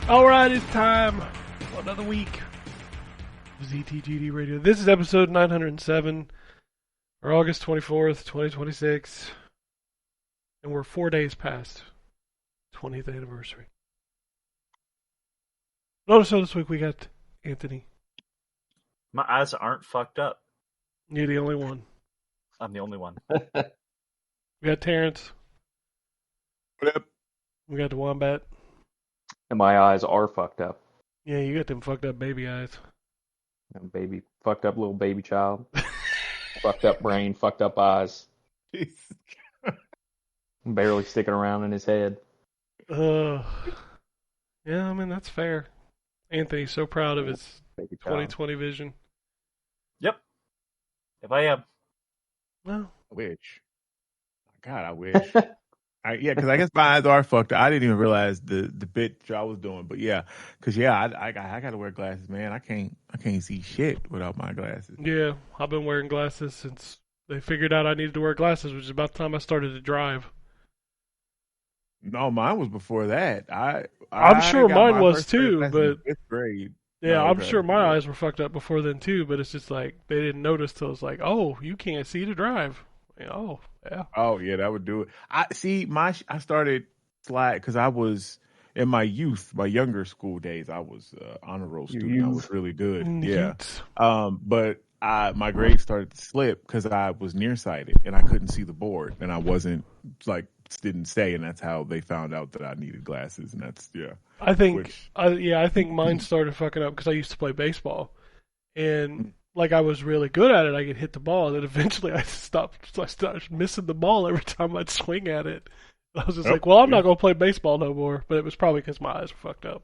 Alright, it's time for another week of ZTGD Radio. This is episode 907, or August 24th, 2026. And we're 4 days past 20th anniversary. Notice this week we got Anthony. My eyes aren't fucked up. You're the only one. I'm the only one. We got Terrence. What up? We got the Wombat. And my eyes are fucked up. Yeah, you got them fucked up baby eyes. Baby, fucked up little baby child. Fucked up brain, fucked up eyes. Barely sticking around in his head. Yeah, I mean, that's fair. Anthony's so proud of his Baby child. 2020 vision. Yep. If I am. Well, I wish. God, I wish. Because I guess my eyes are fucked up. I didn't even realize the bit I was doing, but yeah, because I got to wear glasses, man. I can't see shit without my glasses. yeah, I've been wearing glasses since they figured out I needed to wear glasses, which is about the time I started to drive. No, mine was before that. I'm sure got mine my was first pair of too, glasses but in fifth grade. yeah, Oh, I'm okay. sure my eyes were fucked up before then too. But it's just like they didn't notice till it's like, oh, you can't see to drive. Oh, yeah. Oh yeah, that would do it. I started slide because I was in my youth, my younger school days. I was honor roll student. I was really good. Yeah. But my grades started to slip because I was nearsighted and I couldn't see the board, and I didn't stay, and that's how they found out that I needed glasses, and that's I think mine started fucking up because I used to play baseball, and like I was really good at it. I could hit the ball, and then eventually I started missing the ball every time I'd swing at it. I was just like, well, I'm not gonna play baseball no more. But it was probably because my eyes were fucked up.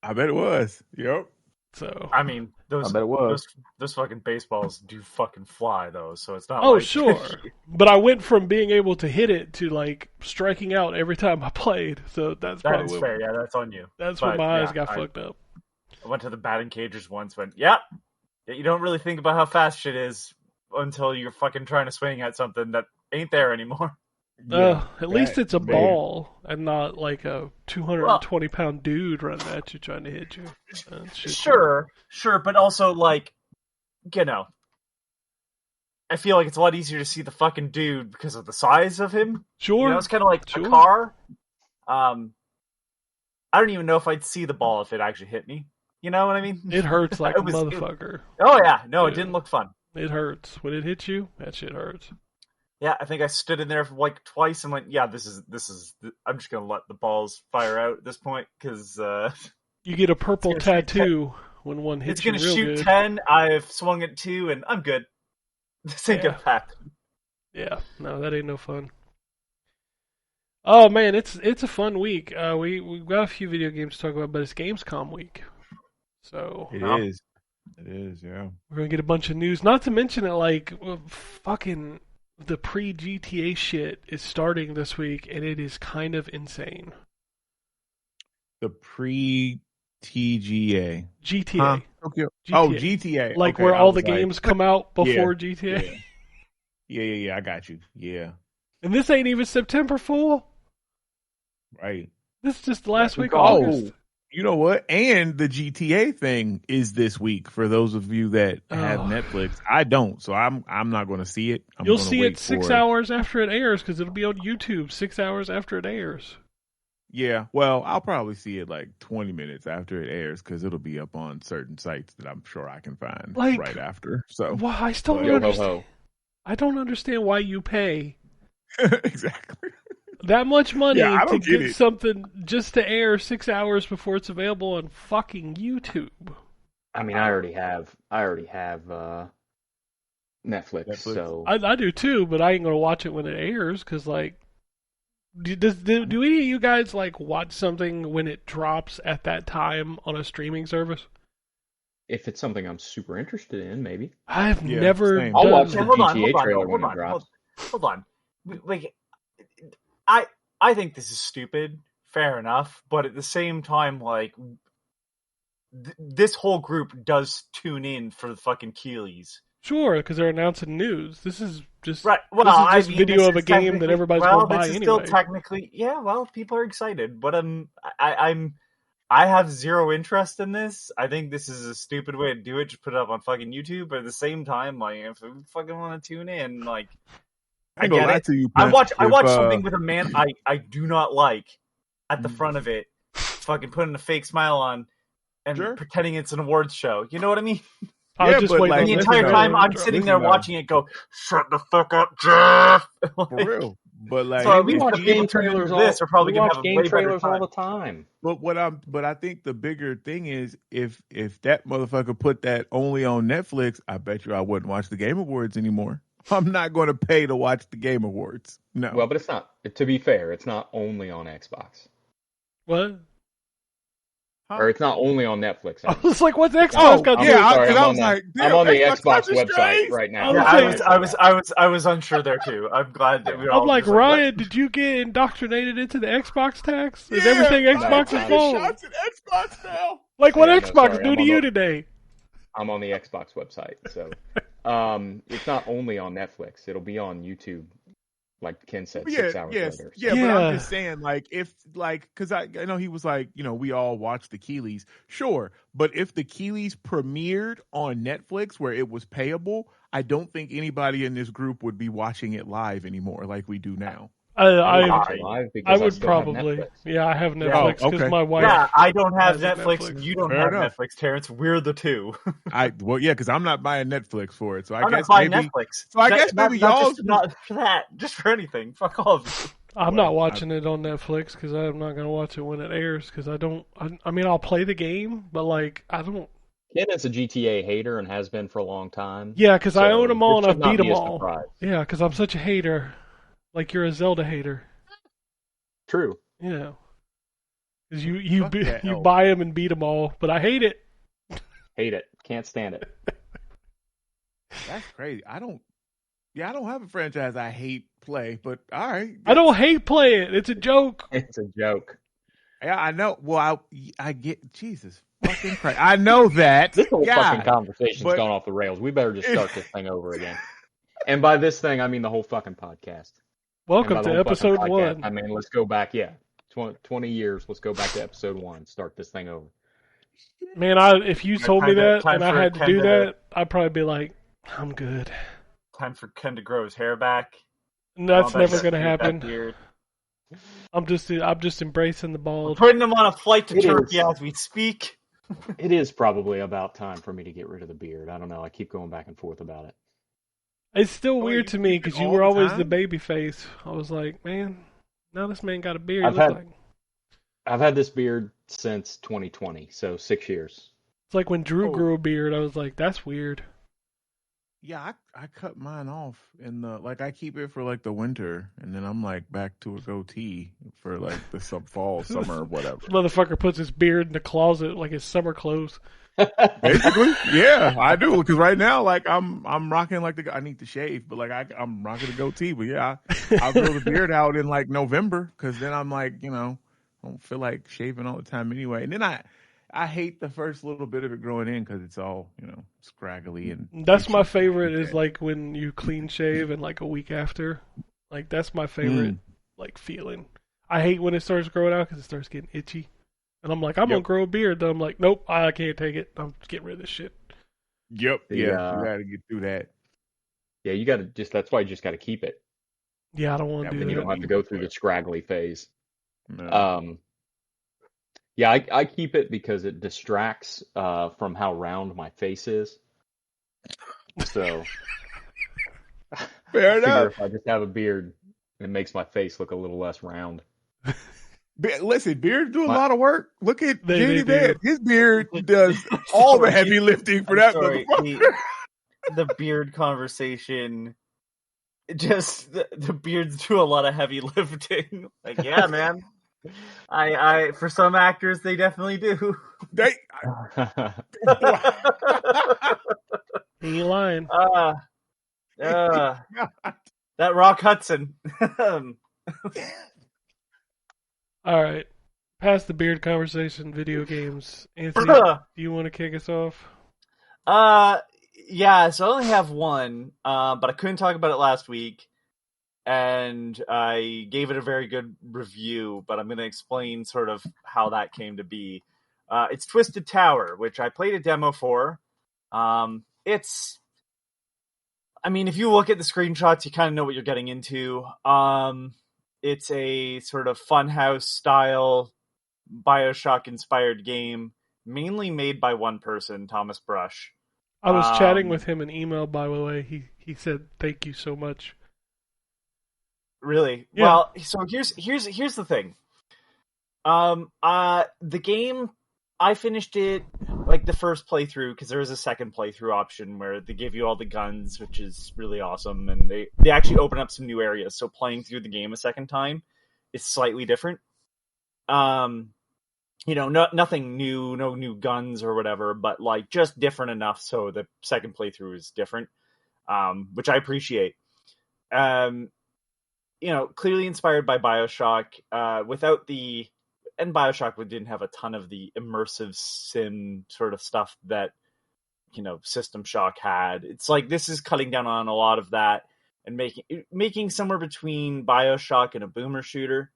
I bet it was. Yep. So I mean, I bet it was. those fucking baseballs do fucking fly though, so it's not. oh like... sure, but I went from being able to hit it to like striking out every time I played. So that's That probably is fair. Yeah, that's on you. That's But, when my eyes yeah, got fucked up. I went to the batting cages once. Went, yep. Yeah, you don't really think about how fast shit is until you're fucking trying to swing at something that ain't there anymore. At least it's a ball and not like a 220-pound dude running at you trying to hit you. Sure, but also, like, I feel like it's a lot easier to see the fucking dude because of the size of him. Sure. It's kind of like a car. I don't even know if I'd see the ball if it actually hit me. You know what I mean? It hurts like a motherfucker. Oh, yeah. No, it didn't look fun. It hurts. When it hits you, that shit hurts. Yeah, I think I stood in there for like twice and went, yeah, this is. I'm just gonna let the balls fire out at this point because you get a purple tattoo when one hits you. It's gonna shoot good. 10. I've swung at 2, and I'm good. This ain't gonna happen. Yeah, no, that ain't no fun. Oh man, it's a fun week. We've got a few video games to talk about, but it's Gamescom week, so It is. Yeah. we're gonna get a bunch of news. Not to mention it, like fucking. The pre-GTA shit is starting this week, and it is kind of insane. The pre-TGA. GTA. Huh? Okay. GTA. Oh, GTA. Like okay, where all the like, games come out before GTA. Yeah, I got you. Yeah. And this ain't even September Fool. Right. This is just the last week of Oh, August. you know what? And the GTA thing is this week for those of you that have Netflix. I don't, so I'm not going to see it. You'll see it 6 hours after it airs because it'll be on YouTube 6 hours after it airs. Yeah, well, I'll probably see it like 20 minutes after it airs because it'll be up on certain sites that I'm sure I can find right after. So, well, I still don't understand. I don't understand why you pay exactly that much money to get it. something just to air 6 hours before it's available on fucking YouTube. I mean, I already have Netflix, so I do too, but I ain't gonna watch it when it airs because, like, do any of you guys like watch something when it drops at that time on a streaming service? if it's something I'm super interested in, maybe. I've never. Same. I'll watch the Hold GTA trailer when it drops. Hold on. Like, I think this is stupid. Fair enough, but at the same time, like, this whole group does tune in for the fucking Keeleys. Sure, because they're announcing news. This is just right. Well, this is just video of a game that everybody's going to buy this is anyway. Still technically, yeah. Well, people are excited, but I'm I have zero interest in this. I think this is a stupid way to do it. Just put it up on fucking YouTube. But at the same time, like, if I fucking want to tune in, like, I ain't gonna get lie it. to you, I Pimp, watch something with a man I do not like at the front of it, fucking putting a fake smile on and pretending it's an awards show. You know what I mean? I just wait. Like, the entire time I'm sitting there watching it, go, shut the fuck up, Jeff. For real. But like, so at least the game trailers are probably gonna have a way better time. All the time. But I think the bigger thing is if that motherfucker put that only on Netflix, I bet you I wouldn't watch the Game Awards anymore. I'm not going to pay to watch the Game Awards. No. Well, but it's not. To be fair, it's not only on Xbox. What? Or it's not only on Netflix. I was like, "What's Xbox got to do?" I'm on the Xbox website right now. I was unsure there too. I'm glad that we all. I'm like, Ryan, did you get indoctrinated into the Xbox tax? Is everything Xbox involved? Shots at Xbox now. Like, what Xbox do to you today? I'm on the Xbox website, so it's not only on Netflix. It'll be on YouTube. Like Ken said, 6 hours later. Yeah, but I'm just saying, because I know he was like, we all watched the Keeleys. Sure, but if the Keeleys premiered on Netflix where it was payable, I don't think anybody in this group would be watching it live anymore like we do now. I would probably. Yeah, I have Netflix because my wife. Yeah, I don't have Netflix, and you don't have Netflix, Terrence. We're the two. Because I'm not buying Netflix for it. So I'm not buying Netflix. So I guess maybe y'all not for that, just for anything. Fuck all of you. I'm not watching it on Netflix because I'm not going to watch it when it airs because I don't. I mean, I'll play the game, but like I don't. Ken is a GTA hater and has been for a long time. Yeah, because I own them all and I've beat them all. Yeah, because I'm such a hater. Like you're a Zelda hater. True. Yeah. Because you buy them and beat them all, but I hate it. Hate it. Can't stand it. That's crazy. I don't have a franchise I hate play, but all right. I don't hate play it. It's a joke. It's a joke. Yeah, I know. Well, I get Jesus fucking Christ. I know that. This whole fucking conversation's gone off the rails. We better just start this thing over again. And by this thing, I mean the whole fucking podcast. Welcome to episode 1. I mean, let's go back, 20 years. Let's go back to episode 1. Start this thing over. Man, if you told me that and I had to do that, I'd probably be like, I'm good. Time for Ken to grow his hair back. That's never going to happen. I'm just embracing the bald. We're putting him on a flight to Turkey as we speak. It is probably about time for me to get rid of the beard. I don't know. I keep going back and forth about it. It's still weird to me because you were always the baby face. I was like, man, now this man got a beard. I've had this beard since 2020, so 6 years. It's like when Drew grew a beard, I was like, that's weird. Yeah, I cut mine off in I keep it for like the winter, and then I'm like back to a goatee for like the fall, summer, whatever. This motherfucker puts his beard in the closet like his summer clothes. Basically, yeah, I do. Because right now, like I'm rocking I need to shave, but like I'm rocking a goatee. But yeah, I'll grow the beard out in like November because then I'm like, I don't feel like shaving all the time anyway. And then I hate the first little bit of it growing in because it's all scraggly and. That's my favorite. Is like when you clean shave and like a week after, like that's my favorite like feeling. I hate when it starts growing out because it starts getting itchy. And I'm like, I'm going to grow a beard. Then I'm like, nope, I can't take it. I'm getting rid of this shit. Yep. You got to get through that. Yeah, you got to that's why you just got to keep it. Yeah, I don't want to do that. You don't have to go through the scraggly phase. No. Yeah, I keep it because it distracts from how round my face is. So, fair enough. If I just have a beard, it makes my face look a little less round. Listen, beards do a lot of work. Look at Jamie Bad. His beard does all the heavy lifting for that motherfucker. The beard conversation, just the beards do a lot of heavy lifting. Like, yeah, man. I for some actors they definitely do. He ain't lying. That Rock Hudson. All right. Past the beard conversation, video games. Anthony, do you want to kick us off? Yeah, so I only have one, but I couldn't talk about it last week, and I gave it a very good review, but I'm going to explain sort of how that came to be. It's Twisted Tower, which I played a demo for. If you look at the screenshots, you kind of know what you're getting into. It's a sort of funhouse style BioShock-inspired game, mainly made by one person, Thomas Brush. I was chatting with him in email, by the way. He said thank you so much. Really? Yeah. Well, so here's the thing. The game, I finished it like the first playthrough because there is a second playthrough option where they give you all the guns, which is really awesome, and they actually open up some new areas. So playing through the game a second time is slightly different. Nothing new, no new guns or whatever, but like just different enough so the second playthrough is different, which I appreciate. Clearly inspired by BioShock, and BioShock didn't have a ton of the immersive sim sort of stuff that, System Shock had. It's like this is cutting down on a lot of that and making somewhere between BioShock and a boomer shooter.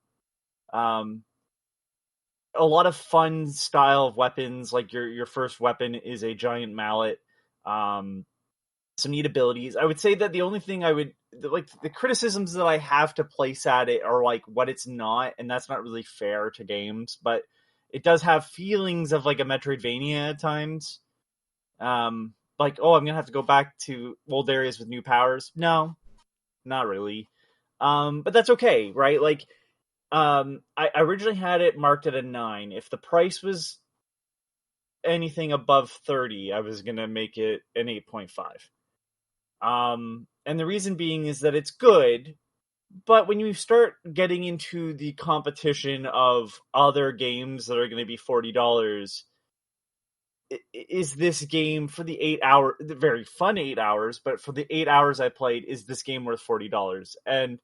A lot of fun style of weapons, like your first weapon is a giant mallet. Some neat abilities. I would say that the only thing the criticisms that I have to place at it are like what it's not, and that's not really fair to games, but it does have feelings of like a Metroidvania at times. I'm gonna have to go back to old areas with new powers. No, not really. But that's okay, right? Like, I originally had it marked at a 9. If the price was anything above 30, I was gonna make it an 8.5. And the reason being is that it's good, but when you start getting into the competition of other games that are going to be $40, is this game for the 8 hour, the very fun 8 hours, but for the 8 hours I played, is this game worth $40? And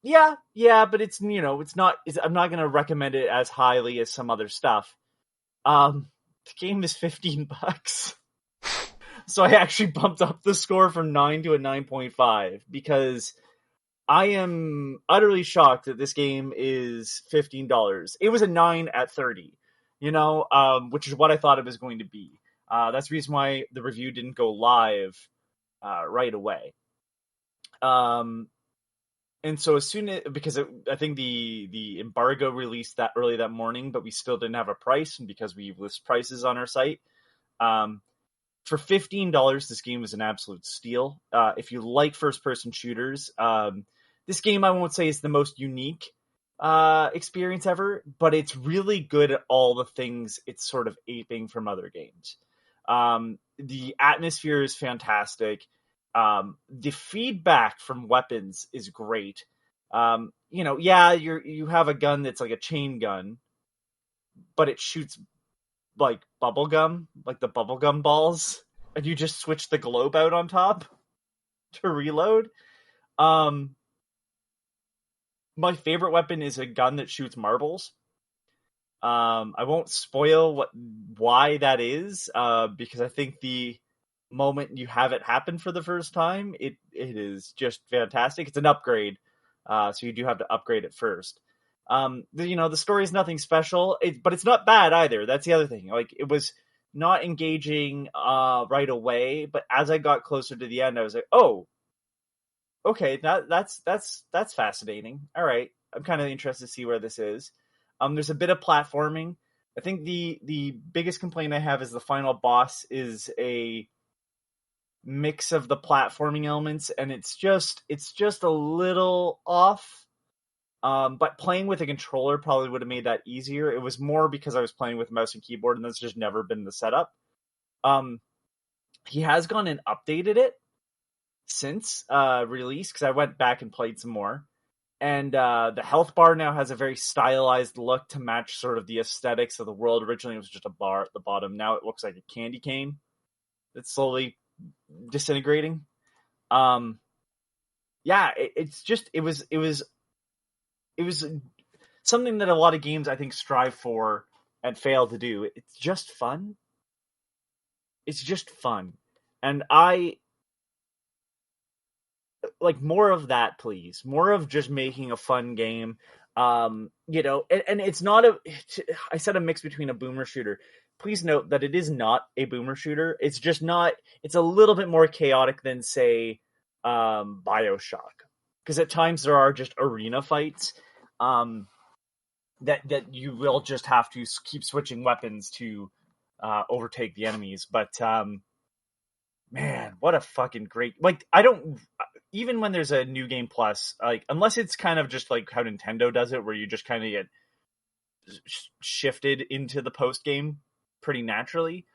yeah, but it's, it's not, I'm not going to recommend it as highly as some other stuff. The game is $15. So I actually bumped up the score from 9 to a 9.5 because I am utterly shocked that this game is $15. It was a 9 at 30, which is what I thought it was going to be. That's the reason why the review didn't go live right away. And so because I think the embargo released that early that morning, but we still didn't have a price, and because we list prices on our site, for $15, this game is an absolute steal. If you like first-person shooters, this game I won't say is the most unique experience ever, but it's really good at all the things it's sort of aping from other games. The atmosphere is fantastic. The feedback from weapons is great. You have a gun that's like a chain gun, but it shoots like bubblegum, like the bubblegum balls, and you just switch the globe out on top to reload. My favorite weapon is a gun that shoots marbles. I won't spoil why that is, because I think the moment you have it happen for the first time, it is just fantastic. It's an upgrade, so you do have to upgrade it first. The story is nothing special, but it's not bad either. That's the other thing. Like, it was not engaging right away, but as I got closer to the end, I was like, oh, okay, that's fascinating. All right, I'm kind of interested to see where this is. There's a bit of platforming. I think the biggest complaint I have is the final boss is a mix of the platforming elements, and it's just a little off. But playing with a controller probably would have made that easier. It was more because I was playing with mouse and keyboard, and that's just never been the setup. He has gone and updated it since release, because I went back and played some more. And the health bar now has a very stylized look to match sort of the aesthetics of the world. Originally, it was just a bar at the bottom. Now it looks like a candy cane that's slowly disintegrating. It was something that a lot of games, I think, strive for and fail to do. It's just fun. And I like more of that, please. More of just making a fun game. You know, and it's not I said a mix between a boomer shooter. Please note that it is not a boomer shooter. It's just not, it's a little bit more chaotic than, say, BioShock. Because at times there are just arena fights that you will just have to keep switching weapons to overtake the enemies. But, man, what a fucking great... Like, I don't... Even when there's a New Game Plus, like, unless it's kind of just like how Nintendo does it, where you just kind of get shifted into the post-game pretty naturally.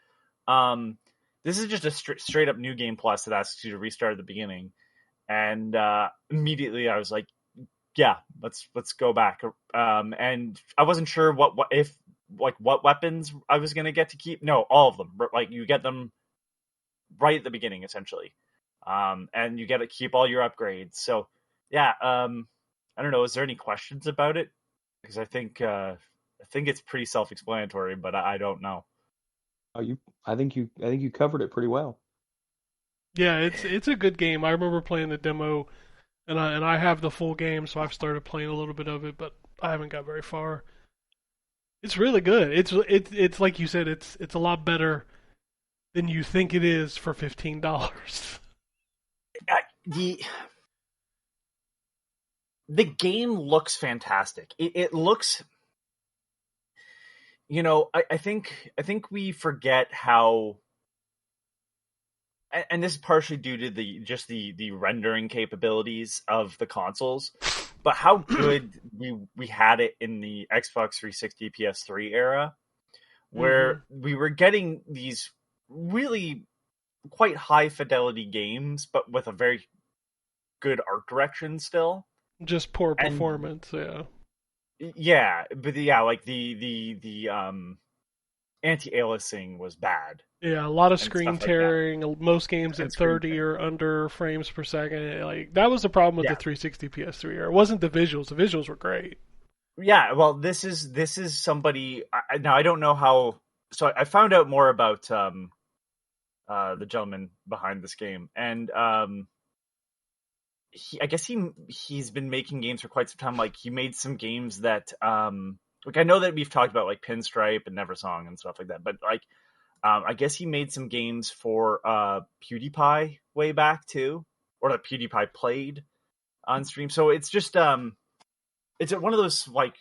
This is just a straight up New Game Plus that asks you to restart at the beginning. And immediately I was like, yeah, let's go back. And I wasn't sure what weapons I was going to get to keep. No, all of them. Like, you get them right at the beginning, essentially. And you get to keep all your upgrades. So yeah, I don't know. Is there any questions about it? Because I think it's pretty self-explanatory, but I don't know. I think you covered it pretty well. Yeah, it's a good game. I remember playing the demo, and I have the full game, so I've started playing a little bit of it, but I haven't got very far. It's really good. It's like you said, it's a lot better than you think it is for $15. The game looks fantastic. It looks, you know, I think we forget how, and this is partially due to the rendering capabilities of the consoles, but how good we had it in the Xbox 360 PS3 era, where we were getting these really quite high fidelity games, but with a very good art direction still. Just poor performance, yeah. Yeah, but like the anti-aliasing was bad. Yeah, a lot of screen tearing. Like most games at 30 or under frames per second. Like, that was the problem with the 360 PS3 era. It wasn't the visuals. The visuals were great. Yeah, well, this is somebody. Now I don't know how. So I found out more about the gentleman behind this game, and I guess he's been making games for quite some time. Like, he made some games that like, I know that we've talked about like Pinstripe and Neversong and stuff like that, but like I guess he made some games for PewDiePie way back too, or that PewDiePie played on stream. So it's just it's one of those, like,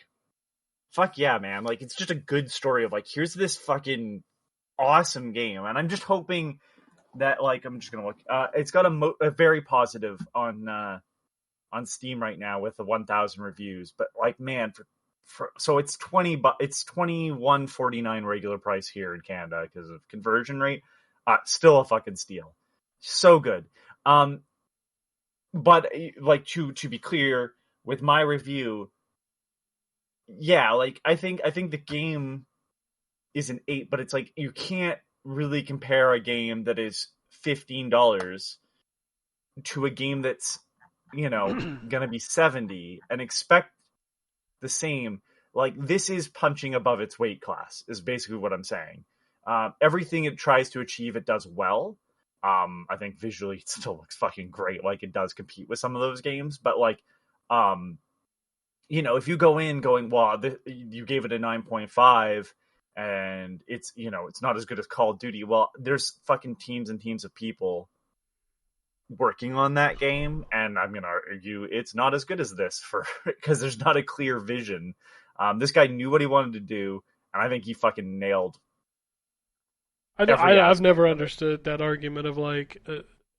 fuck yeah, man, like, it's just a good story of like, here's this fucking awesome game, and I'm just hoping that, like, I'm just gonna look. It's got a very positive on Steam right now with the 1,000 reviews. But like, man, so it's it's $21.49 regular price here in Canada because of conversion rate. Still a fucking steal. So good. But like, to be clear with my review, yeah, like, I think the game is an 8, but it's like, you can't really compare a game that is $15 to a game that's, you know, gonna be $70 and expect the same. Like, this is punching above its weight class, is basically what I'm saying. Everything it tries to achieve, it does well. I think visually it still looks fucking great. Like, it does compete with some of those games, but like, you know, if you go in going, well, you gave it a 9.5 and it's, you know, it's not as good as Call of Duty. Well, there's fucking teams and teams of people working on that game, and I'm gonna argue it's not as good as this, because there's not a clear vision. This guy knew what he wanted to do, and I think he fucking nailed. I've never understood that argument of like,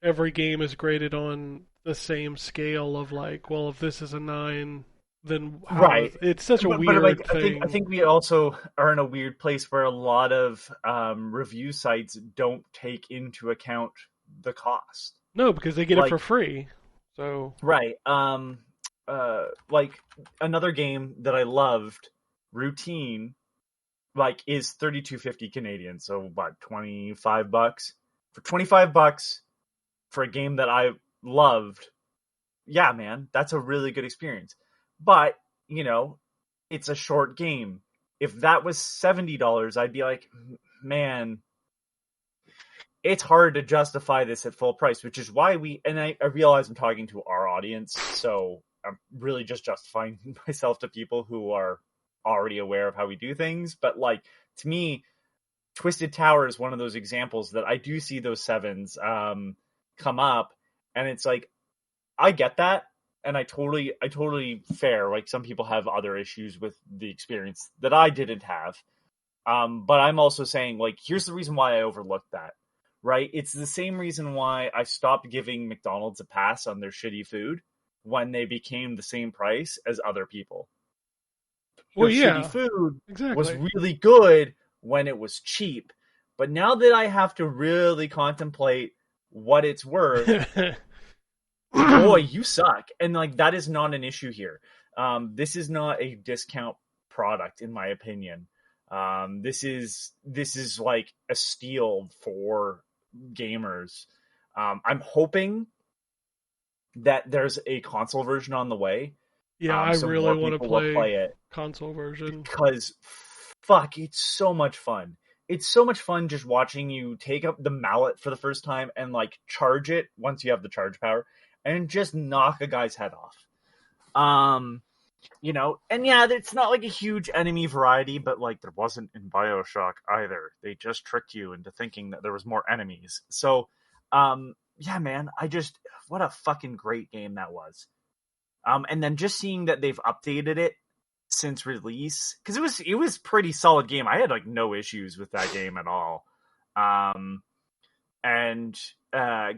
every game is graded on the same scale of like, well, if this is a 9, then how? Right. It's such a weird thing. I think we also are in a weird place where a lot of review sites don't take into account the cost. No, because they get it for free. So right. Like, another game that I loved, Routine, like, is $32.50 Canadian. So what, $25? For $25 for a game that I loved, yeah, man, that's a really good experience. But, you know, it's a short game. If that was $70, I'd be like, man, it's hard to justify this at full price, which is why I realize I'm talking to our audience. So I'm really just justifying myself to people who are already aware of how we do things. But like, to me, Twisted Tower is one of those examples that I do see those 7s come up, and it's like, I get that, and I totally fair. Like, some people have other issues with the experience that I didn't have. But I'm also saying, like, here's the reason why I overlooked that, right? It's the same reason why I stopped giving McDonald's a pass on their shitty food when they became the same price as other people. Well, shitty food exactly. was really good when it was cheap. But now that I have to really contemplate what it's worth, boy, you suck. And like, that is not an issue here. This is not a discount product, in my opinion. This is like a steal for gamers. I'm hoping that there's a console version on the way. Yeah, I really want to play it console version, because fuck, it's so much fun. It's so much fun just watching you take up the mallet for the first time and like charge it once you have the charge power and just knock a guy's head off. You know, and yeah, it's not like a huge enemy variety, but like there wasn't in BioShock either. They just tricked you into thinking that there was more enemies. So, yeah, man, what a fucking great game that was. And then just seeing that they've updated it since release, because it was pretty solid game. I had like no issues with that game at all. And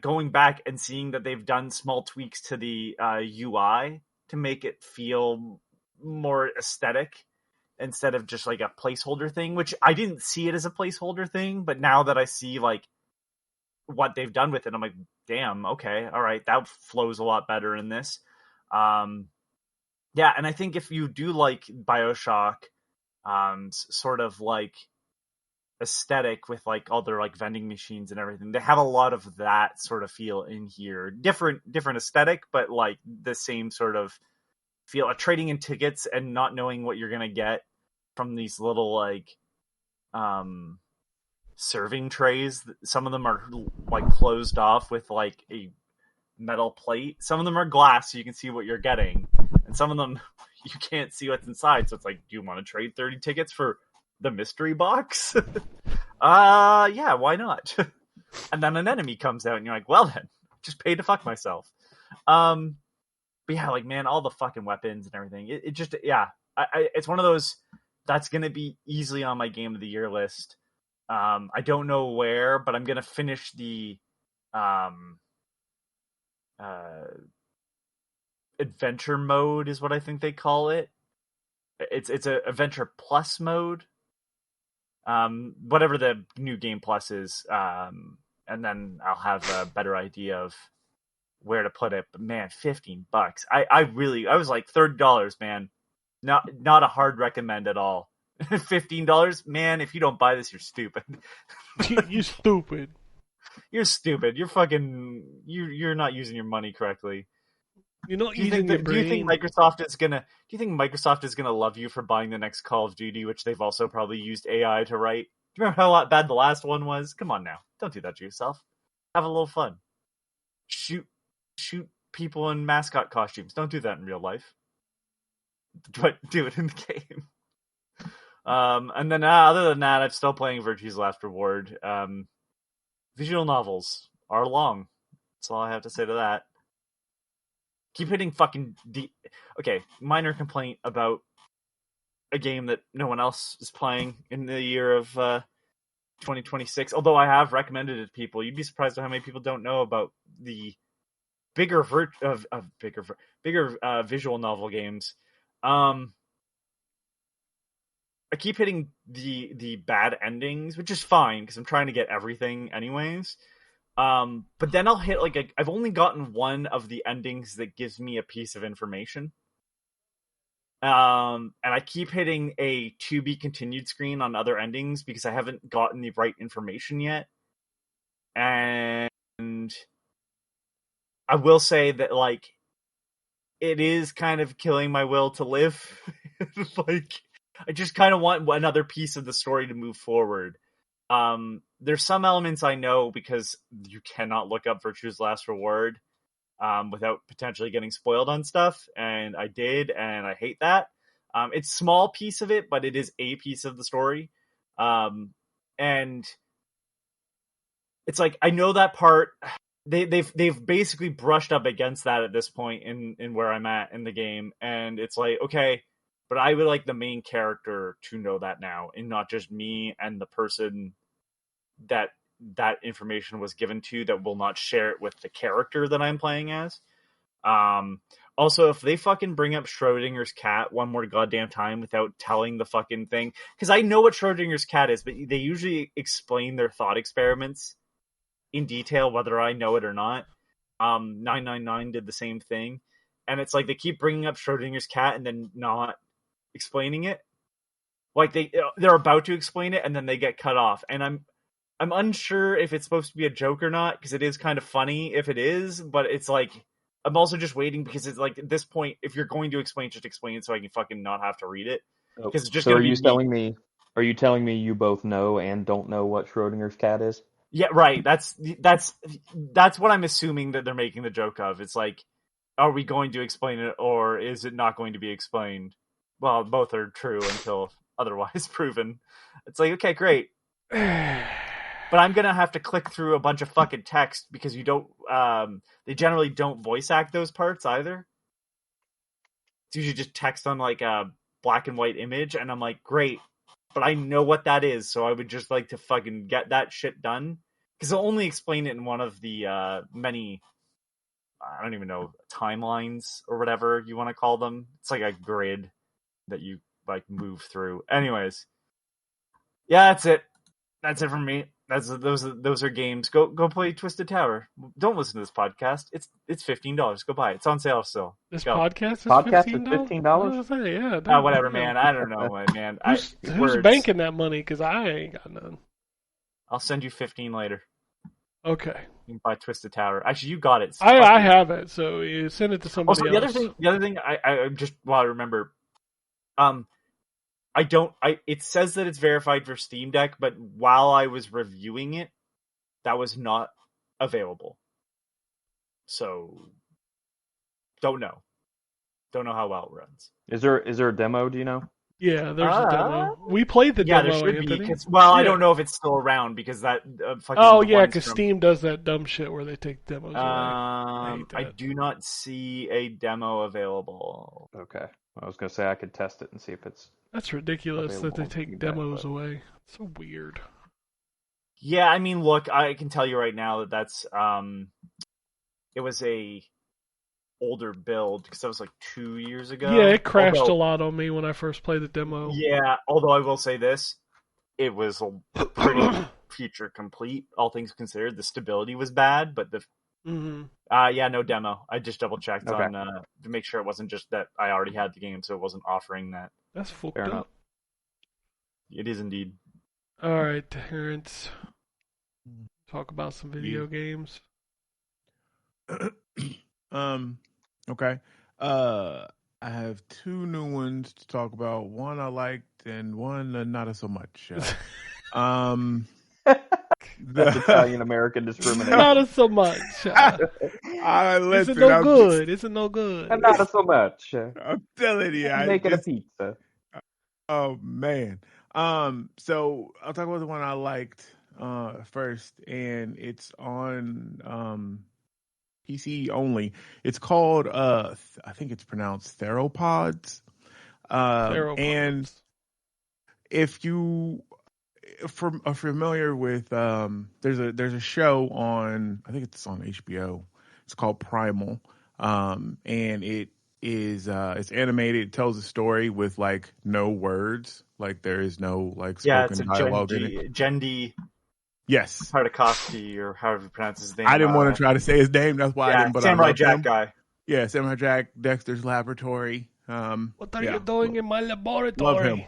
going back and seeing that they've done small tweaks to the UI to make it feel more aesthetic instead of just like a placeholder thing, which I didn't see it as a placeholder thing, but now that I see like what they've done with it, I'm like, damn, okay, all right, that flows a lot better in this. Yeah, and I think if you do like BioShock, sort of like aesthetic with like all their like vending machines and everything, they have a lot of that sort of feel in here. Different aesthetic, but like the same sort of feel of trading in tickets and not knowing what you're gonna get from these little like serving trays. Some of them are like closed off with like a metal plate. Some of them are glass, so you can see what you're getting, and some of them you can't see what's inside. So it's like, do you want to trade 30 tickets for the mystery box? Yeah, why not? And then an enemy comes out, and you're like, well then, just pay to fuck myself. But yeah, like, man, all the fucking weapons and everything. It just, yeah, it's one of those that's gonna be easily on my game of the year list. I don't know where, but I'm gonna finish the adventure mode is what I think they call it. It's a adventure plus mode, whatever the new game plus is, and then I'll have a better idea of where to put it. But man, $15. I was like $30, man. Not a hard recommend at all. $15, man. If you don't buy this, you're stupid. You're stupid. You're stupid. You're fucking. You're not using your money correctly. You're not Do you think Microsoft is gonna love you for buying the next Call of Duty, which they've also probably used AI to write? Do you remember how bad the last one was? Come on now, don't do that to yourself. Have a little fun. Shoot people in mascot costumes. Don't do that in real life. But do it in the game. And then other than that, I'm still playing Virtue's Last Reward. Visual novels are long. That's all I have to say to that. Keep hitting fucking okay, minor complaint about a game that no one else is playing in the year of 2026. Although I have recommended it to people, you'd be surprised at how many people don't know about the bigger visual novel games. I keep hitting the bad endings, which is fine because I'm trying to get everything anyways. But then I'll hit I've only gotten one of the endings that gives me a piece of information. And I keep hitting a to be continued screen on other endings because I haven't gotten the right information yet. And I will say that like it is kind of killing my will to live. Like, I just kind of want another piece of the story to move forward. There's some elements I know because you cannot look up Virtue's Last Reward. without potentially getting spoiled on stuff, and I did, and I hate that. It's a small piece of it, but it is a piece of the story. And it's like, I know that part. They've basically brushed up against that at this point in where I'm at in the game, and it's like, okay, but I would like the main character to know that now, and not just me and the person that information was given to that will not share it with the character that I'm playing as. Also, if they fucking bring up Schrodinger's cat one more goddamn time without telling the fucking thing, because I know what Schrodinger's cat is, but they usually explain their thought experiments in detail, whether I know it or not. 999 did the same thing, and it's like they keep bringing up Schrodinger's cat and then not explaining it. Like they're about to explain it and then they get cut off, and I'm unsure if it's supposed to be a joke or not, because it is kind of funny if it is, but it's like, I'm also just waiting, because it's like, at this point, if you're going to explain, just explain it so I can fucking not have to read it. Because it's just so are you telling me you both know and don't know what Schrodinger's cat is? Yeah, right. That's what I'm assuming that they're making the joke of. It's like, are we going to explain it, or is it not going to be explained? Well, both are true until otherwise proven. It's like, okay, great. But I'm going to have to click through a bunch of fucking text, because you don't, they generally don't voice act those parts either. It's usually just text on like a black and white image, and I'm like, great, but I know what that is, so I would just like to fucking get that shit done. Because they'll only explain it in one of the many, I don't even know, timelines or whatever you want to call them. It's like a grid that you like move through. Anyways, yeah, that's it. That's it from me. Those are games. Go play Twisted Tower. Don't listen to this podcast. It's $15. Go buy it. It's on sale still. This Go. podcast is $15? Yeah. Whatever, man. I don't know, man. Who's banking that money? Because I ain't got none. I'll send you 15 later. Okay. You can buy Twisted Tower. Actually, you got it. I have it, so you send it to somebody also, else. The other thing, I just while I remember, it says that it's verified for Steam Deck, but while I was reviewing it, that was not available. So, don't know how well it runs. Is there a demo? Do you know? Yeah, there's a demo. We played the demo. Yeah, there should Anthony. be. I don't know if it's still around, because that fucking. Oh yeah, because Steam does that dumb shit where they take demos away. I do not see a demo available. Okay, I was gonna say I could test it and see if it's. That's ridiculous that they take demos away. It's so weird. Yeah, I mean, look, I can tell you right now that that's it was a older build, because that was like 2 years ago. Yeah, it crashed a lot on me when I first played the demo. Yeah, although I will say this, it was a pretty feature complete, all things considered. The stability was bad, but the no demo. I just double checked on to make sure it wasn't just that I already had the game, so it wasn't offering that. That's fucked up. It is indeed. All right, Terrence. Talk about some video games. Okay. I have two new ones to talk about. One I liked and one not so much. That's Italian American discrimination. Not so much. Listen, It's no good. Not so much. I'm telling you, I'm making a pizza. Oh man. So I'll talk about the one I liked first, and it's on PC only. It's called I think it's pronounced Theropods. And if you are familiar with there's a show on, I think it's on HBO. It's called Primal. And it is it's animated. It tells a story with like no words. Like there is no like spoken dialogue in it. Jendi. Yes. Tartakovsky, or however you pronounce his name. I didn't want to try to say his name. That's why I didn't. But Samurai Jack guy. Yeah, Samurai Jack, Dexter's Laboratory. What are you doing in my laboratory? Love him.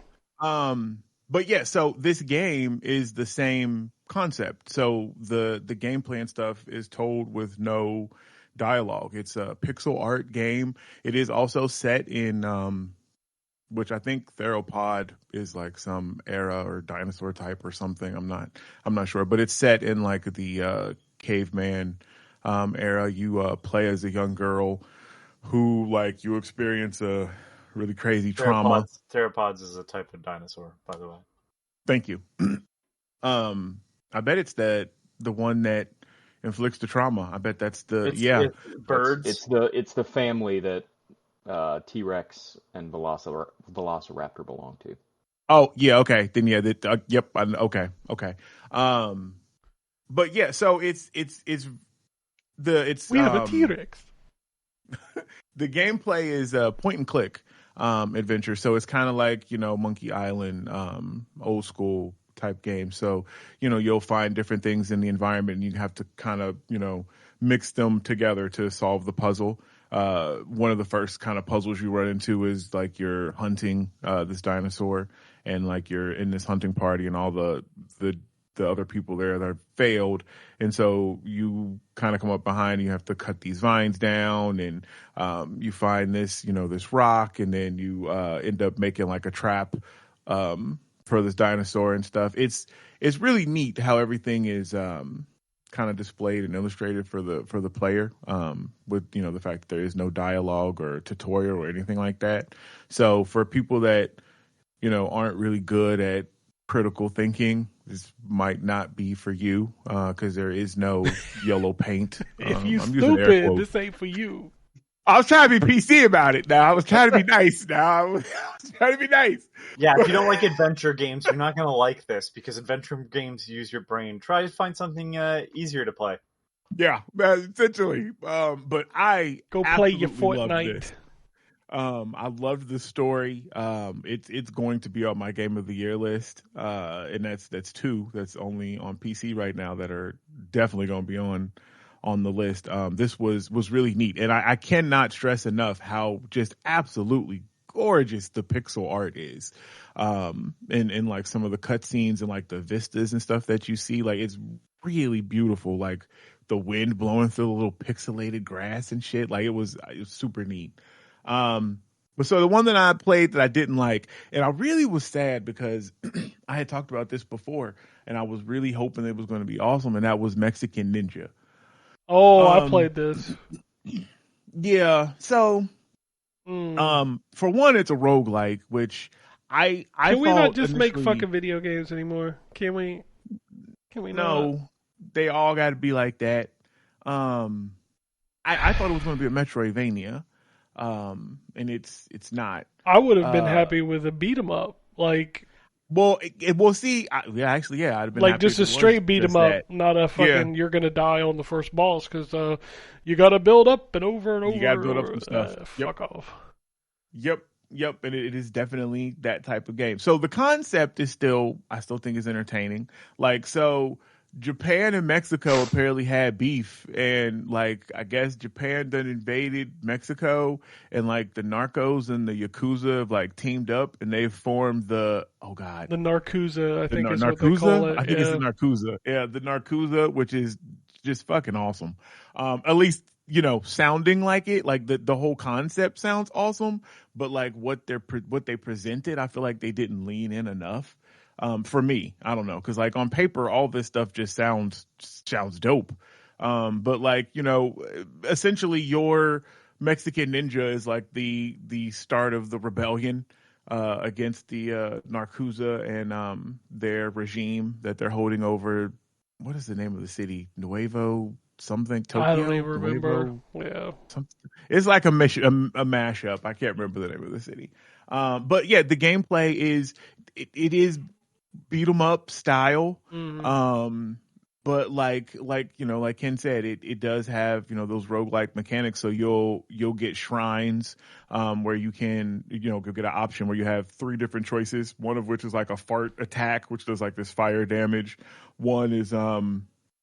But yeah, so this game is the same concept. So the gameplay and stuff is told with no dialogue. It's a pixel art game. It is also set in which I think theropod is like some era or dinosaur type or something. I'm not sure, but it's set in like the caveman era. You play as a young girl who, like, you experience a really crazy trauma. Theropods is a type of dinosaur, by the way. Thank you. I bet it's the one that inflicts the trauma. I bet that's It's birds. It's the family that T-Rex and Velociraptor belong to. Oh yeah, okay. Then yeah, yep. Okay. But yeah, so we have a T-Rex. The gameplay is a point and click adventure, so it's kind of like Monkey Island, old school type game. So you'll find different things in the environment, and you have to kind of mix them together to solve the puzzle. One of the first kind of puzzles you run into is like you're hunting this dinosaur, and like you're in this hunting party, and all the other people there that have failed, and so you kind of come up behind, and you have to cut these vines down, and you find this this rock, and then you end up making like a trap for this dinosaur and stuff. It's really neat how everything is kind of displayed and illustrated for the player, with the fact that there is no dialogue or tutorial or anything like that. So for people that aren't really good at critical thinking, this might not be for you, because there is no yellow paint. If you stupid, this ain't for you. I was trying to be PC about it. Now I was trying to be nice. I was trying to be nice. Yeah, if you don't like adventure games, you're not going to like this, because adventure games use your brain. Try to find something easier to play. Yeah, essentially. But I go play your Fortnite. I loved the story. It's going to be on my Game of the Year list, and that's two that's only on PC right now that are definitely going to be on the list. This was really neat, and I cannot stress enough how just absolutely gorgeous the pixel art is, and like some of the cutscenes and like the vistas and stuff that you see. Like, it's really beautiful, like the wind blowing through the little pixelated grass and shit. Like, it was super neat. But so the one that I played that I didn't like, and I really was sad because I had talked about this before, and I was really hoping it was going to be awesome, and that was Mexican Ninja. Oh, I played this. Yeah, so for one, it's a roguelike, which I can we not just initially... make fucking video games anymore? Can we No, not? They all got to be like that. I thought it was going to be a Metroidvania. And it's not. I would have been happy with a beat 'em up, like. Well, we'll see. I'd have been like happy just a straight beat 'em up, not a fucking you're gonna die on the first boss, because you got to build up and over and over. You got to build up some stuff. Fuck off. Yep, and it is definitely that type of game. So the concept is I still think is entertaining. Like, so Japan and Mexico apparently had beef, and like I guess Japan done invaded Mexico, and like the narcos and the yakuza have like teamed up, and they've formed the Narcuza, I think is what they call it. I think it's the Narcuza. Yeah, the Narcuza, which is just fucking awesome. At least sounding like it, like the whole concept sounds awesome, but like what they presented, I feel like they didn't lean in enough. For me, I don't know, because like on paper, all this stuff just sounds dope. But like essentially, your Mexican Ninja is like the start of the rebellion against the Narcuza and their regime that they're holding over. What is the name of the city? Nuevo something? Tokyo? I don't even remember. Yeah, it's like a mashup. I can't remember the name of the city. But yeah, the gameplay is it is beat 'em up style. Mm-hmm. But like Ken said, it does have those roguelike mechanics. So you'll get shrines where you can you'll get an option where you have 3 different choices, one of which is like a fart attack, which does like this fire damage. One is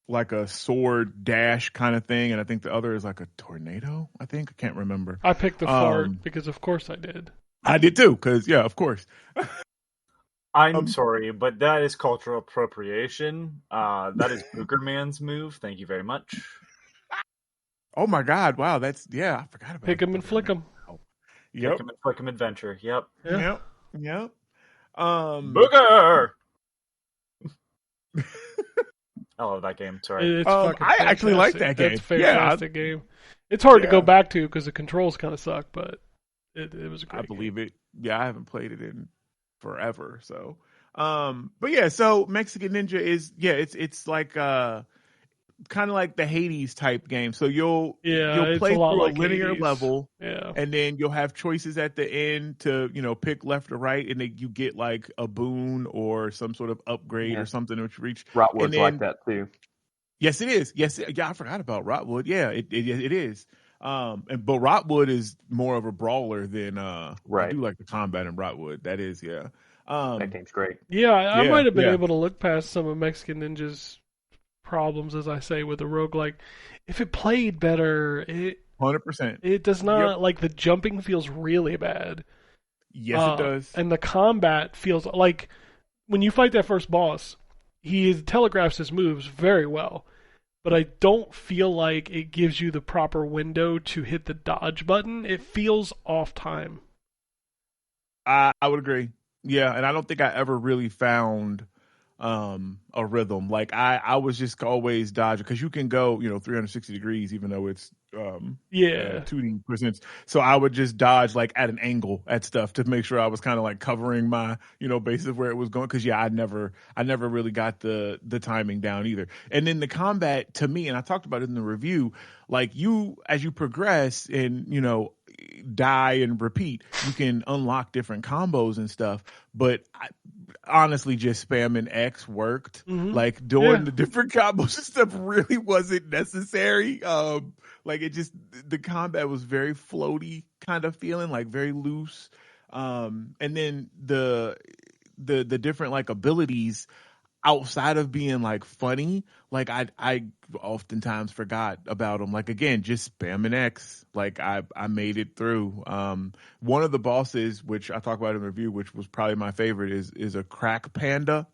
like a sword dash kind of thing, and I think the other is like a tornado. I can't remember. I picked the fart because of course I did. I did too, because yeah, of course. I'm sorry, but that is cultural appropriation. That is Boogerman's move. Thank you very much. Oh my God! Wow, I forgot about. Pick 'em and flick 'em. Yep. Pick 'em and flick 'em adventure. Yep. Yep. Booger. I love that game. Sorry. It's fucking I actually like that game. It's a fantastic game. It's hard to go back to because the controls kind of suck, but it was a great game. I believe it. Yeah, I haven't played it in forever. So, but yeah, so Mexican Ninja is it's like kind of like the Hades type game. So you'll play through a linear Hades. Level, and then you'll have choices at the end to pick left or right, and then you get like a boon or some sort of upgrade or something which reach. Rotwood's like that too. Yes, it is. Yes, yeah, I forgot about Rotwood. Yeah, it is. But Rotwood is more of a brawler than right. I do like the combat in Rotwood. That is, yeah. That game's great. Yeah, I might have been able to look past some of Mexican Ninja's problems, as I say, with the roguelike. If it played better, 100%. It does not like the jumping feels really bad. Yes, it does. And the combat feels like when you fight that first boss, he telegraphs his moves very well. But I don't feel like it gives you the proper window to hit the dodge button. It feels off time. I would agree. Yeah, and I don't think I ever really found a rhythm. Like I was just always dodging because you can go 360 degrees even though it's 2D presents. So I would just dodge like at an angle at stuff to make sure I was kind of like covering my base of where it was going, because I never really got the timing down either. And then the combat to me, and I talked about it in the review, like as you progress and die and repeat, you can unlock different combos and stuff, but honestly just spamming X worked. Like doing the different combos and stuff really wasn't necessary. Like it just, the combat was very floaty kind of feeling, like very loose. And then the different like abilities outside of being like funny, like I oftentimes forgot about them. Like again, just spamming X. Like I made it through. One of the bosses, which I talk about in the review, which was probably my favorite, is a crack panda.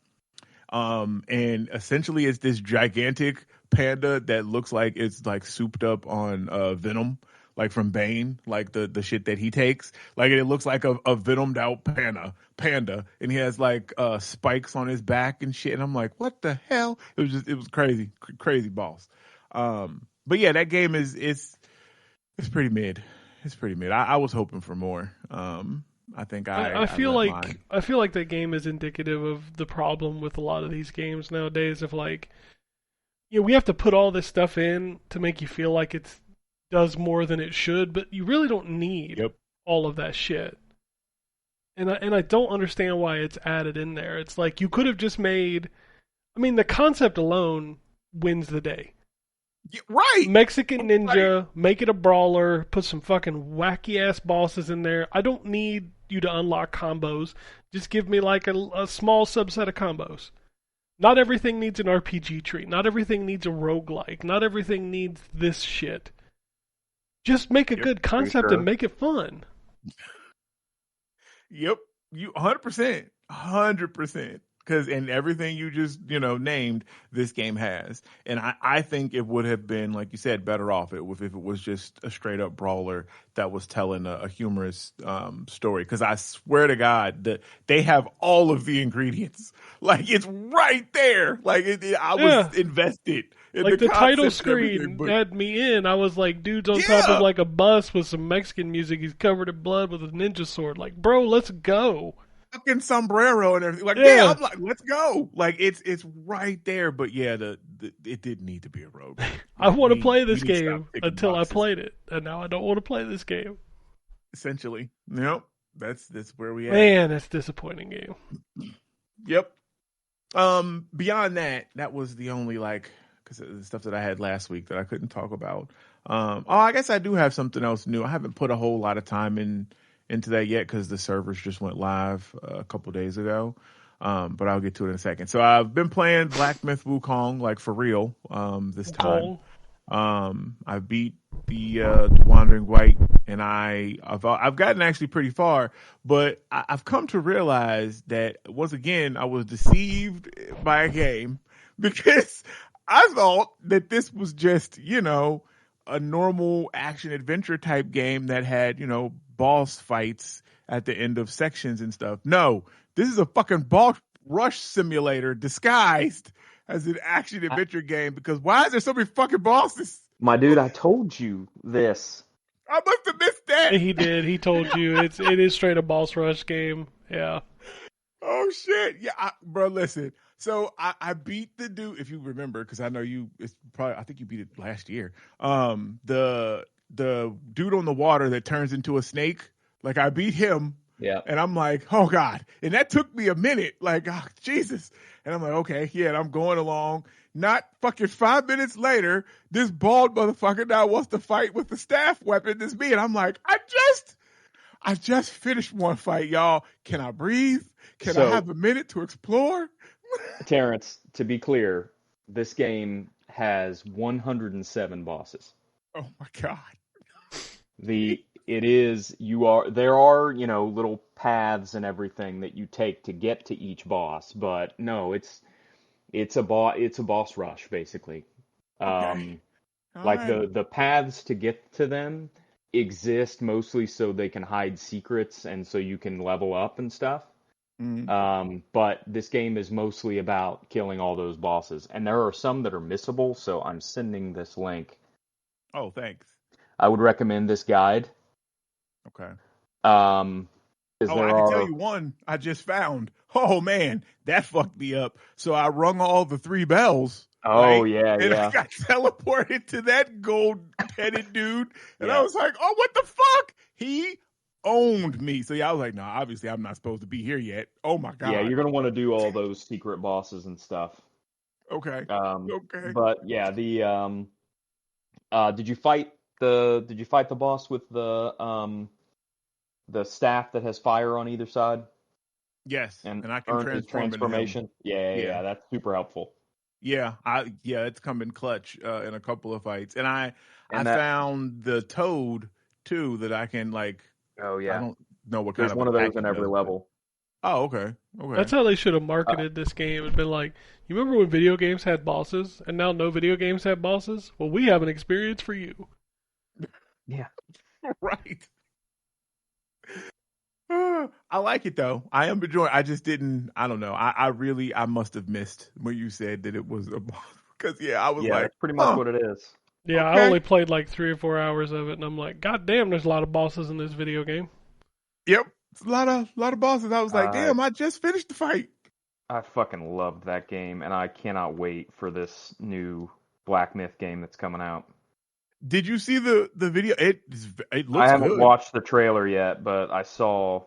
And essentially it's this gigantic panda that looks like it's like souped up on Venom, like from Bane, like the shit that he takes. Like it looks like a venomed out panda, and he has like spikes on his back and shit. And I'm like, what the hell? It was crazy boss. But yeah, that game it's pretty mid. It's pretty mid. I was hoping for more. I think I feel like that game is indicative of the problem with a lot of these games nowadays. Of like, we have to put all this stuff in to make you feel like it does more than it should, but you really don't need all of that shit. And I don't understand why it's added in there. It's like you could have just made. I mean, the concept alone wins the day. Yeah, right. Mexican Ninja, make it a brawler, put some fucking wacky ass bosses in there. I don't need you to unlock combos. Just give me like a small subset of combos. Not everything needs an RPG tree. Not everything needs a roguelike. Not everything needs this shit. Just make a good concept and make it fun. Yep. You 100%. 100%. And everything you just, named, this game has. And I think it would have been, like you said, better off if it was just a straight up brawler that was telling a humorous story. Because I swear to God that they have all of the ingredients. Like, it's right there. Like, I was invested. Like the title screen had me in. I was like, dude's on top of like a bus with some Mexican music. He's covered in blood with a ninja sword. Like, bro, let's go. Fucking sombrero and everything. Like, I'm like, let's go. Like, it's right there. But yeah, it didn't need to be a rogue. I want to play this game until I played it, and now I don't want to play this game. Essentially, yep. That's where we at. Man, that's a disappointing game. Yep. Beyond that was the only because the stuff that I had last week that I couldn't talk about. I guess I do have something else new. I haven't put a whole lot of time into that yet because the servers just went live a couple days ago. But I'll get to it in a second. So I've been playing Black Myth Wukong, like for real, this time. I beat the Wandering White, and I've gotten actually pretty far, but I've come to realize that once again I was deceived by a game because I thought that this was just a normal action adventure type game that had boss fights at the end of sections and stuff. No, this is a fucking boss rush simulator disguised as an action adventure game because why is there so many fucking bosses? My dude, I told you this. I must have missed that. He did. He told you it is straight a boss rush game. Yeah. Oh shit! Yeah, bro. Listen. So I beat the dude. If you remember, because I know you. It's probably I think you beat it last year. The dude on the water that turns into a snake. Like I beat him. Yeah. And I'm like, oh God. And that took me a minute. Like, oh, Jesus. And I'm like, okay, yeah, and I'm going along. Not fucking 5 minutes later, this bald motherfucker now wants to fight with the staff weapon. This me. And I'm like, I just finished one fight, y'all. Can I breathe? Can I have a minute to explore? Terrence, to be clear, this game has 107 bosses. Oh my God. There are, little paths and everything that you take to get to each boss, but no, it's a boss rush basically. Okay. Like the paths to get to them exist mostly so they can hide secrets and so you can level up and stuff. Mm-hmm. But this game is mostly about killing all those bosses, and there are some that are missable, so I'm sending this link. Oh, thanks. I would recommend this guide. Okay. I can tell you one I just found. Oh man, that fucked me up. So I rung all the 3 bells. Oh, right? yeah, and yeah. I got teleported to that gold-headed dude, and Yeah. I was like, "Oh, what the fuck?" He owned me. So yeah, I was like, "No, obviously I'm not supposed to be here yet." Oh my God. Yeah, you're gonna want to do all those secret bosses and stuff. Okay. Okay. But yeah, did you fight the boss with the staff that has fire on either side? Yes, And I can earn his transformation. Yeah, that's super helpful. Yeah, it's come in clutch in a couple of fights, and I found the toad too that I can like. Oh yeah, I don't know what There's kind of one of those in every level. Oh, okay. That's how they should have marketed this game and been like, you remember when video games had bosses, and now no video games have bosses? Well, we have an experience for you. Yeah, right. I like it though. I am enjoying. I just didn't. I don't know. I must have missed when you said that it was a because I was like, that's pretty much what it is. Yeah, okay. I only played like 3 or 4 hours of it, and I'm like, God damn, there's a lot of bosses in this video game. Yep, it's a lot of bosses. I was like, damn, I just finished the fight. I fucking loved that game, and I cannot wait for this new Black Myth game that's coming out. Did you see the video? It looks good. I haven't watched the trailer yet, but I saw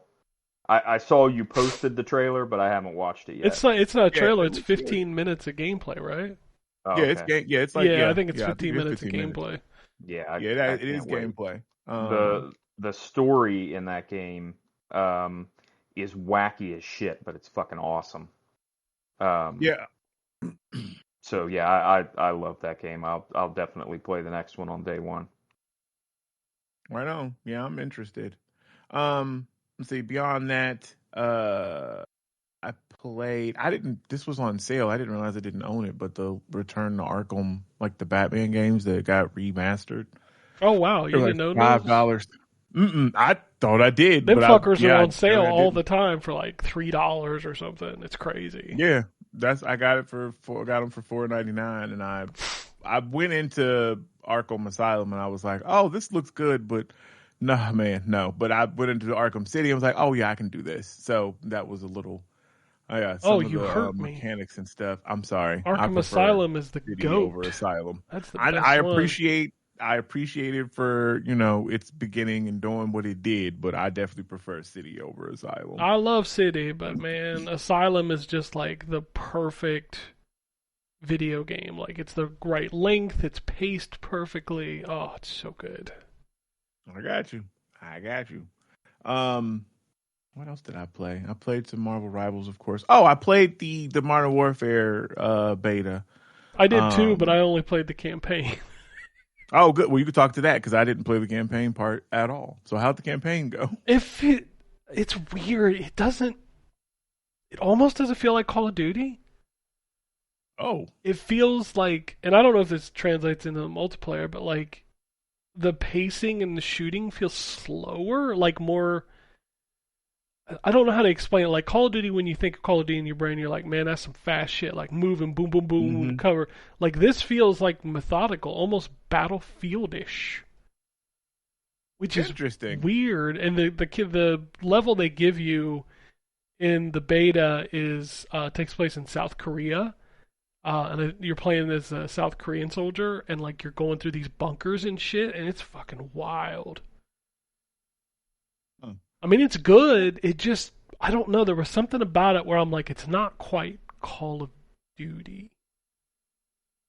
you posted the trailer, but I haven't watched it yet. It's not a trailer. It's 15 minutes of gameplay, right? Oh, yeah, okay. it's like I think it's 15 minutes of gameplay. Yeah, it is gameplay. The story in that game is wacky as shit, but it's fucking awesome. Yeah. So yeah, I love that game. I'll definitely play the next one on day one. Right on. Yeah, I'm interested. Let's see. Beyond that, I played. This was on sale. I didn't realize I didn't own it, but the Return to Arkham, like the Batman games that got remastered. Oh wow, you didn't own $5. I thought I did. Them fuckers are on sale all the time for like $3 or something. It's crazy. Yeah, I got it got them for $4.99, and I went into Arkham Asylum and I was like, oh, this looks good, but no, man, no. But I went into the Arkham City and was like, oh yeah, I can do this. So that was a little. You hurt me. Mechanics and stuff. I'm sorry. Arkham Asylum is the GOAT. Over Asylum. That's the best one. I appreciate it for its beginning and doing what it did, but I definitely prefer City over Asylum. I love City, but man, Asylum is just like the perfect video game. Like it's the right length, it's paced perfectly. Oh, it's so good. I got you. What else did I play? I played some Marvel Rivals, of course. Oh, I played the Modern Warfare beta. I did too, but I only played the campaign. Oh, good. Well, you could talk to that because I didn't play the campaign part at all. So how'd the campaign go? It's weird. It almost doesn't feel like Call of Duty. Oh. It feels like, and I don't know if this translates into the multiplayer, but like the pacing and the shooting feels slower, like more. I don't know how to explain it. Like Call of Duty, when you think of Call of Duty in your brain, you're like, man, that's some fast shit. Like moving, boom, boom, boom, cover. Like this feels like methodical, almost Battlefield-ish, which is interesting, weird. And the level they give you in the beta is takes place in South Korea. And you're playing as a South Korean soldier, and like you're going through these bunkers and shit, and it's fucking wild. I mean, it's good. It just, I don't know. There was something about it where I'm like, it's not quite Call of Duty.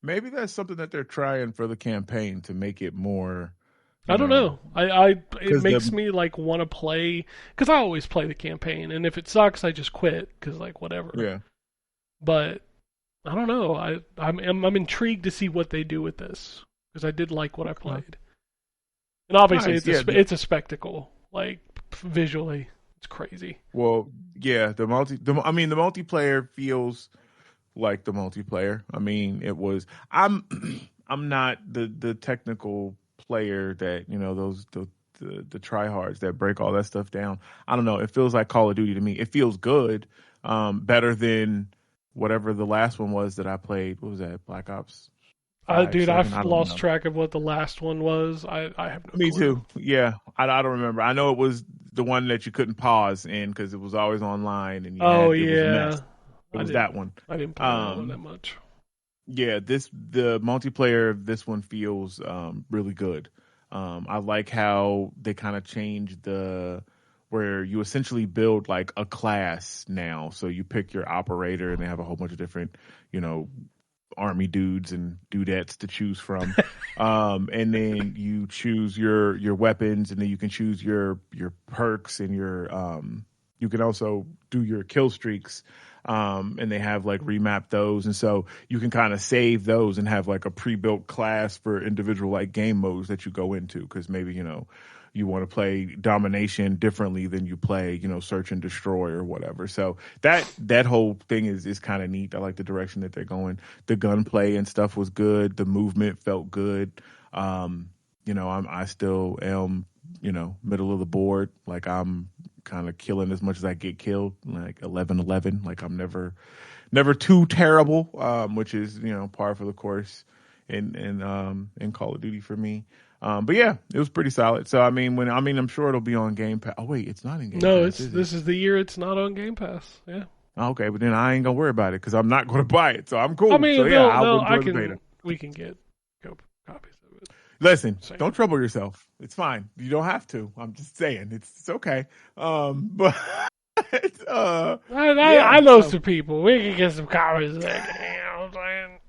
Maybe that's something that they're trying for the campaign to make it more. I don't know. It makes me like want to play, because I always play the campaign, and if it sucks, I just quit because like whatever. Yeah. But I don't know. I'm intrigued to see what they do with this because I did like what I played, and obviously it's a spectacle. Like visually, it's crazy. Well, yeah, the multiplayer feels like the multiplayer. I mean, it was. I'm not the technical player that those the tryhards that break all that stuff down. I don't know. It feels like Call of Duty to me. It feels good, better than whatever the last one was that I played. What was that? Black Ops? Dude, I've lost track of what the last one was. I have no clue. Me too. Yeah, I don't remember. I know it was the one that you couldn't pause in because it was always online. And it was that one. I didn't play that much. Yeah, the multiplayer of this one feels really good. I like how they kind of changed where you essentially build like a class now. So you pick your operator, and they have a whole bunch of different, army dudes and dudettes to choose from. And then you choose your weapons, and then you can choose your perks and you can also do your kill streaks. And they have like remapped those. And so you can kind of save those and have like a pre-built class for individual like game modes that you go into. Cause maybe, you want to play domination differently than you play, search and destroy or whatever. So that whole thing is kind of neat. I like the direction that they're going. The gunplay and stuff was good. The movement felt good. I still am, middle of the board. Like I'm kind of killing as much as I get killed, like 11-11. Like I'm never too terrible, which is, par for the course in Call of Duty for me. But yeah, it was pretty solid. So I'm sure it'll be on Game Pass. Oh wait, it's not in Game Pass. No, this is the year it's not on Game Pass. Yeah. Okay, but then I ain't gonna worry about it because I'm not gonna buy it. So I'm cool. I mean, so yeah, I'll enjoy the beta. We can get copies of it. Listen, don't trouble yourself. It's fine. You don't have to. I'm just saying it's okay. But I know some people. We can get some copies. What I'm saying?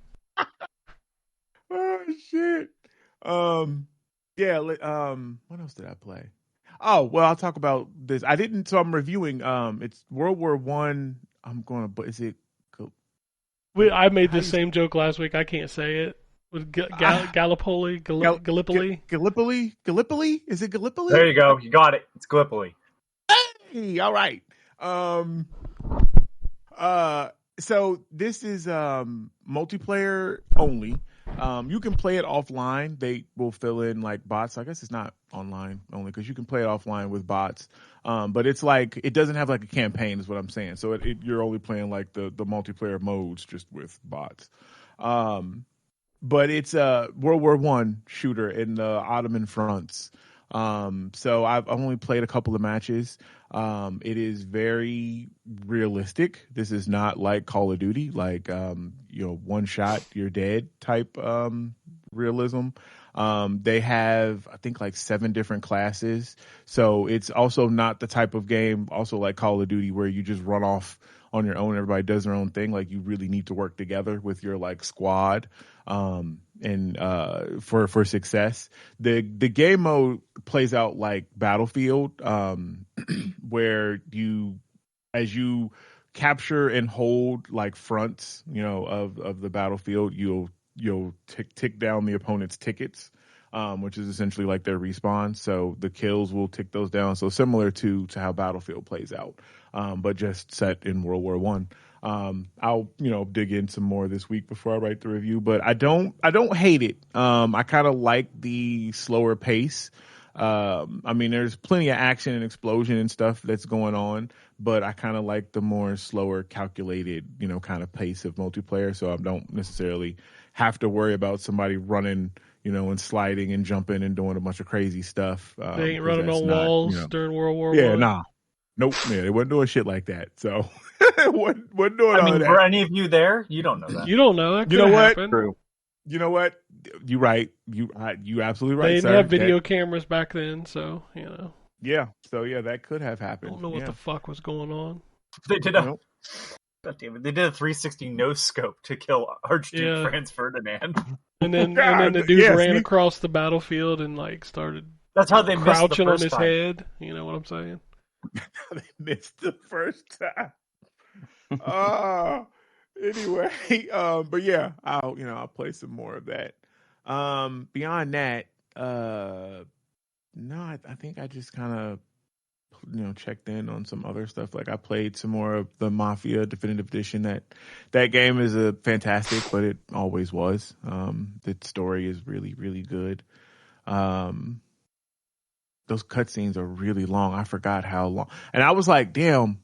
Oh shit. Yeah. What else did I play? Oh well, I'll talk about this. I didn't. So I'm reviewing. It's World War One. But is it? I made the same joke last week. I can't say it. With Gallipoli? Gallipoli? Is it Gallipoli? There you go. You got it. It's Gallipoli. Hey, all right. So this is multiplayer only. You can play it offline. They will fill in like bots. I guess it's not online only because you can play it offline with bots. But it's like it doesn't have like a campaign, is what I'm saying. So you're only playing like the multiplayer modes just with bots. But it's a World War One shooter in the Ottoman fronts. So I've only played a couple of matches. It is very realistic. This is not like Call of Duty, like, one shot, you're dead type, realism. They have, I think, like 7 different classes. So it's also not the type of game, also like Call of Duty, where you just run off on your own. Everybody does their own thing. Like you really need to work together with your like squad. And for success, the game mode plays out like Battlefield, where as you capture and hold like fronts, of the battlefield, you'll tick down the opponent's tickets, which is essentially like their respawn. So the kills will tick those down. So similar to how Battlefield plays out, but just set in World War One. I'll dig in some more this week before I write the review, but I don't hate it. I kind of like the slower pace. I mean, there's plenty of action and explosion and stuff that's going on, but I kind of like the more slower, calculated, kind of pace of multiplayer. So I don't necessarily have to worry about somebody running, and sliding and jumping and doing a bunch of crazy stuff. They ain't running on walls during World War Yeah, I. nah. Nope, man, they wasn't doing shit like that. So, wasn't doing all that. For any of you there, you don't know that. You don't know. That you know what? Happened. True. You know what? You're right. You absolutely right. They didn't have video cameras back then, so Yeah. So that could have happened. I don't know what the fuck was going on. They did God damn it! They did a 360 no scope to kill Archduke Franz Ferdinand. And then the dude ran across the battlefield and started. That's how they crouching missed on his head. You know what I'm saying? They missed the first time. Anyway, but yeah, I'll play some more of that. Beyond that, no, I think I just kind of checked in on some other stuff. Like I played some more of the Mafia Definitive Edition. That game is fantastic, but it always was. The story is really, really good. Those cutscenes are really long. I forgot how long. And I was like, damn,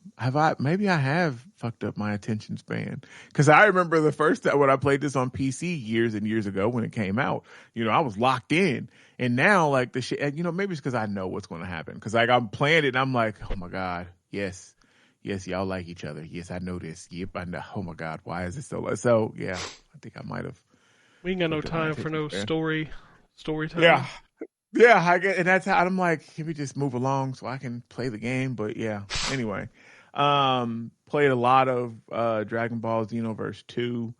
maybe I have fucked up my attention span. Because I remember the first time when I played this on PC years and years ago when it came out, I was locked in. And now, the shit, maybe it's because I know what's going to happen. Because, I'm playing it and I'm like, oh my God, yes, y'all like each other. Yes, I know this. Yep, I know. Oh my God, why is it so long? So, yeah, I think I might have. We ain't got no time for no story time. Yeah. Yeah, I get, and that's how I'm like, can we just move along so I can play the game? But yeah, anyway, played a lot of Dragon Ball Xenoverse 2.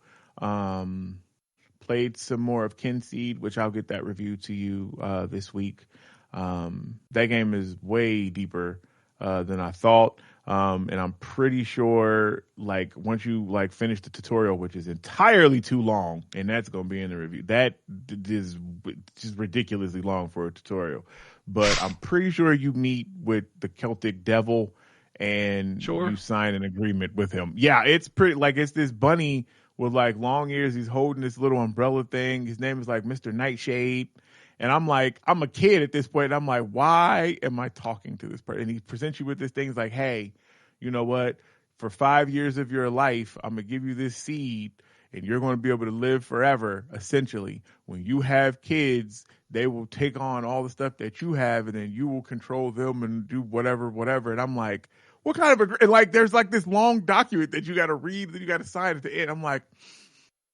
Played some more of Kinseed, which I'll get that review to you this week. That game is way deeper than I thought. And I'm pretty sure once you finish the tutorial, which is entirely too long, and that's going to be in the review. That is just ridiculously long for a tutorial, but I'm pretty sure you meet with the Celtic Devil and you sign an agreement with him. Yeah. It's pretty it's this bunny with long ears. He's holding this little umbrella thing. His name is Mr. Nightshade. And I'm I'm a kid at this point. And I'm like, why am I talking to this person? And he presents you with this thing. He's like, hey, you know what? For 5 years of your life, I'm going to give you this seed and you're going to be able to live forever, essentially. When you have kids, they will take on all the stuff that you have and then you will control them and do whatever. And I'm like, what kind of, and there's this long document that you got to read, that you got to sign at the end. I'm like,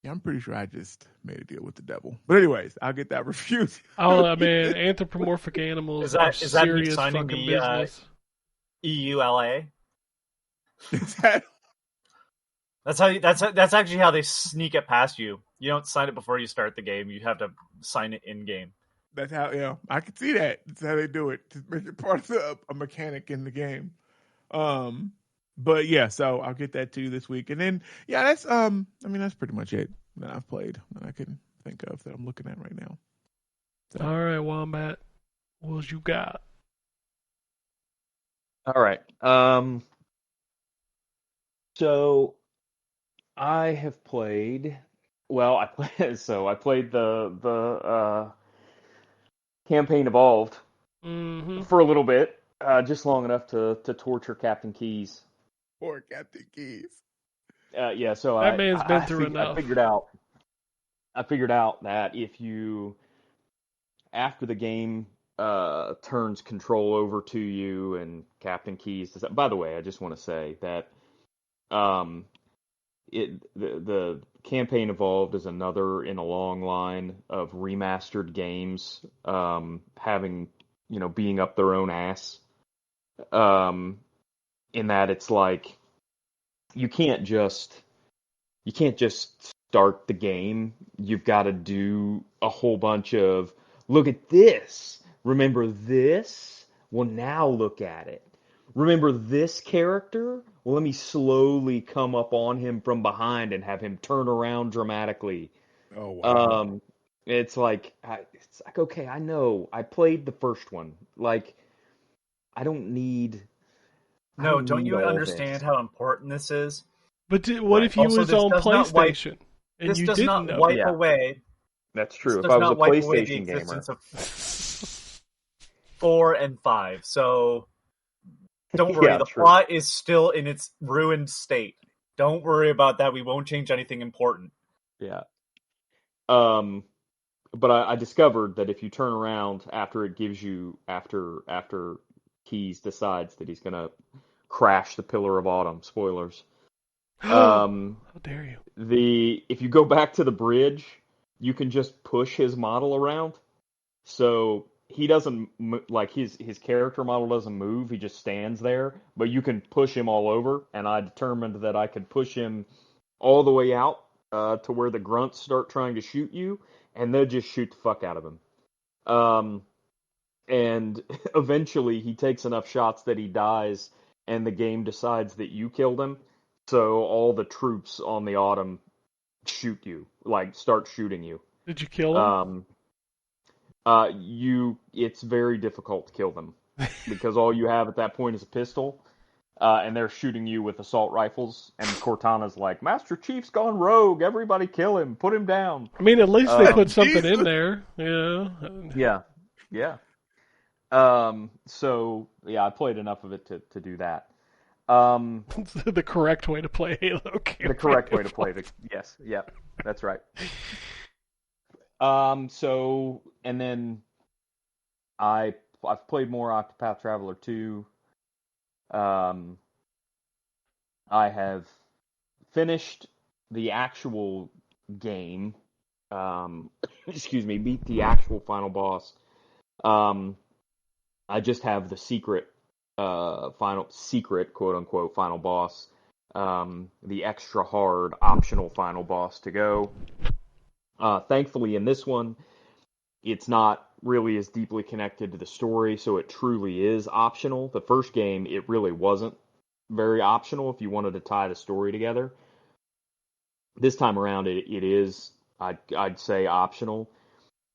yeah, I'm pretty sure I just made a deal with the devil. But anyways, I'll get that reviewed. Oh man, anthropomorphic animals is that serious fucking business. EULA. That's actually how they sneak it past you. You don't sign it before you start the game. You have to sign it in game. That's how I can see that. That's how they do it to make it part of a mechanic in the game. But yeah, so I'll get that to you this week. And then, yeah, that's that's pretty much it that I've played that I can think of that I'm looking at right now. So. All right, Wombat, what you got? All right. So I have played. Well, I played the campaign Evolved for a little bit, just long enough to torture Captain Keyes. Poor Captain Keyes. Yeah, so that man's been through enough. I figured out that if you, after the game turns control over to you and Captain Keyes does that. By the way, I just want to say that the campaign Evolved is another in a long line of remastered games having being up their own ass. In that it's you can't just start the game. You've got to do a whole bunch of, look at this, remember this? Well, now look at it. Remember this character? Well, let me slowly come up on him from behind and have him turn around dramatically. Oh, wow. It's okay, I know. I played the first one. I don't need... No, don't you understand how important this is? But what if you was on PlayStation and this you does didn't not know? wipe away. That's true. This If I was a wipe away PlayStation gamer. 4, and 5. So don't worry, Yeah, the true. plot is still in its ruined state. Don't worry about that. We won't change anything important. Yeah. But I discovered that if you turn around after it gives you after Keys decides that he's gonna crash the Pillar of Autumn, spoilers. How dare you? If you go back to the bridge, you can just push his model around. So he doesn't like his character model doesn't move. He just stands there, but you can push him all over. And I determined that I could push him all the way out to where the grunts start trying to shoot you, and they'll just shoot the fuck out of him. And eventually he takes enough shots that he dies, and the game decides that you killed him. So all the troops on the Autumn shoot you, like start shooting you. Did you kill him? It's very difficult to kill them because all you have at that point is a pistol, and they're shooting you with assault rifles. And Cortana's like, "Master Chief's gone rogue. Everybody kill him. Put him down." I mean, at least they put something in there. Yeah. Yeah. So yeah, I played enough of it to do that. The correct way to play Halo. The correct way to play the yes, yep, that's right. So and then I've played more Octopath Traveler 2. I have finished the actual game. Excuse me, beat the actual final boss. I just have the secret, quote unquote final boss, the extra hard optional final boss to go. Thankfully, in this one, it's not really as deeply connected to the story, so it truly is optional. The first game, it really wasn't very optional if you wanted to tie the story together. This time around, it is, I'd say, optional,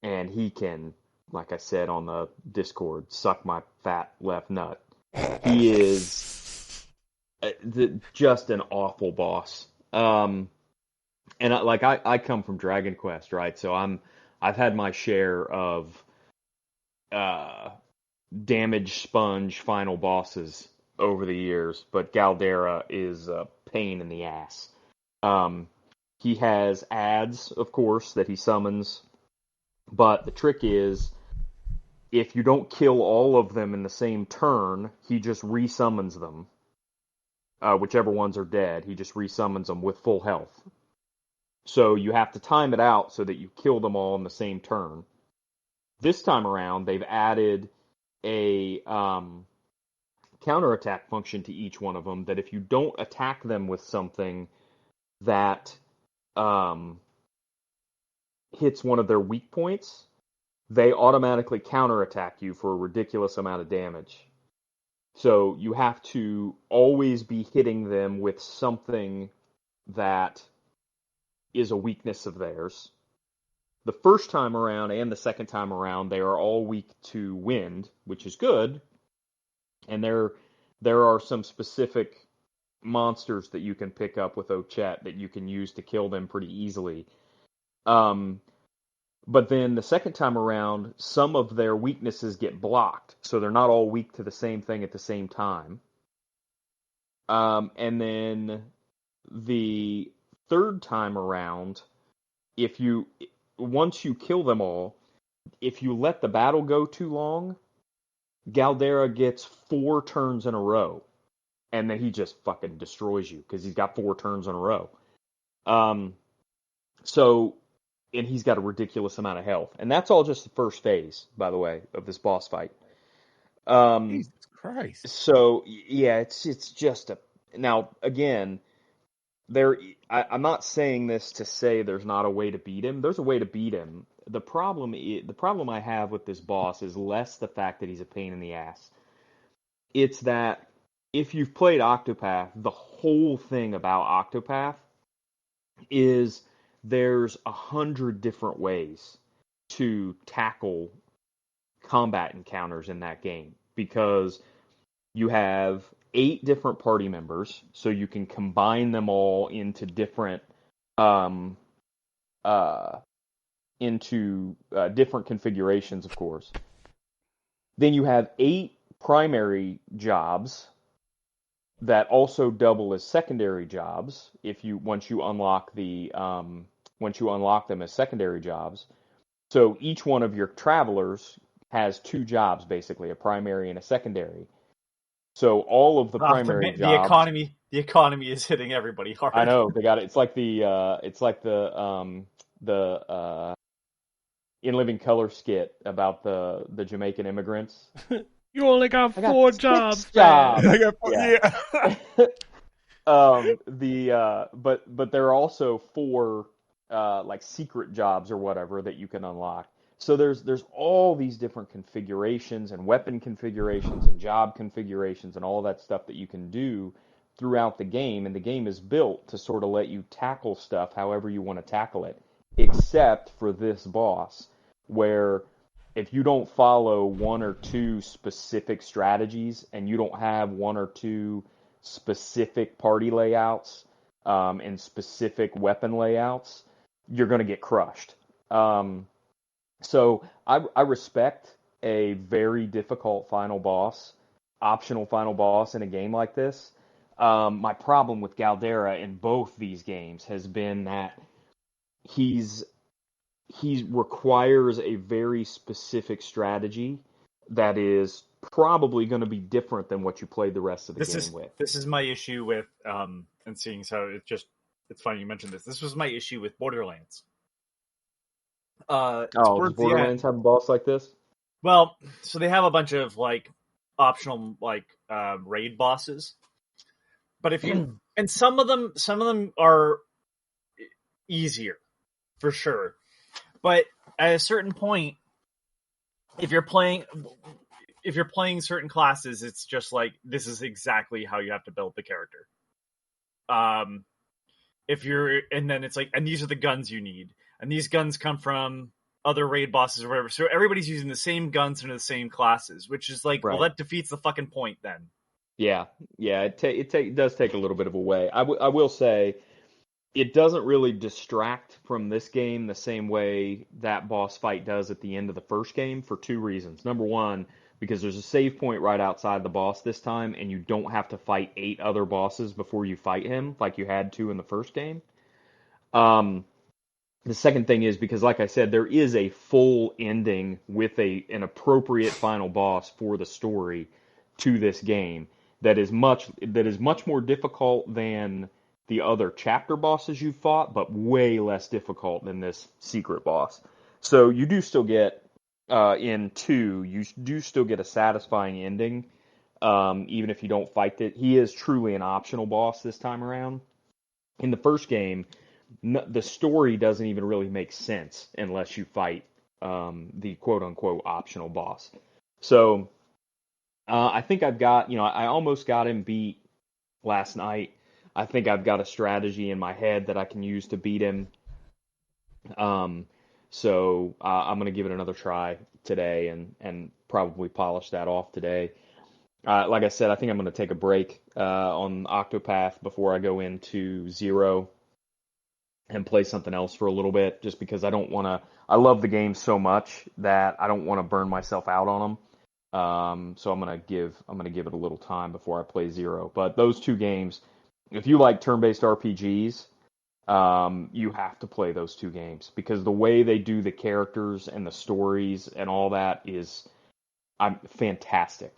and he can, like I said on the Discord, suck my fat left nut. He is just an awful boss. And I come from Dragon Quest, right? So I've had my share of damage sponge final bosses over the years, but Galdera is a pain in the ass. He has ads, of course, that he summons, but the trick is, if you don't kill all of them in the same turn, he just resummons them. Whichever ones are dead, he just resummons them with full health. So you have to time it out so that you kill them all in the same turn. This time around, they've added a counterattack function to each one of them, that if you don't attack them with something that hits one of their weak points, they automatically counterattack you for a ridiculous amount of damage. So you have to always be hitting them with something that is a weakness of theirs. The first time around and the second time around, they are all weak to wind, which is good. And there are some specific monsters that you can pick up with Ochette that you can use to kill them pretty easily. But then the second time around, some of their weaknesses get blocked, so they're not all weak to the same thing at the same time. And then the third time around, once you kill them all, if you let the battle go too long, Galdera gets 4 turns in a row, and then he just fucking destroys you because he's got 4 turns in a row. And he's got a ridiculous amount of health. And that's all just the first phase, by the way, of this boss fight. Jesus Christ. So, yeah, it's just a... Now, again, I'm not saying this to say there's not a way to beat him. There's a way to beat him. The problem I have with this boss is less the fact that he's a pain in the ass. It's that if you've played Octopath, the whole thing about Octopath is there's 100 different ways to tackle combat encounters in that game, because you have 8 different party members, so you can combine them all into different different configurations, of course. Then you have 8 primary jobs that also double as secondary jobs if you once you unlock them as secondary jobs. So each one of your travelers has 2 jobs, basically, a primary and a secondary. So all of the primary jobs. The economy is hitting everybody hard. I know they got it. It's like the In Living Color skit about the Jamaican immigrants. You only got 4 jobs, jobs. I got 4, yeah. But there are also 4 like secret jobs or whatever that you can unlock. So there's all these different configurations and weapon configurations and job configurations and all that stuff that you can do throughout the game, and the game is built to sort of let you tackle stuff however you want to tackle it, except for this boss, where if you don't follow 1 or 2 specific strategies and you don't have 1 or 2 specific party layouts and specific weapon layouts, you're going to get crushed. So I respect a very difficult optional final boss in a game like this. My problem with Galdera in both these games has been that he requires a very specific strategy that is probably going to be different than what you played the rest of the game with. This is my issue with and seeing so it's funny you mentioned this. This was my issue with Borderlands. Does Borderlands have a boss like this? Well, so they have a bunch of like optional like raid bosses, but if you and some of them are easier for sure, but at a certain point, if you're playing certain classes, it's just like this is exactly how you have to build the character. And then it's like, and these are the guns you need, and these guns come from other raid bosses or whatever. So everybody's using the same guns and the same classes, which is like, right. Well, that defeats the fucking point then. Yeah. It does take a little bit of a way. I will say, it doesn't really distract from this game the same way that boss fight does at the end of the first game for 2 reasons. Number 1, because there's a save point right outside the boss this time, and you don't have to fight 8 other bosses before you fight him like you had to in the first game. The second thing is because, like I said, there is a full ending with an appropriate final boss for the story to this game that is much more difficult than the other chapter bosses you've fought, but way less difficult than this secret boss. So you do still get, in 2, you do still get a satisfying ending, even if you don't fight it. He is truly an optional boss this time around. In the first game, the story doesn't even really make sense unless you fight the quote-unquote optional boss. So I think I've got, I almost got him beat last night. I think I've got a strategy in my head that I can use to beat him. So I'm going to give it another try today and probably polish that off today. Like I said, I think I'm going to take a break on Octopath before I go into Zero and play something else for a little bit, just because I don't want to. I love the game so much that I don't want to burn myself out on them. So I'm gonna give it a little time before I play Zero. But those 2 games, if you like turn-based RPGs, you have to play those 2 games, because the way they do the characters and the stories and all that is fantastic.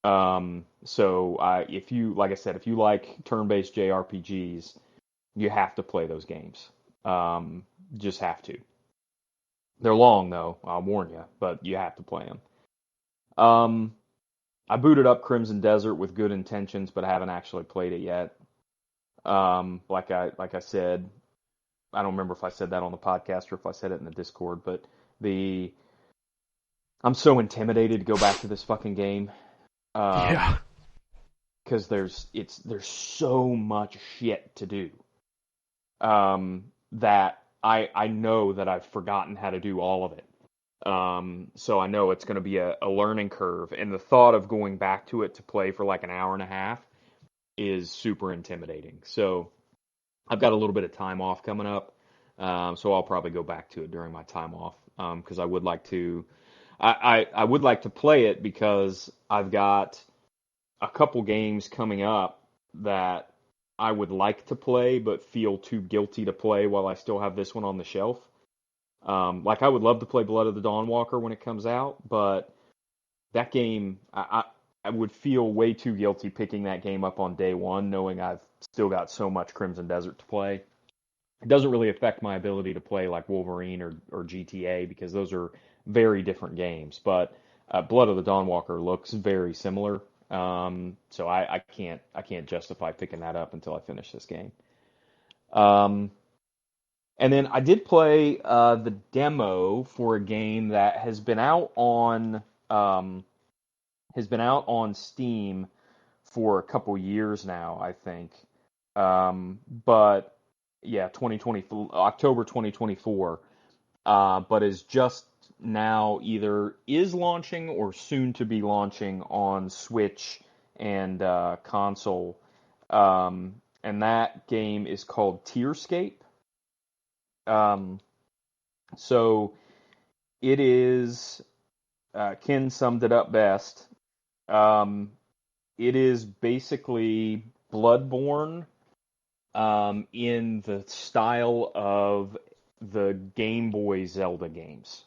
So if you, like I said, if you like turn-based JRPGs, you have to play those games. Just have to. They're long, though, I'll warn you, but you have to play them. I booted up Crimson Desert with good intentions, but I haven't actually played it yet. Like I said, I don't remember if I said that on the podcast or if I said it in the Discord, but I'm so intimidated to go back to this fucking game. Yeah. Because there's so much shit to do. That I know that I've forgotten how to do all of it. So I know it's going to be a learning curve, and the thought of going back to it to play for like an hour and a half is super intimidating. So I've got a little bit of time off coming up, so I'll probably go back to it during my time off, because I would like to I would like to play it because I've got a couple games coming up that I would like to play but feel too guilty to play while I still have this one on the shelf. Like I would love to play Blood of the Dawnwalker when it comes out, but that game, I would feel way too guilty picking that game up on day one, knowing I've still got so much Crimson Desert to play. It doesn't really affect my ability to play like Wolverine or GTA because those are very different games. But Blood of the Dawnwalker looks very similar, so I can't justify picking that up until I finish this game. And then I did play the demo for a game that has been out on Steam for a couple years now, I think. But yeah, October 2024. But is just now either is launching or soon to be launching on Switch and console. And that game is called Tearscape. So it is, Ken summed it up best. It is basically Bloodborne in the style of the Game Boy Zelda games.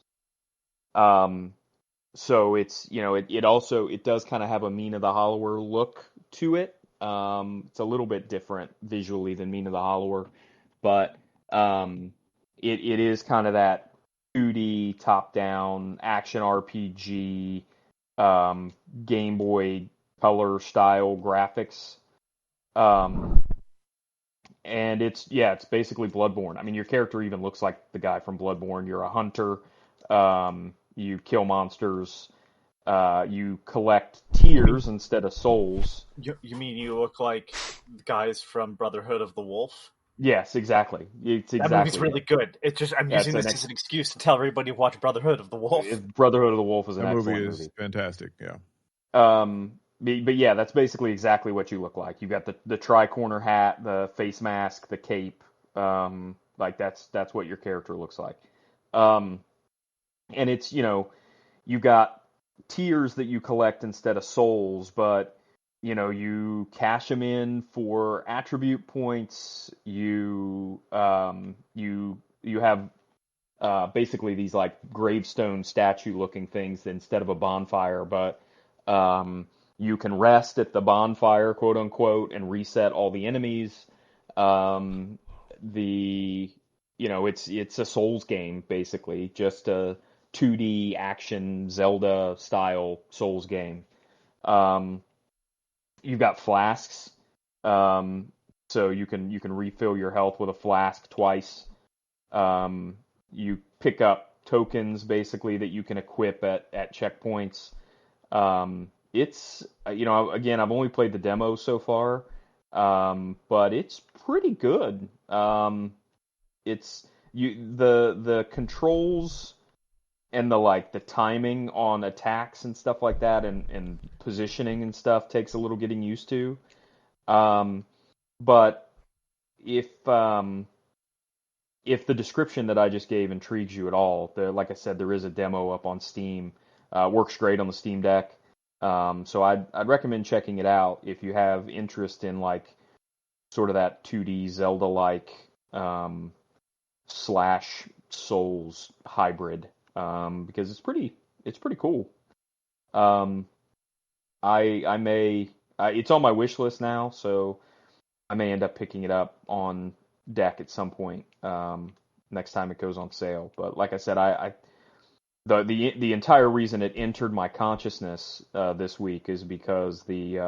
So it's, it does kind of have a Mina the Hollower look to it. It's a little bit different visually than Mina the Hollower, but it is kind of that 2D top-down action RPG Game Boy Color style graphics. And it's basically Bloodborne. I mean, your character even looks like the guy from Bloodborne. You're a hunter. You kill monsters. You collect tears instead of souls. You mean you look like the guys from Brotherhood of the Wolf? Yes, exactly. That movie's really good. It's just I'm using this as an excuse to tell everybody to watch Brotherhood of the Wolf. Brotherhood of the Wolf is an excellent movie. That movie is fantastic. Yeah. But yeah, that's basically exactly what you look like. You got the tri-corner hat, the face mask, the cape. Like that's what your character looks like. And it's, you got tears that you collect instead of souls, but you cash them in for attribute points. You have basically these like gravestone statue looking things instead of a bonfire, but you can rest at the bonfire, quote unquote, and reset all the enemies. It's a Souls game basically, just a 2D action Zelda style Souls game. You've got flasks, so you can refill your health with a flask twice. You pick up tokens basically that you can equip at checkpoints. It's again, I've only played the demo so far, but it's pretty good. The controls and the timing on attacks and stuff like that and positioning and stuff takes a little getting used to. But if the description that I just gave intrigues you at all, like I said, there is a demo up on Steam. Works great on the Steam Deck. So I'd recommend checking it out if you have interest in sort of that 2D Zelda-like slash Souls hybrid, because it's pretty cool. It's on my wish list now, so I may end up picking it up on deck at some point next time it goes on sale. But like I said, the entire reason it entered my consciousness this week is because the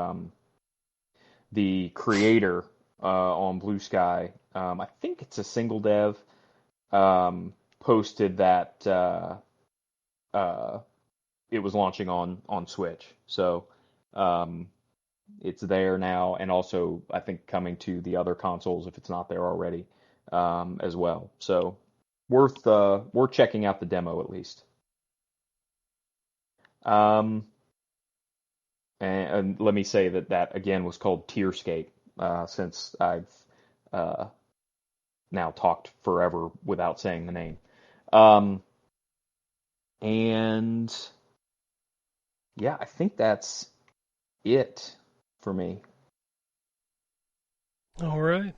creator on Blue Sky, I think it's a single dev, posted that it was launching on Switch. So it's there now, and also I think coming to the other consoles if it's not there already as well. So worth checking out the demo at least. And let me say that again was called Tearscape, since I've now talked forever without saying the name. And Yeah, I think that's it for me. All right.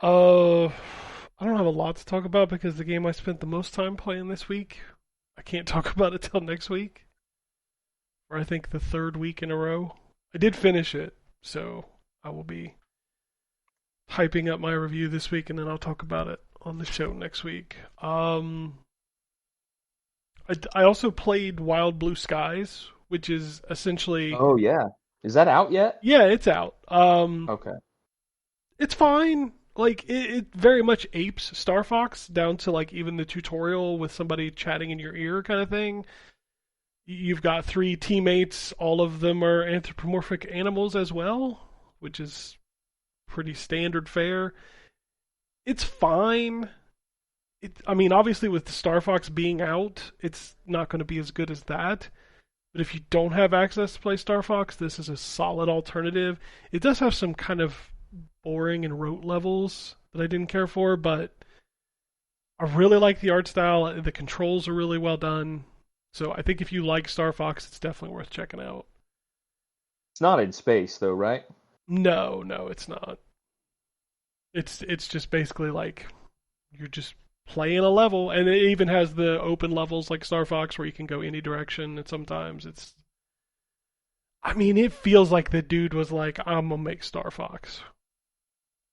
I don't have a lot to talk about because the game I spent the most time playing this week, I can't talk about it till next week. Or I think the third week in a row. I did finish it, so I will be hyping up my review this week, and then I'll talk about it on the show next week. I also played Wild Blue Skies, which is essentially... Oh, yeah. Is that out yet? Yeah, it's out. Okay. It's fine. Like, it very much apes Star Fox, down to, like, even the tutorial with somebody chatting in your ear kind of thing. You've got 3 teammates. All of them are anthropomorphic animals as well, which is pretty standard fare. It's fine. I mean, obviously with Star Fox being out, it's not going to be as good as that. But if you don't have access to play Star Fox, this is a solid alternative. It does have some kind of boring and rote levels that I didn't care for, but I really like the art style. The controls are really well done. So I think if you like Star Fox, it's definitely worth checking out. It's not in space, though, right? No, it's not. It's just basically like you're just playing a level, and it even has the open levels like Star Fox where you can go any direction, and sometimes it's... I mean, it feels like the dude was like, I'm gonna make Star Fox.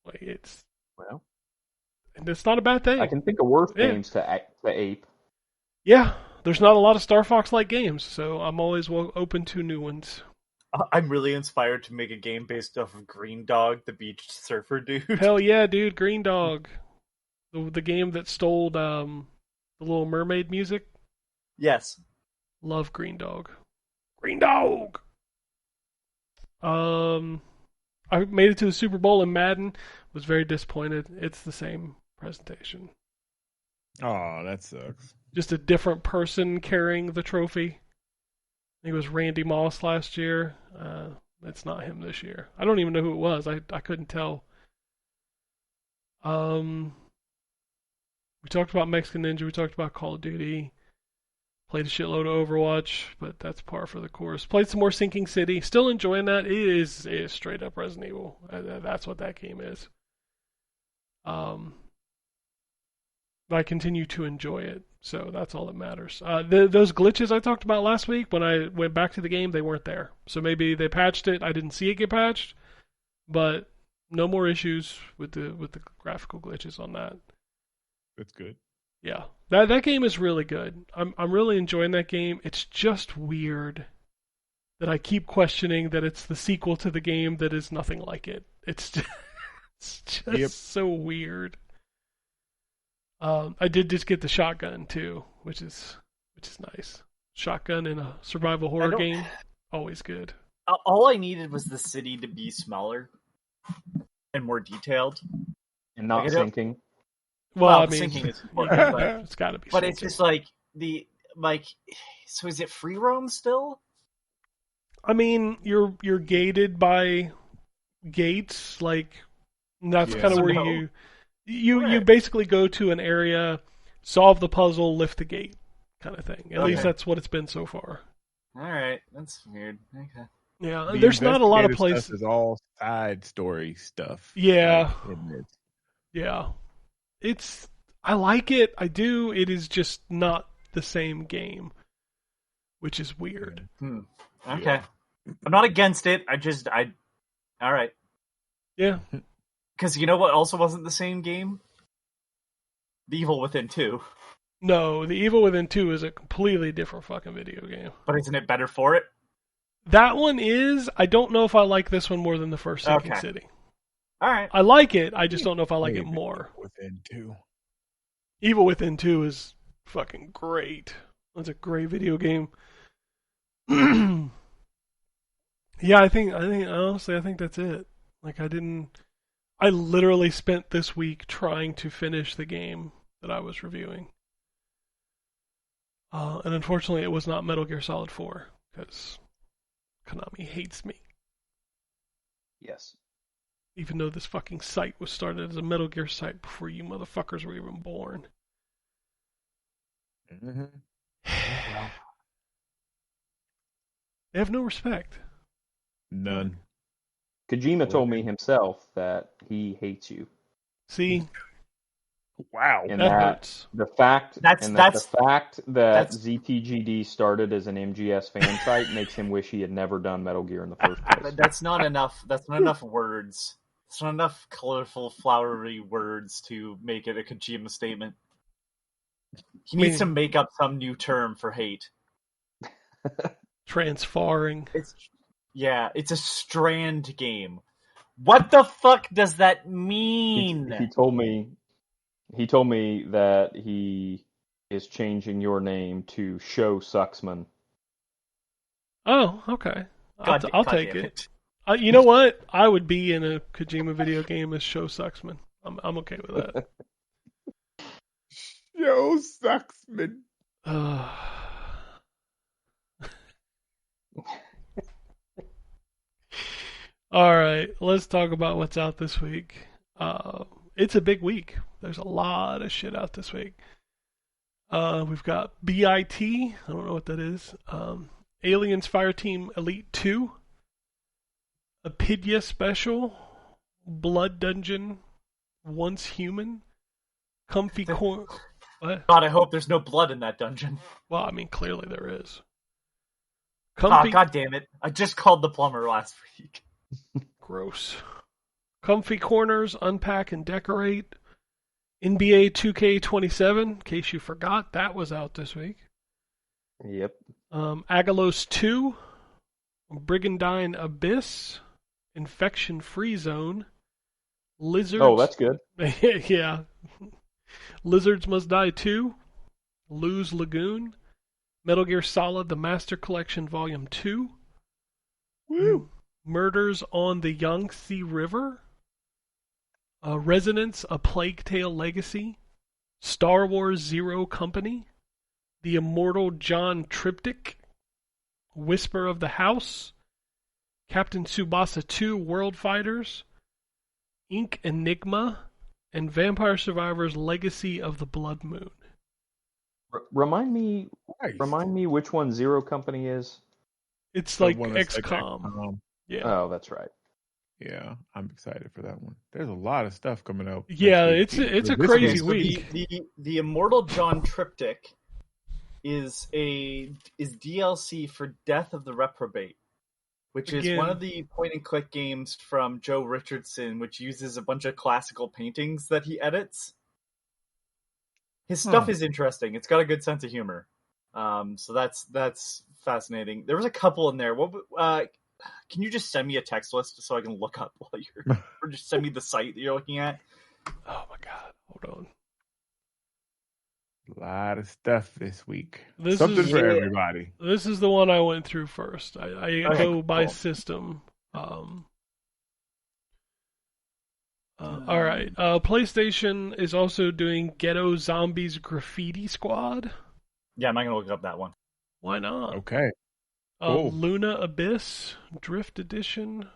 Like, it's... Well, and it's not a bad thing. I can think of worse games to ape. Yeah, there's not a lot of Star Fox-like games, so I'm always open to new ones. I'm really inspired to make a game based off of Green Dog, the beach surfer dude. Hell yeah, dude, Green Dog. The game that stole the Little Mermaid music. Yes. Love Green Dog. Green Dog! I made it to the Super Bowl in Madden. Was very disappointed. It's the same presentation. Oh, that sucks. Just a different person carrying the trophy. I think it was Randy Moss last year. It's not him this year. I don't even know who it was. I couldn't tell. We talked about Mexican Ninja. We talked about Call of Duty. Played a shitload of Overwatch, but that's par for the course. Played some more Sinking City. Still enjoying that. It is straight up Resident Evil. That's what that game is. But I continue to enjoy it, so that's all that matters. Those glitches I talked about last week, when I went back to the game, they weren't there. So maybe they patched it. I didn't see it get patched, but no more issues with the graphical glitches on that. That's good. Yeah, that game is really good. I'm really enjoying that game. It's just weird that I keep questioning that it's the sequel to the game that is nothing like it. It's just so weird. I did just get the shotgun too, which is nice. Shotgun in a survival horror game, always good. All I needed was the city to be smaller and more detailed, and not sinking. Well, I mean, sinking is important, but it's got to be. But sinking. it's just like so is it free roam still? I mean, you're gated by gates, like that's kind of where you basically go to an area, solve the puzzle, lift the gate, kind of thing. At least that's what it's been so far. All right, that's weird. Okay. Yeah, there's not a lot of places. It's all side story stuff. Yeah. Yeah. I like it. I do. It is just not the same game, which is weird. Okay. Yeah. I'm not against it. All right. Yeah. Because you know what also wasn't the same game? The Evil Within 2. No, The Evil Within 2 is a completely different fucking video game. But isn't it better for it? That one is. I don't know if I like this one more than the first Sinking City. All right. I like it. I just don't know if I like it more. Within 2. Evil Within 2 is fucking great. That's a great video game. Yeah, I think honestly, I think that's it. Like, I literally spent this week trying to finish the game that I was reviewing. And unfortunately, it was not Metal Gear Solid 4, because Konami hates me. Yes. Even though this fucking site was started as a Metal Gear site before you motherfuckers were even born. Mm-hmm. They have no respect. None. Kojima told me himself that he hates you. See? Wow. And that hurts. The fact that that's ZTGD started as an MGS fan site makes him wish he had never done Metal Gear in the first place. That's not enough. That's not enough words. It's not enough colorful, flowery words to make it a Kojima statement. He needs to make up some new term for hate. Transfarring. It's a strand game. What the fuck does that mean? He told me that he is changing your name to Show Sucksman. Oh, okay. I'll take it. it. You know what? I would be in a Kojima video game as Show Sucksman. I'm okay with that. Show Sucksman. All right, let's talk about what's out this week. It's a big week. There's a lot of shit out this week. We've got BIT. I don't know what that is. Aliens Fireteam Elite 2. Apidya Special. Blood Dungeon. Once Human. Comfy Corner. What? God, I hope there's no blood in that dungeon. Well, I mean, clearly there is. God damn it. I just called the plumber last week. Gross. Comfy Corners, Unpack and Decorate. NBA 2K27, in case you forgot, that was out this week. Yep. Agalos 2. Brigandine Abyss. Infection Free Zone. Lizards. Oh, that's good. Yeah. Lizards Must Die 2. Lose Lagoon. Metal Gear Solid The Master Collection Volume 2. Woo! Murders on the Yangtze River. Resonance, A Plague Tale Legacy. Star Wars Zero Company. The Immortal John Triptych. Whisper of the House. Captain Tsubasa 2 World Fighters. Ink Enigma. And Vampire Survivors Legacy of the Blood Moon. Remind me which one Zero Company is? It's like XCOM. Yeah. Oh, that's right. Yeah, I'm excited for that one. There's a lot of stuff coming out. Yeah, it's a crazy week. The Immortal John Triptych is DLC for Death of the Reprobate, which is one of the point-and-click games from Joe Richardson, which uses a bunch of classical paintings that he edits. His stuff is interesting. It's got a good sense of humor. So that's fascinating. There was a couple in there. Can you just send me a text list so I can look up while you're... or just send me the site that you're looking at? Oh my god. Hold on. A lot of stuff this week. Something for everybody. This is the one I went through first. I go by system. All right. PlayStation is also doing Ghetto Zombies Graffiti Squad. Yeah, I'm not going to look up that one. Why not? Okay. Cool. Luna Abyss, Drift Edition.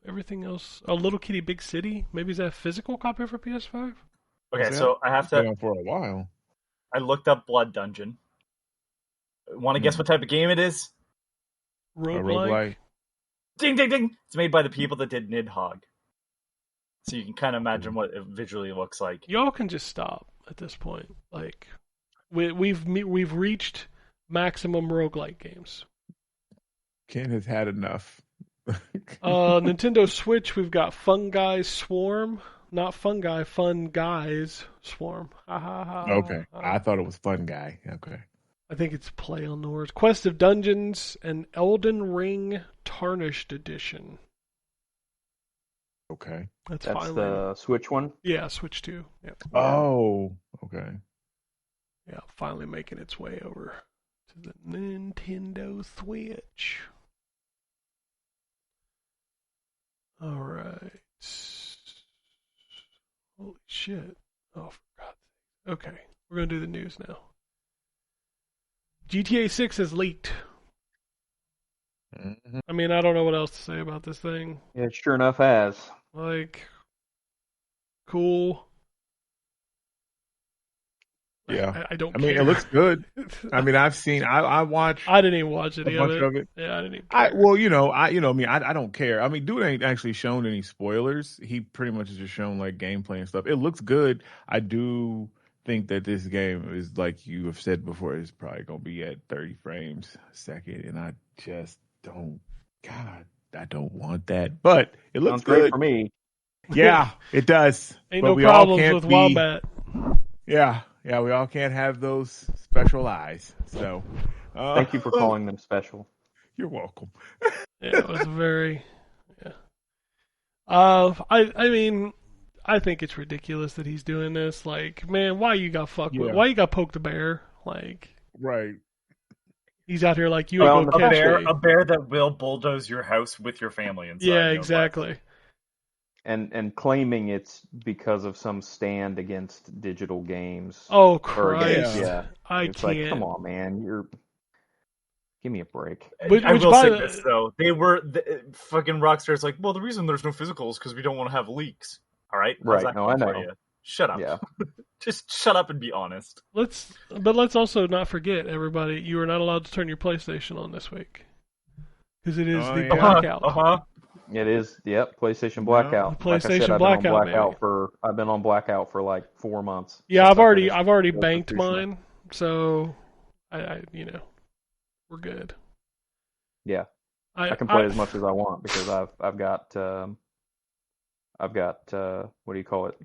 Everything else. Little Kitty Big City. Maybe is that a physical copy for PS5? Okay, so I have to... Been on for a while. I looked up Blood Dungeon. Want to guess what type of game it is? Roguelike. Ding, ding, ding! It's made by the people that did Nidhogg. So you can kind of imagine what it visually looks like. Y'all can just stop at this point. Like, we've reached maximum roguelike games. Ken has had enough. Nintendo Switch, we've got Fungi Swarm. Not Fungi, Fun Guys Swarm. Ha ha ha. Okay. I thought it was Fun Guy. Okay. I think it's play on the words. Quest of Dungeons and Elden Ring Tarnished Edition. Okay. That's the Switch one? Yeah, Switch 2. Yeah. Oh, okay. Yeah, finally making its way over to the Nintendo Switch. All right. Holy shit. Oh, for God's sake. Okay, we're going to do the news now. GTA 6 has leaked. Mm-hmm. I mean, I don't know what else to say about this thing. Yeah, it sure enough has. Like, cool. Yeah, I don't I mean, care. it looks good. I mean, I've seen. I watched. I didn't even watch a any bunch of it. Yeah, I didn't even care. I don't care. I mean, dude ain't actually shown any spoilers. He pretty much has just shown like gameplay and stuff. It looks good. I do think that this game is, like you have said before, is probably gonna be at 30 frames a second, and I just don't. God, I don't want that. But it looks Sounds great good for me. Yeah, it does. Ain't but no we all problems can't with be, Wombat. Yeah, we all can't have those special eyes. So, Thank you for calling them special. You're welcome. Yeah, it was very. Yeah. I mean, I think it's ridiculous that he's doing this. Like, man, why you got fucked with? Why you got poked a bear? Like, right. He's out here like, you ain't gonna catch me. A bear that will bulldoze your house with your family inside. Yeah, exactly. And claiming it's because of some stand against digital games. Oh Christ! It's can't. Like, come on, man, give me a break. I will say this though: fucking Rockstar's like, well, the reason there's no physical is because we don't want to have leaks. All right, right? No, I know. Shut up. Yeah. Just shut up and be honest. Let's also not forget, everybody, you are not allowed to turn your PlayStation on this week because it is the blackout. It is, PlayStation blackout. PlayStation blackout. I've been on blackout for like 4 months. Yeah, I've already banked mine, so I we're good. Yeah, I can play as much as I want because I've got what do you call it?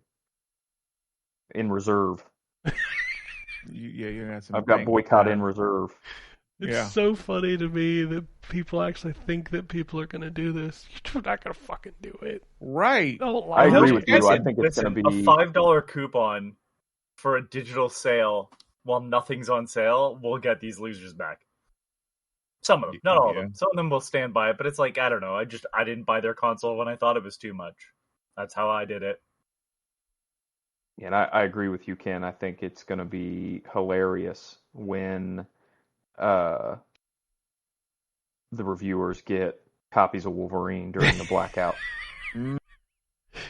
In reserve. I've got boycott in reserve. It's so funny to me that people actually think that people are going to do this. You're not going to fucking do it. Right. Don't lie. I agree with you. I think it's going to be a $5 coupon for a digital sale while nothing's on sale. We'll get these losers back. Some of them, not all of them. Some of them will stand by it, but it's like, I don't know. I didn't buy their console when I thought it was too much. That's how I did it. And I agree with you, Ken. I think it's going to be hilarious when the reviewers get copies of Wolverine during the blackout.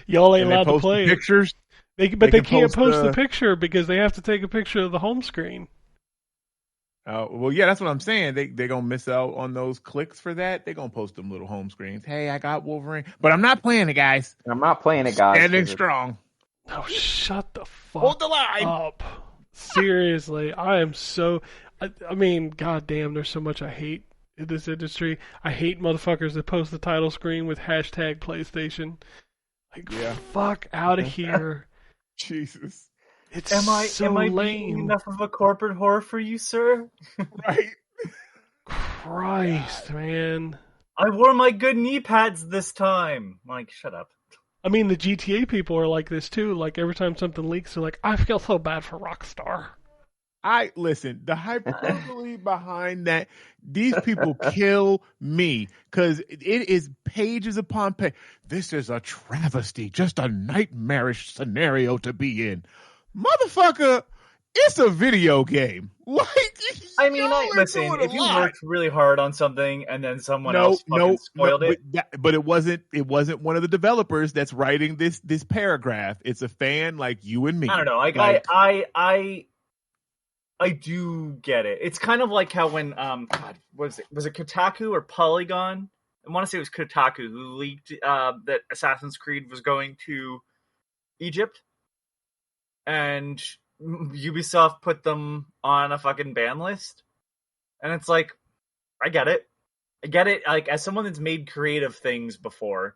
Y'all ain't allowed to play pictures. But they can't post the picture because they have to take a picture of the home screen. Well, yeah, that's what I'm saying. They're going to miss out on those clicks for that. They're going to post them little home screens. Hey, I got Wolverine. But I'm not playing it, guys. Standing strong. Oh, shut the fuck Hold the line up. Seriously, I am so... I mean, goddamn, there's so much I hate in this industry. I hate motherfuckers that post the title screen with hashtag PlayStation. Like, fuck out of here. Jesus. It's am I lame. Being enough of a corporate whore for you, sir? Right. Christ, man. I wore my good knee pads this time. Like, shut up. I mean, the GTA people are like this too. Like, every time something leaks, they're like, I feel so bad for Rockstar. Listen, the hyperbole behind that, these people kill me because it is pages upon page. This is a travesty, just a nightmarish scenario to be in. Motherfucker, it's a video game. Like, I mean, listen, if you worked really hard on something and then someone else fucking spoiled it. But it wasn't one of the developers that's writing this paragraph. It's a fan like you and me. I don't know. I do get it. It's kind of like how when was it Kotaku or Polygon? I want to say it was Kotaku who leaked that Assassin's Creed was going to Egypt, and Ubisoft put them on a fucking ban list. And it's like, I get it. Like, as someone that's made creative things before,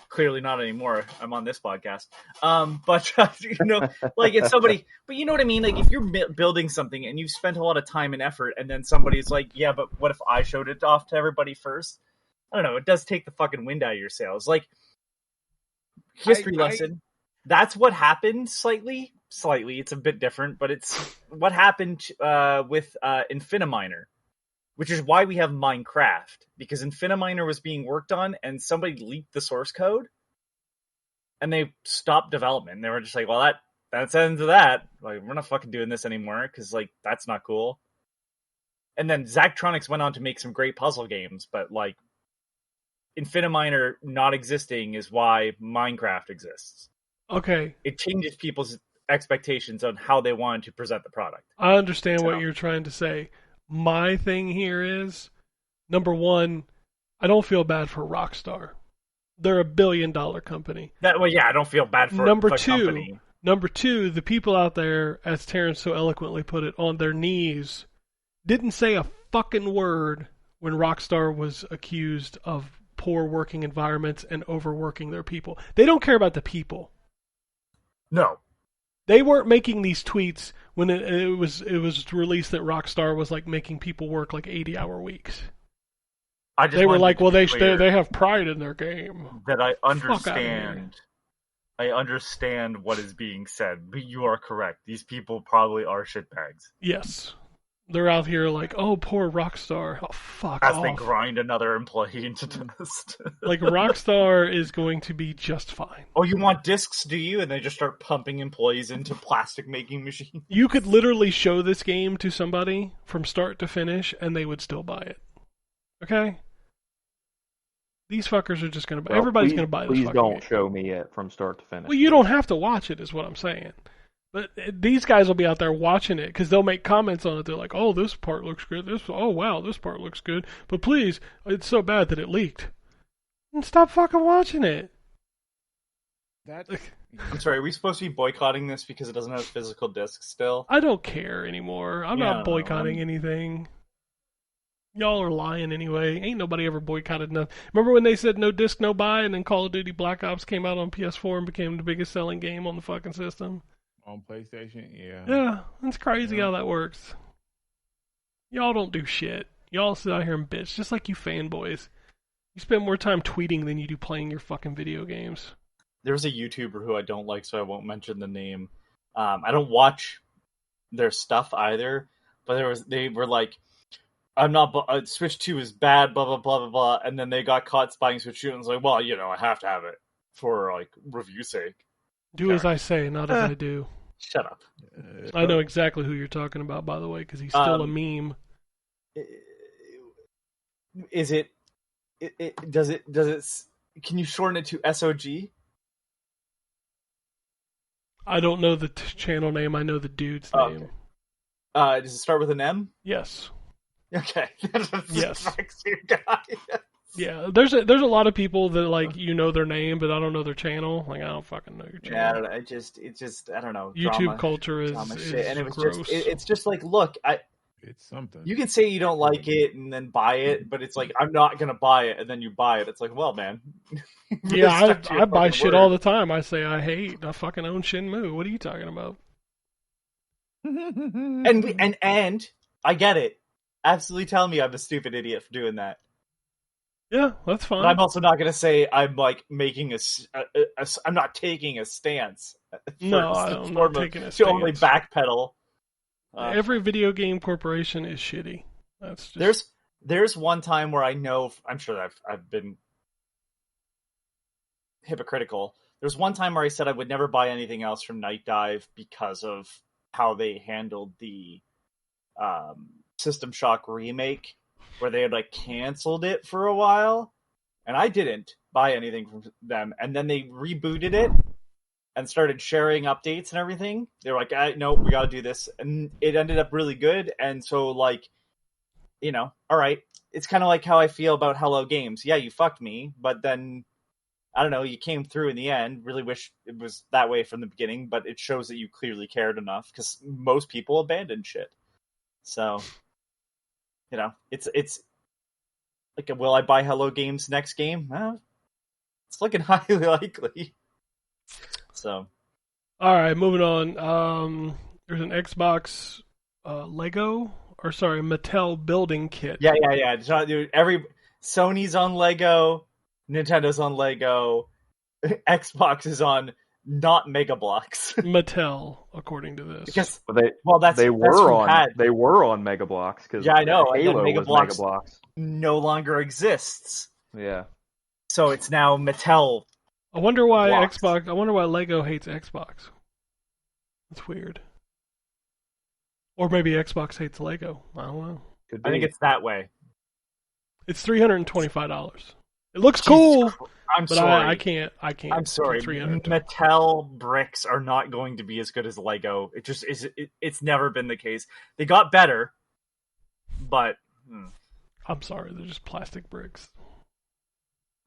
clearly not anymore. I'm on this podcast. But like, it's somebody. But you know what I mean? Like, if you're building something and you've spent a lot of time and effort, and then somebody's like, "Yeah, but what if I showed it off to everybody first?" I don't know. It does take the fucking wind out of your sails. Like, history lesson. That's what happened. Slightly. It's a bit different, but it's what happened with Infiniminer. Which is why we have Minecraft, because Infiniminer was being worked on, and somebody leaked the source code, and they stopped development. They were just like, "Well, that's the end of that. Like, we're not fucking doing this anymore because, like, that's not cool." And then Zachtronics went on to make some great puzzle games, but like, Infiniminer not existing is why Minecraft exists. Okay, it changes people's expectations on how they wanted to present the product. I understand what you're trying to say. My thing here is, number one, I don't feel bad for Rockstar. They're $1 billion company. I don't feel bad for number the two. company. Number two, the people out there, as Terrence so eloquently put it, on their knees, didn't say a fucking word when Rockstar was accused of poor working environments and overworking their people. They don't care about the people. No. They weren't making these tweets when it was released that Rockstar was like making people work like 80-hour weeks. They were like, well, they have pride in their game. That I understand. I understand what is being said, but you are correct. These people probably are shitbags. Yes. They're out here like, oh, poor Rockstar. Oh, fuck As off. they grind another employee into dust. Like, Rockstar is going to be just fine. Oh, you want discs, do you? And they just start pumping employees into plastic-making machines? You could literally show this game to somebody from start to finish, and they would still buy it. Okay? These fuckers are just going to buy. Everybody's going to buy this fucking game. Please don't show me it from start to finish. Well, you don't have to watch it, is what I'm saying. But these guys will be out there watching it because they'll make comments on it. They're like, "Oh, this part looks good. Oh wow, this part looks good." But please, it's so bad that it leaked. And stop fucking watching it. I'm sorry. Are we supposed to be boycotting this because it doesn't have physical discs still? I don't care anymore. I'm not boycotting anything. Y'all are lying anyway. Ain't nobody ever boycotted nothing. Remember when they said no disc, no buy, and then Call of Duty Black Ops came out on PS4 and became the biggest selling game on the fucking system? On PlayStation, yeah. Yeah, it's crazy how that works. Y'all don't do shit. Y'all sit out here and bitch, just like you fanboys. You spend more time tweeting than you do playing your fucking video games. There's a YouTuber who I don't like, so I won't mention the name. I don't watch their stuff either, but they were like, I'm not, Switch 2 is bad, blah, blah, blah, blah, blah, and then they got caught buying Switch 2, and was like, well, I have to have it for, like, review sake. Do as I say, not as I do. Shut up. I know exactly who you're talking about, by the way, because he's still a meme. Is it? Does it? Can you shorten it to SOG? I don't know the channel name. I know the dude's name. Does it start with an M? Yes. Okay. Yes. Yeah, there's a lot of people that like their name, but I don't know their channel. Like I don't fucking know your channel. Yeah, I don't know. It's just I don't know. YouTube culture is shit. And it was gross. It's just like, look, it's something. You can say you don't like it and then buy it, but it's like I'm not gonna buy it, and then you buy it. It's like, well, man. Yeah, I buy shit all the time. I say I hate. I fucking own Shenmue. What are you talking about? and I get it. Absolutely, tell me I'm a stupid idiot for doing that. Yeah, that's fine. But I'm also not going to say I'm like making I'm not taking a stance. No, I'm not taking a stance. To only backpedal. Every video game corporation is shitty. That's just... There's one time where I'm sure I've been hypocritical. There's one time where I said I would never buy anything else from Night Dive because of how they handled the System Shock remake, where they had like canceled it for a while, and I didn't buy anything from them. And then they rebooted it and started sharing updates and everything. They were like, no, we got to do this, and it ended up really good. And so, like, all right, it's kind of like how I feel about Hello Games. Yeah, you fucked me, but then I don't know, you came through in the end. Really wish it was that way from the beginning, but it shows that you clearly cared enough because most people abandon shit. So. It's like, will I buy Hello Games next game? It's looking highly likely. So, all right, moving on. There's an Xbox Mattel building kit. Yeah. Sony's on Lego, Nintendo's on Lego, Xbox is on not Mega Bloks. Mattel, according to this, because they were on Mega Bloks because I know Halo Mega was Mega Bloks. No longer exists. Yeah, so it's now Mattel. I wonder why Blocks. Xbox. I wonder why Lego hates Xbox. That's weird. Or maybe Xbox hates Lego. I don't know. I think it's that way. It's $325. It looks cool, I'm but sorry. I can't. I'm sorry. Mattel bricks are not going to be as good as Lego. It just is. It's never been the case. They got better, but I'm sorry. They're just plastic bricks.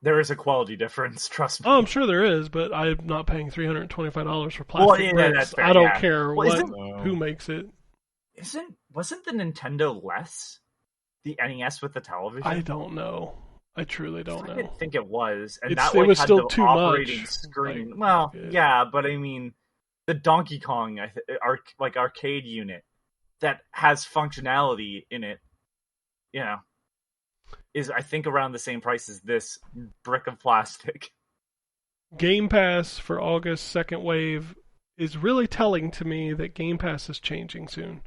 There is a quality difference. Trust me. Oh, I'm sure there is, but I'm not paying $325 for plastic bricks. That's fair, I don't care who makes it. Wasn't the Nintendo less the NES with the television? I don't know. I truly don't know. I didn't think it was, and it was had still the too operating much. screen. Yeah, but I mean, the Donkey Kong arcade unit that has functionality in it, is I think around the same price as this brick of plastic. Game Pass for August second wave is really telling to me that Game Pass is changing soon.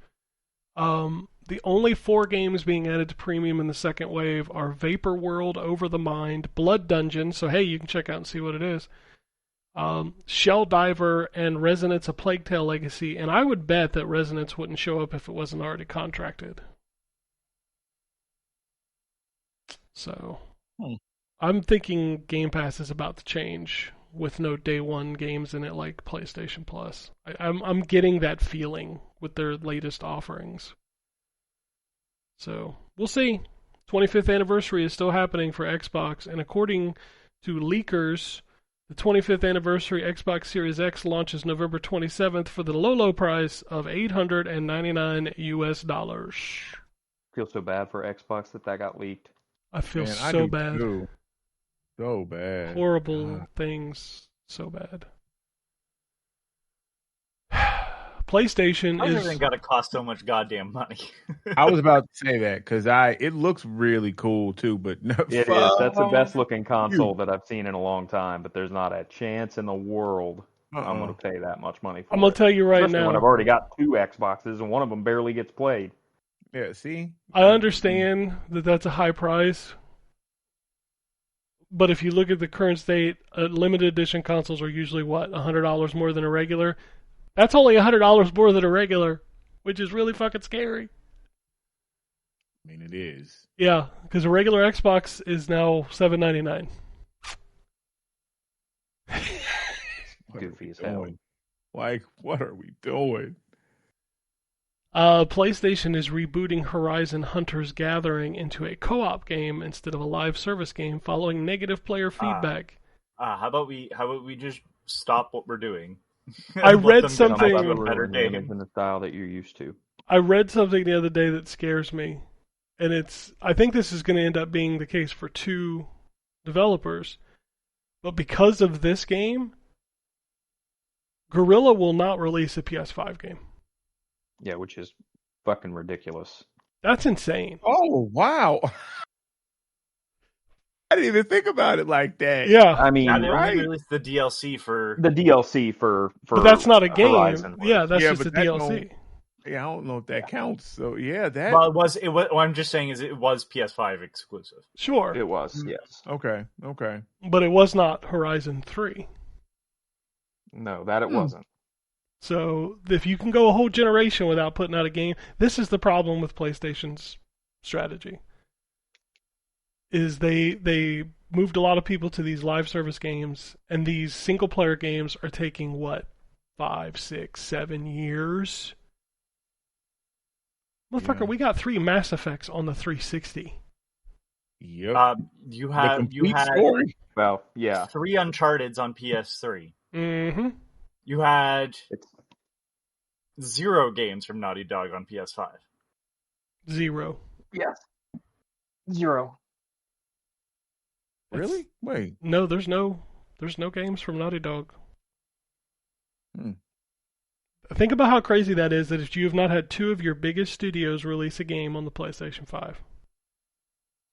The only 4 games being added to Premium in the second wave are Vapor World, Over the Mind, Blood Dungeon, so hey, you can check out and see what it is, Shell Diver, and Resonance: A Plague Tale Legacy, and I would bet that Resonance wouldn't show up if it wasn't already contracted. So, I'm thinking Game Pass is about to change with no day one games in it like PlayStation Plus. I'm getting that feeling with their latest offerings. So, we'll see. 25th anniversary is still happening for Xbox, and according to leakers, the 25th anniversary Xbox Series X launches November 27th for the low price of $899 US. Feel so bad for Xbox that got leaked. I feel so bad. Too. So bad. Horrible things. So bad. PlayStation Why is... everything got to cost so much goddamn money? I was about to say that because it looks really cool too, but no, it is. That's the best looking console that I've seen in a long time. But there's not a chance in the world I'm going to pay that much money for. I'm going to tell you right Especially now. when I've already got 2 Xboxes and one of them barely gets played. Yeah, see, I understand that that's a high price, but if you look at the current state, limited edition consoles are usually $100 more than a regular. That's only $100 more than a regular, which is really fucking scary. I mean, it is. Yeah, because a regular Xbox is now $799. Goofy as hell. Like, what are we doing? PlayStation is rebooting Horizon Hunter's Gathering into a co-op game instead of a live service game, following negative player feedback. How about we just stop what we're doing? I read something in the style that you're used to. I read something the other day that scares me, and I think this is going to end up being the case for 2 developers, but because of this game, Guerrilla will not release a PS5 game. Yeah, which is fucking ridiculous. That's insane. Oh, wow. I didn't even think about it like that. Yeah. I mean, they only released the DLC for... But that's not a game. Horizon. Yeah, that's just a DLC. Yeah, I don't know if that counts. So, yeah, that... Well, what I'm just saying is it was PS5 exclusive. Sure. It was, yes. Okay. But it was not Horizon 3. No, that it wasn't. So, if you can go a whole generation without putting out a game, this is the problem with PlayStation's strategy. Is they moved a lot of people to these live service games, and these single-player games are taking, 5, 6, 7 years? Motherfucker, Yeah. we got 3 Mass Effects on the 360. Yep. You had story. Well, yeah. 3 Uncharted's on PS3. Mm-hmm. You had 0 games from Naughty Dog on PS5. 0. Yes. 0. Really? Wait. No, there's no games from Naughty Dog. Think about how crazy that is, that if you have not had 2 of your biggest studios release a game on the PlayStation 5.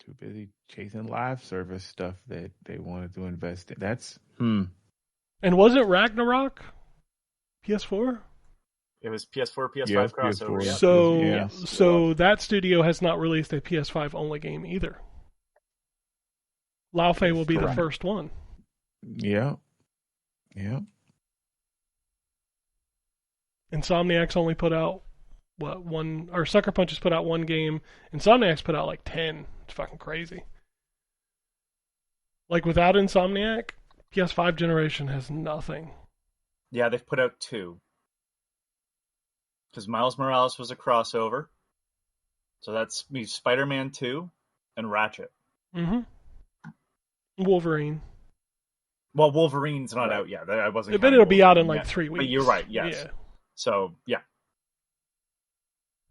Too busy chasing live service stuff that they wanted to invest in. That's And wasn't Ragnarok PS4? It was PS4, PS5 Yeah, crossover. PS4. Yeah. So that studio has not released a PS5 only game either. Lao Fei will be the first one. Yeah. Insomniac's only put out or Sucker Punch has put out 1 game. Insomniac's put out 10. It's fucking crazy. Like without Insomniac, PS5 generation has nothing. Yeah, they've put out 2. Because Miles Morales was a crossover. So that's me, Spider-Man 2 and Ratchet. Mm-hmm. Wolverine. Well, Wolverine's not out yet. I wasn't. I bet it'll be out in like 3 weeks. But you're right. Yes. Yeah. So yeah.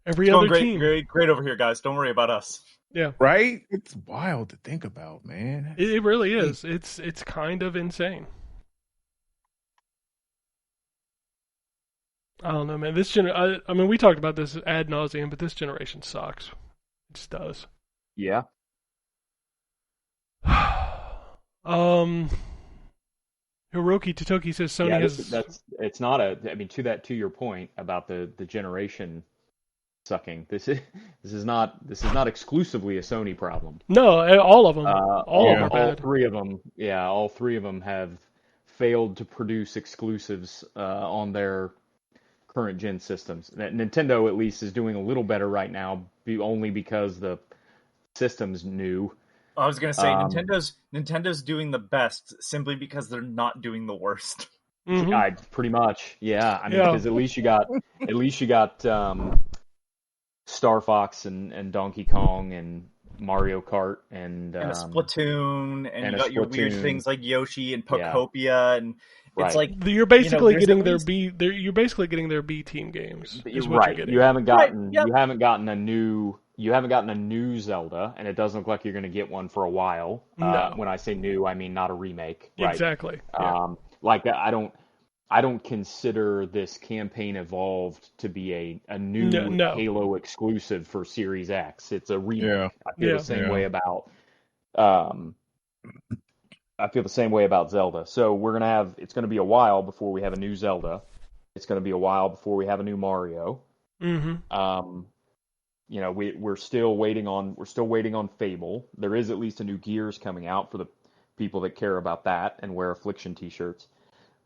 Every other team. Great over here, guys. Don't worry about us. Yeah. Right? It's wild to think about, man. It really is. It's kind of insane. I don't know, man. I mean, we talked about this ad nauseum, but this generation sucks. It just does. Yeah. Hiroki Totoki says Sony has. It's not a. I mean, to your point about the generation sucking. This is not exclusively a Sony problem. No, all of them. All of them are bad. All three of them. Yeah, all three of them have failed to produce exclusives on their current gen systems. Nintendo at least is doing a little better right now, only because the system's new. I was gonna say Nintendo's doing the best simply because they're not doing the worst. Mm-hmm. Pretty much, yeah. I mean, because at least you got Star Fox and Donkey Kong and Mario Kart and a Splatoon and you got your weird things like Yoshi and Pokopia and it's like you're basically getting their B. You're basically getting their B team games. Is what you're getting. You haven't gotten a new Zelda, and it doesn't look like you're going to get one for a while. No. When I say new, I mean not a remake. Exactly. Right? Like I don't consider this campaign evolved to be a new Halo exclusive for Series X. It's a remake. Yeah. I feel the same way about. I feel the same way about Zelda. So it's going to be a while before we have a new Zelda. It's going to be a while before we have a new Mario. Mm-hmm. We're still waiting on Fable. There is at least a new Gears coming out for the people that care about that and wear Affliction t-shirts.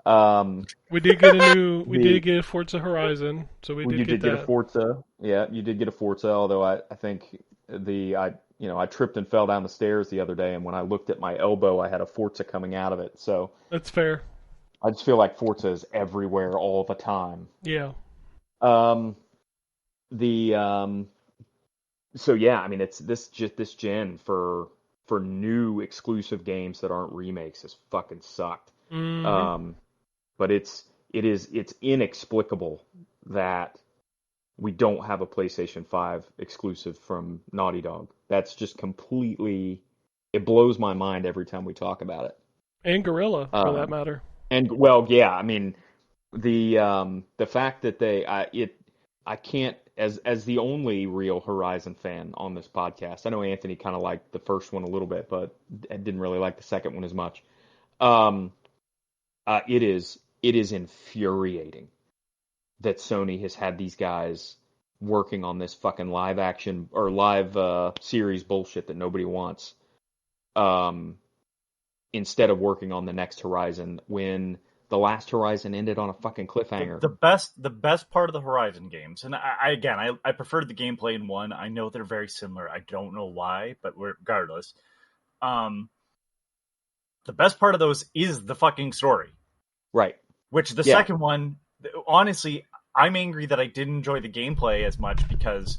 We did get a Forza Horizon, so we did get a Forza. Yeah, you did get a Forza, although I think I tripped and fell down the stairs the other day, and when I looked at my elbow, I had a Forza coming out of it. So that's fair. I just feel like Forza is everywhere all the time. Yeah. So yeah, I mean, it's this gen for new exclusive games that aren't remakes has fucking sucked. Mm-hmm. But it's inexplicable that we don't have a PlayStation 5 exclusive from Naughty Dog. That's just completely, it blows my mind every time we talk about it. And Guerrilla, for that matter. And well, yeah, I mean, the fact that I can't, as the only real Horizon fan on this podcast. I know Anthony kind of liked the first one a little bit, but I didn't really like the second one as much. It is infuriating that Sony has had these guys working on this fucking live action or live series bullshit that nobody wants. Instead of working on the next Horizon when the last Horizon ended on a fucking cliffhanger. The best part of the Horizon games, and I preferred the gameplay in one. I know they're very similar. I don't know why, but regardless, the best part of those is the fucking story. Right. Which the second one, honestly, I'm angry that I didn't enjoy the gameplay as much because,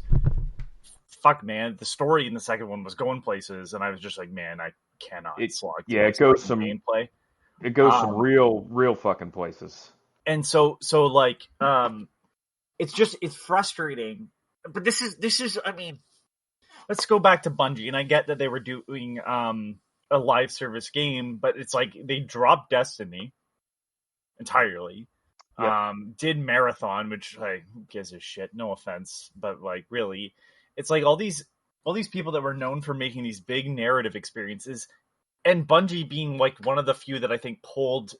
fuck, man, the story in the second one was going places, and I was just like, man, I cannot slog. Yeah, it goes some gameplay. It goes some real fucking places. And so like, it's frustrating. But this is, I mean, let's go back to Bungie, and I get that they were doing a live service game, but it's like they dropped Destiny entirely. Yep. Did Marathon, which like who gives a shit? No offense, but like really, it's like all these people that were known for making these big narrative experiences, and Bungie being like one of the few that I think pulled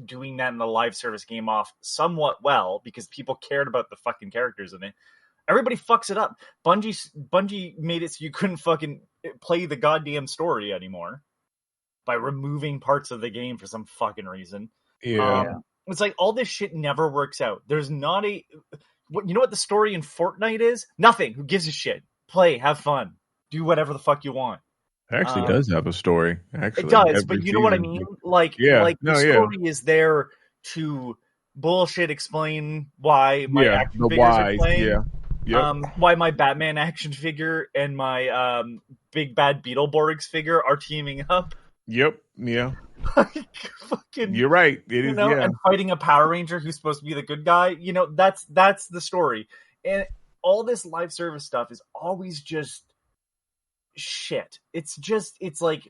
doing that in the live service game off somewhat well because people cared about the fucking characters in it. Everybody fucks it up. Bungie made it so you couldn't fucking play the goddamn story anymore by removing parts of the game for some fucking reason. Yeah. It's like all this shit never works out. There's not you know what the story in Fortnite is? Nothing. Who gives a shit? Play, have fun, do whatever the fuck you want. actually does have a story. Actually, it does, but you know what I mean. Like, the story is there to bullshit explain why my action figures are playing. Why my Batman action figure and my Big Bad Beetleborgs figure are teaming up. Yep. Yeah. Fucking, you're right. It is. Yeah. And fighting a Power Ranger who's supposed to be the good guy. That's the story. And all this live service stuff is always just shit. It's like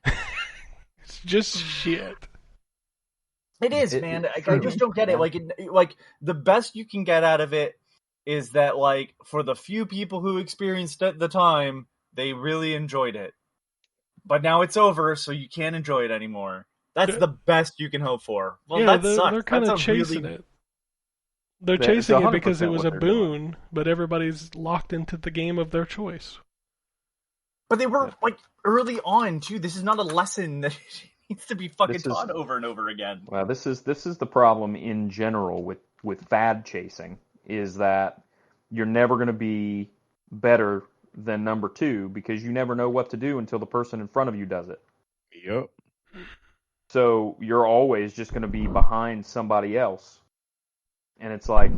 it's just shit. It is, man. I just don't get it. Like the best you can get out of it is that, like, for the few people who experienced it at the time, they really enjoyed it. But now it's over, so you can't enjoy it anymore. That's the best you can hope for. Well, yeah, that sucks. They're kind of chasing it. They're chasing it because it was a boon, but everybody's locked into the game of their choice. But they were, like, early on, too. This is not a lesson that needs to be fucking taught over and over again. Well, this is the problem in general with fad chasing, is that you're never going to be better than number 2 because you never know what to do until the person in front of you does it. Yep. So you're always just going to be behind somebody else. And it's like,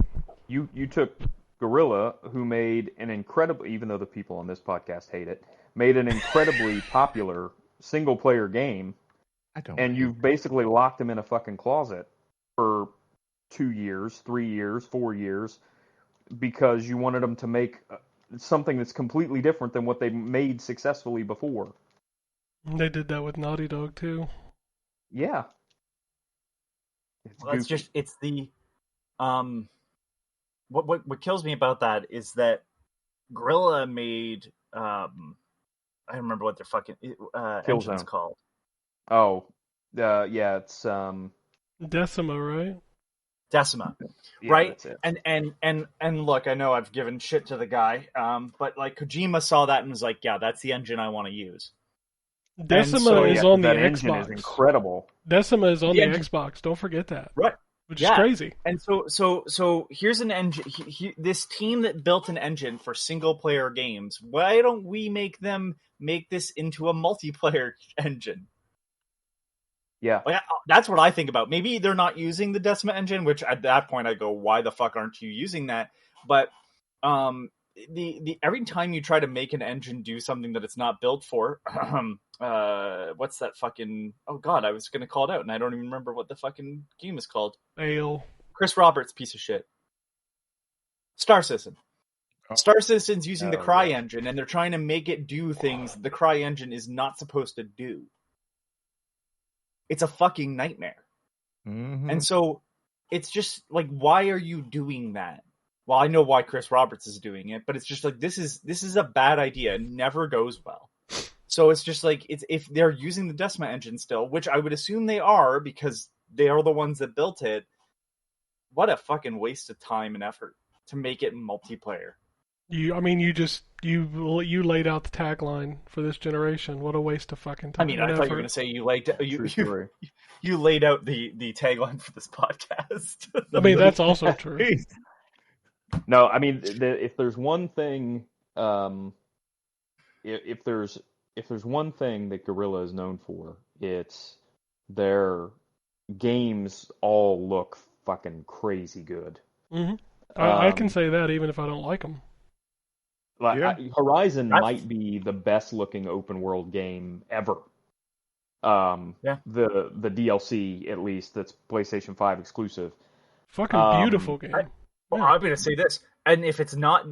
you took Guerrilla, who made an incredible, even though the people on this podcast hate it, made an incredibly popular single-player game, and you've basically locked them in a fucking closet for 2 years, 3 years, 4 years, because you wanted them to make something that's completely different than what they made successfully before. They did that with Naughty Dog, too. Yeah. It's the... What kills me about that is that Guerrilla made I don't remember what their fucking engine's called. Oh, yeah, it's Decima, right? Decima, yeah, right? And look, I know I've given shit to the guy, but like Kojima saw that and was like, "Yeah, that's the engine I want to use." Decima is on the Xbox. Engine is incredible. Decima is on the Xbox. Don't forget that. Right. Which is crazy. And so here's an engine. This team that built an engine for single player games. Why don't we make them make this into a multiplayer engine? Yeah, like, that's what I think about. Maybe they're not using the Decima engine, which at that point I go, why the fuck aren't you using that? But the every time you try to make an engine do something that it's not built for, what's that fucking? Oh god, I was gonna call it out, and I don't even remember what the fucking game is called. Chris Roberts, piece of shit. Star Citizen. Star Citizen's using the Cry engine, and they're trying to make it do things the Cry engine is not supposed to do. It's a fucking nightmare. Mm-hmm. And so it's just like, why are you doing that? Well, I know why Chris Roberts is doing it, but it's just like, this is a bad idea. It never goes well. So it's just like, if they're using the Decima engine still, which I would assume they are because they are the ones that built it, what a fucking waste of time and effort to make it multiplayer. You laid out the tagline for this generation. What a waste of fucking time. I mean, I thought you were going to say you laid out the tagline for this podcast. I mean, that's also true. No, I mean, if there's one thing, if there's one thing that Guerrilla is known for, it's their games all look fucking crazy good. Mm-hmm. I can say that even if I don't like them. Like Horizon might be the best looking open world game ever. The DLC at least that's PlayStation 5 exclusive. Fucking beautiful game. I'm gonna say this, and if it's not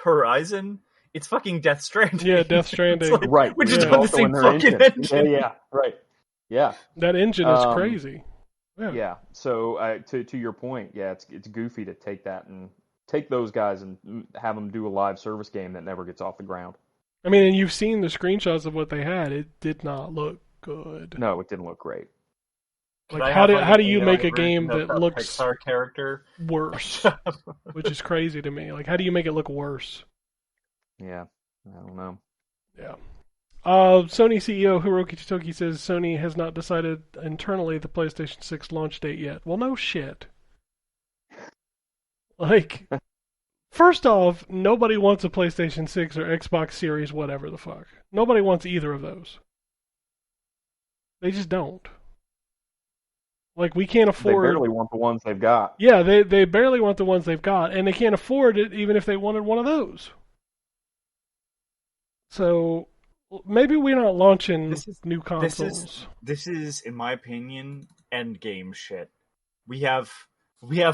Horizon, it's fucking Death Stranding. Yeah, Death Stranding. Like, right, which is on the same fucking engine. Yeah, right. Yeah, that engine is crazy. Yeah. So to your point, yeah, it's goofy to take that and take those guys and have them do a live service game that never gets off the ground. I mean, and you've seen the screenshots of what they had. It did not look good. No, it didn't look great. Like, how do you make a game that looks Pixar character worse? Which is crazy to me. Like, how do you make it look worse? Yeah, I don't know. Yeah. Sony CEO Hiroki Totoki says Sony has not decided internally the PlayStation 6 launch date yet. Well, no shit. Like, First off, nobody wants a PlayStation 6 or Xbox Series, whatever the fuck. Nobody wants either of those. They just don't. Like, we can't afford... They barely want the ones they've got. Yeah, they barely want the ones they've got, and they can't afford it even if they wanted one of those. So, maybe we're not launching new consoles. This is, in my opinion, endgame shit. We have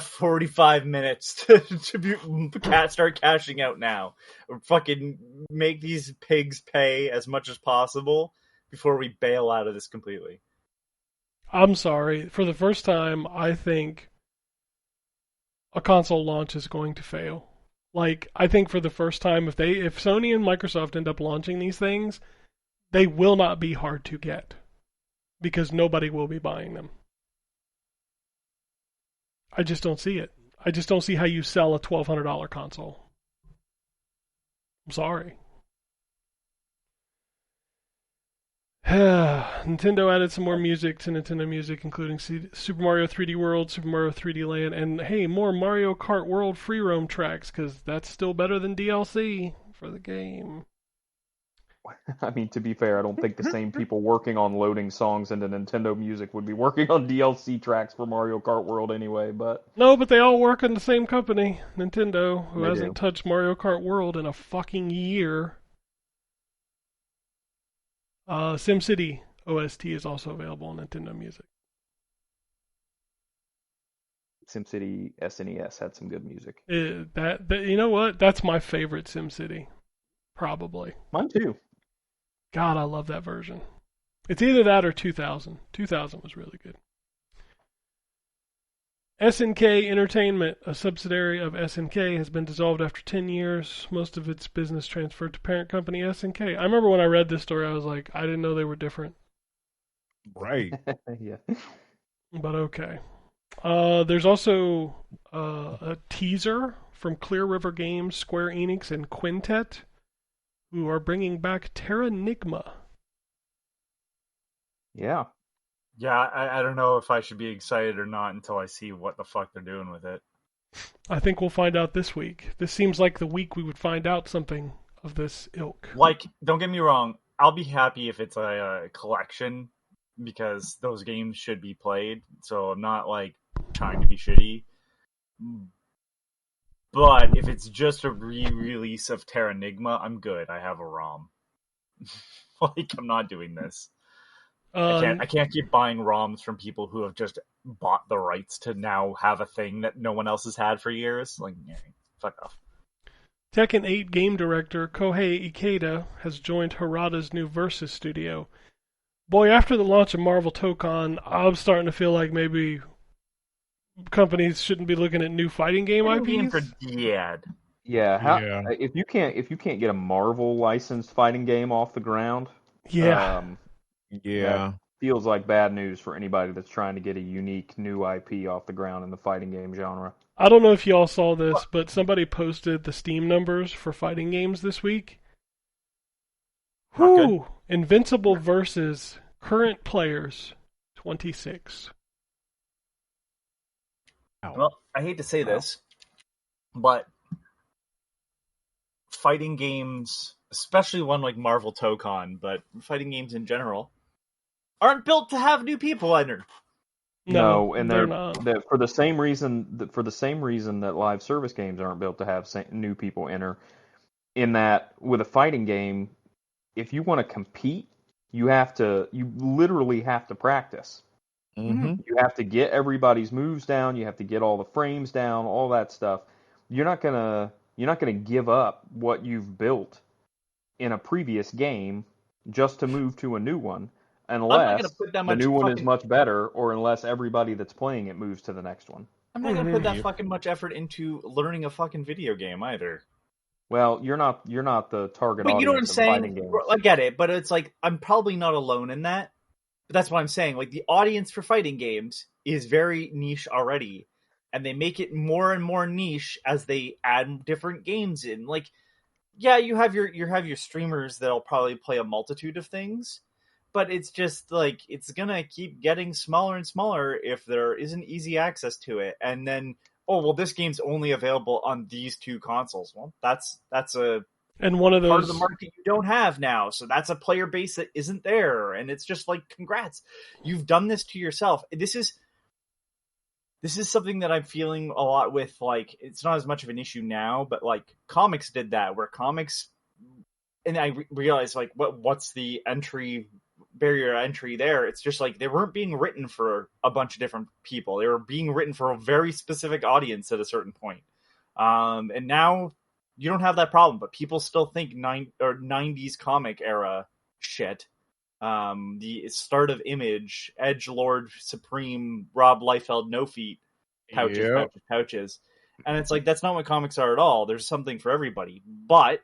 45 minutes to start cashing out now. Fucking make these pigs pay as much as possible before we bail out of this completely. I'm sorry. For the first time, I think a console launch is going to fail. Like, I think for the first time, if Sony and Microsoft end up launching these things, they will not be hard to get. Because nobody will be buying them. I just don't see it. I just don't see how you sell a $1,200 console. I'm sorry. Nintendo added some more music to Nintendo Music, including Super Mario 3D World, Super Mario 3D Land, and hey, more Mario Kart World free roam tracks, because that's still better than DLC for the game. I mean, to be fair, I don't think the same people working on loading songs into Nintendo Music would be working on DLC tracks for Mario Kart World anyway, but... No, but they all work in the same company, Nintendo, who hasn't touched Mario Kart World in a fucking year. SimCity OST is also available on Nintendo Music. SimCity SNES had some good music. That you know what? That's my favorite SimCity. Probably. Mine too. God, I love that version. It's either that or 2000. 2000 was really good. SNK Entertainment, a subsidiary of SNK, has been dissolved after 10 years. Most of its business transferred to parent company SNK. I remember when I read this story, I was like, I didn't know they were different. Right. Yeah. But okay. There's also a teaser from Clear River Games, Square Enix, and Quintet, who are bringing back Terranigma. Yeah. Yeah, I don't know if I should be excited or not until I see what the fuck they're doing with it. I think we'll find out this week. This seems like the week we would find out something of this ilk. Like, don't get me wrong, I'll be happy if it's a collection, because those games should be played, so I'm not, like, trying to be shitty. But if it's just a re-release of Terranigma, I'm good. I have a ROM. Like, I'm not doing this. I can't keep buying ROMs from people who have just bought the rights to now have a thing that no one else has had for years. Like, yeah, fuck off. Tekken 8 game director Kohei Ikeda has joined Harada's new Versus studio. Boy, after the launch of Marvel Tokon, I'm starting to feel like maybe companies shouldn't be looking at new fighting game IPs. Yeah. If you can't get a Marvel licensed fighting game off the ground, that feels like bad news for anybody that's trying to get a unique new IP off the ground in the fighting game genre. I don't know if y'all saw this, but somebody posted the Steam numbers for fighting games this week. Whew! Invincible versus current players, 26. Well, I hate to say this, but fighting games, especially one like Marvel Tokon, but fighting games in general, aren't built to have new people enter. No, and they're not. For the same reason that live service games aren't built to have new people enter. In that, with a fighting game, if you want to compete, you literally have to practice. Mm-hmm. You have to get everybody's moves down. You have to get all the frames down, all that stuff. You're not gonna give up what you've built in a previous game just to move to a new one, unless the new one is much better, or unless everybody that's playing it moves to the next one. I'm not gonna put that fucking much effort into learning a fucking video game either. Well, you're not the target audience. But you know what I'm saying? I get it, but it's like I'm probably not alone in that. But that's what I'm saying. Like, the audience for fighting games is very niche already, and they make it more and more niche as they add different games in. Like, yeah, you have your streamers that'll probably play a multitude of things, but it's just like it's gonna keep getting smaller and smaller if there isn't easy access to it. And then oh well, this game's only available on these 2 consoles. Well, that's a and one of those part of the market you don't have now, so that's a player base that isn't there, and it's just like, congrats, you've done this to yourself. This is something that I'm feeling a lot with, like, it's not as much of an issue now, but like comics did that, where comics, and I realized like what's the barrier to entry there. It's just like they weren't being written for a bunch of different people. They were being written for a very specific audience at a certain point. And now you don't have that problem, but people still think 90s comic era shit. The start of Image, Edgelord Supreme, Rob Liefeld, No Feet, pouches. And it's like, that's not what comics are at all. There's something for everybody. But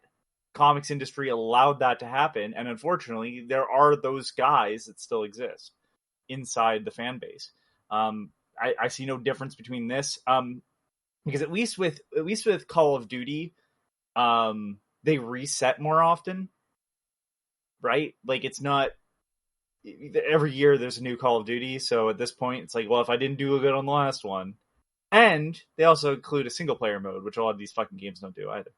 comics industry allowed that to happen, and unfortunately there are those guys that still exist inside the fan base. I see no difference between this, because at least with Call of Duty, they reset more often, right? Like, it's not every year there's a new Call of Duty, so at this point it's like, well, if I didn't do good on the last one. And they also include a single player mode, which a lot of these fucking games don't do either.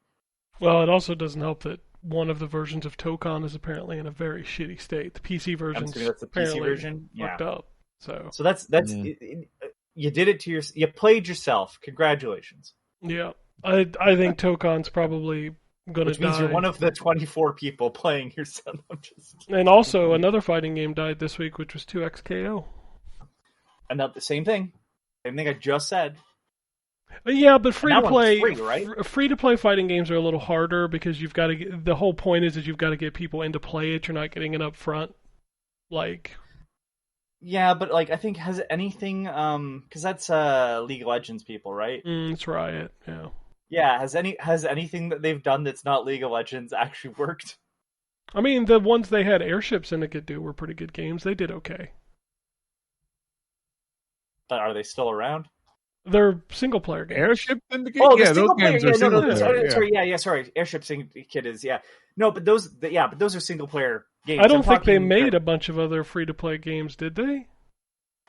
Well, it also doesn't help that one of the versions of Tokon is apparently in a very shitty state. The PC version's apparently fucked up. So that's you did it to you played yourself. Congratulations. Yeah, I think Tokon's probably going to die. Which means you're one of the 24 people playing yourself. And also another fighting game died this week, which was 2XKO. And the same thing I just said. Yeah, but free to play, right? Free to play fighting games are a little harder because you've got to. The whole point is that you've got to get people in to play it. You're not getting it up front, like. Yeah, but like, I think, has anything, because that's League of Legends people, right? It's Riot, yeah. Yeah, has anything that they've done that's not League of Legends actually worked? I mean, the ones they had Airship Syndicate do were pretty good games. They did okay. But are they still around? They're single player games. Airship Syndicate? Oh, yeah, those games are single player. Sorry. Airship Syndicate is, No, but those are single player games. I don't think they made a bunch of other free to play games, did they?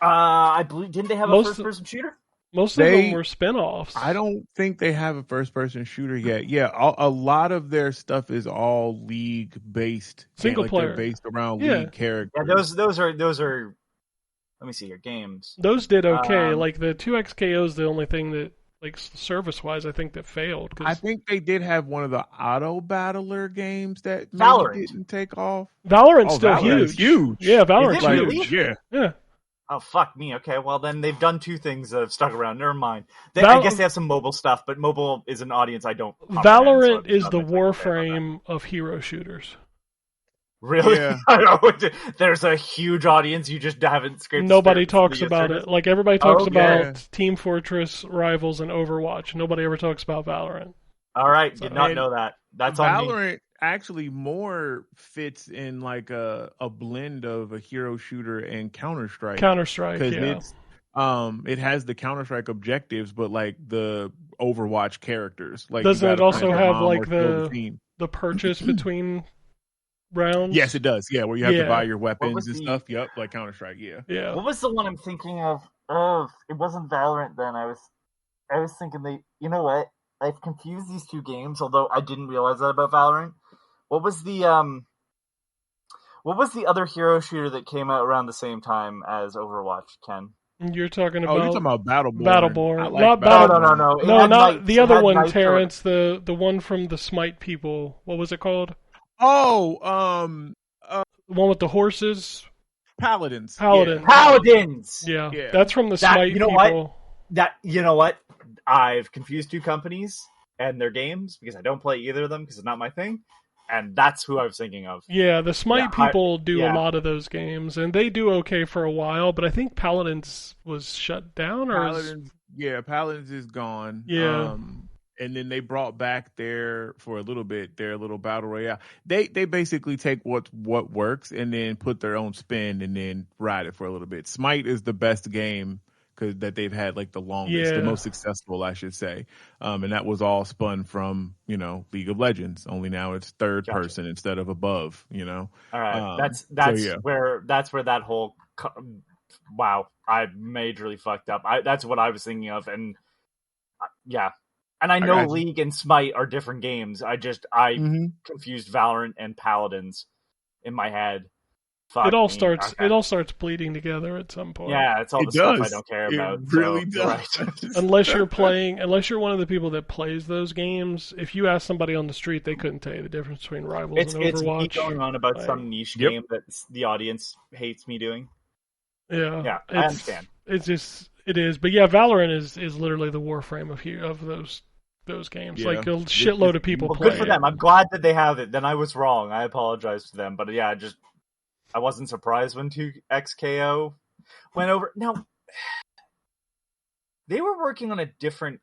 I believe, didn't they have a first person shooter? Most of them were spin-offs. I don't think they have a first person shooter yet. Yeah, a lot of their stuff is all league based. Single player. They're based around league characters. Yeah, those are. Let me see your games. Those did okay. Like the 2XKO is the only thing that, like, service-wise, I think that failed. I think they did have one of the auto battler games that maybe didn't take off. Valorant's still huge. Yeah, Valorant's huge. Really? Yeah. Oh, fuck me. Okay, well, then they've done 2 things that have stuck around. Never mind. I guess they have some mobile stuff, but mobile is an audience I don't. Valorant is the Warframe of hero shooters. Really? Yeah. I know. There's a huge audience. You just haven't scraped. Nobody talks about it. Like, everybody talks about Team Fortress, Rivals, and Overwatch. Nobody ever talks about Valorant. All right, did not know that. That's on me. Valorant actually more fits in like a blend of a hero shooter and Counter-Strike. Because it has the Counter-Strike objectives, but like the Overwatch characters. Like, doesn't it also have like the purchase between rounds? Yes, it does. Yeah, where you have to buy your weapons and stuff. Yep, like Counter-Strike. Yeah. What was the one I'm thinking of? Oh, it wasn't Valorant then. I was thinking you know what? I've confused these 2 games, although I didn't realize that about Valorant. What was the other hero shooter that came out around the same time as Overwatch, Ken? You're talking about Battleborn. Battleborn. Like not Battleborn. No. No, not the other one, Terrence. The one from the Smite people. What was it called? Oh, the one with the horses. Paladins. Yeah. That's from the Smite people. You know what? I've confused 2 companies and their games because I don't play either of them because it's not my thing, and that's who I was thinking of. Yeah, the Smite people do a lot of those games, and they do okay for a while, but I think Paladins was shut down. Paladins is gone. Yeah. And then they brought back for a little bit their little battle royale. They basically take what works and then put their own spin and then ride it for a little bit. Smite is the best game that they've had, like the longest, the most successful, I should say. And that was all spun from, League of Legends. Only now it's third person instead of above, All right. That's where that whole, wow, I majorly fucked up. That's what I was thinking of. And Yeah. And I know League and Smite are different games. I confused Valorant and Paladins in my head. It all starts bleeding together at some point. Yeah, it's all the stuff I don't care about. It really does. Right. Unless you're one of the people that plays those games, if you ask somebody on the street, they couldn't tell you the difference between Rivals and Overwatch. It's me going on about some niche game that the audience hates me doing. Yeah, I understand. It is, but yeah, Valorant is literally the Warframe of those games. Yeah. Like a shitload of people play. Good for them. I'm glad that they have it. Then I was wrong. I apologize to them. But yeah, I wasn't surprised when 2XKO went over. Now, they were working on a different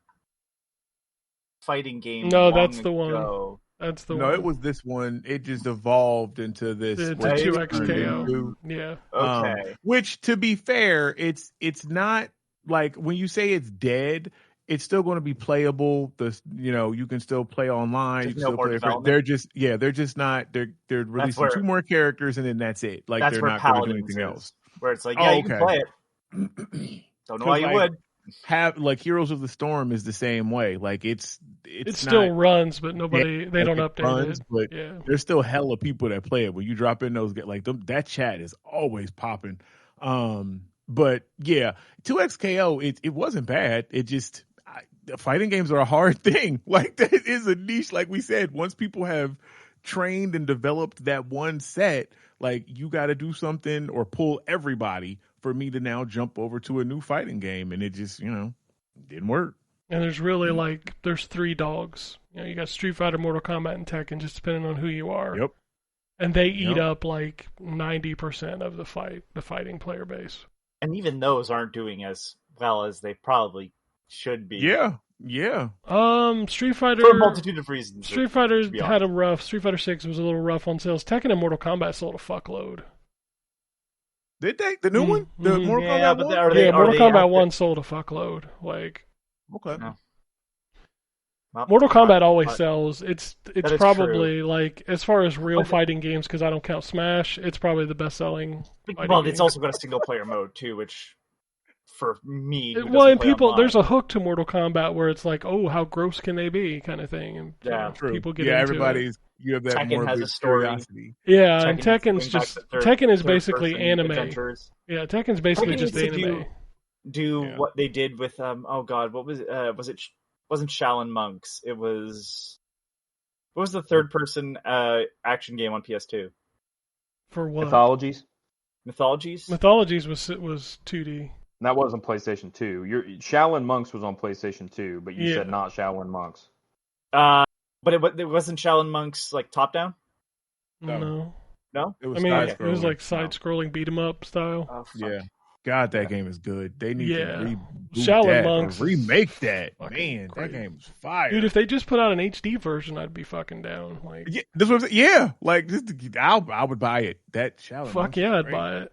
fighting game. No, that's the one. That's the one. No, it was this one. It just evolved into this. It's a 2XKO. Yeah. Okay. Which, to be fair, it's not like when you say it's dead, it's still going to be playable. You can still play online. You can still play. They're just not. They're releasing 2 more characters and then that's it. Like they're not going to do anything else. Where it's like, you can play it. Don't know why you would. Have like Heroes of the Storm is the same way. Like it still runs, but they don't update it. But there's still hella people that play it. When you drop in those, like that chat is always popping. But yeah, 2XKO, it wasn't bad. It just fighting games are a hard thing. Like that is a niche. Like we said, once people have trained and developed that one set, like you got to do something or pull everybody for me to now jump over to a new fighting game, and it just didn't work. And there's really there's 3 dogs. You got Street Fighter, Mortal Kombat, and Tekken, just depending on who you are. Yep. And they eat up like 90% of the fighting player base. And even those aren't doing as well as they probably should be. Yeah. Street Fighter, for a multitude of reasons. Street Fighter had a rough. Street Fighter 6 was a little rough on sales. Tekken and Mortal Kombat sold a fuckload. Did they? The new one? The Mortal Kombat one? Mortal Kombat 1 sold a fuckload. Like, okay. No. Mortal Kombat always sells. It's probably true. like, as far as real fighting games, because I don't count Smash, it's probably the best selling. Well, it's also got a single player mode too, which for me, there's a hook to Mortal Kombat where it's like, oh, how gross can they be, kind of thing, and people get into it. You have that Tekken has a story. Curiosity. Yeah, and Tekken is basically anime. Adventures. Yeah, Tekken's basically just anime. What they did with oh god, what was it? Wasn't Shaolin Monks? It was. What was the third person action game on PS2? For what? Mythologies. Mythologies was 2D. That was on PlayStation 2. Shaolin Monks was on PlayStation 2, but you said not Shaolin Monks. But it wasn't Shaolin Monks like top down. No. It was like side-scrolling beat 'em up style. Oh, yeah. God, that game is good. They need to Shaolin Monks remake that. Man, that game is fire. Dude, if they just put out an HD version, I'd be fucking down. Like, this was like I would buy it. That Shaolin. Fuck yeah, I'd buy it.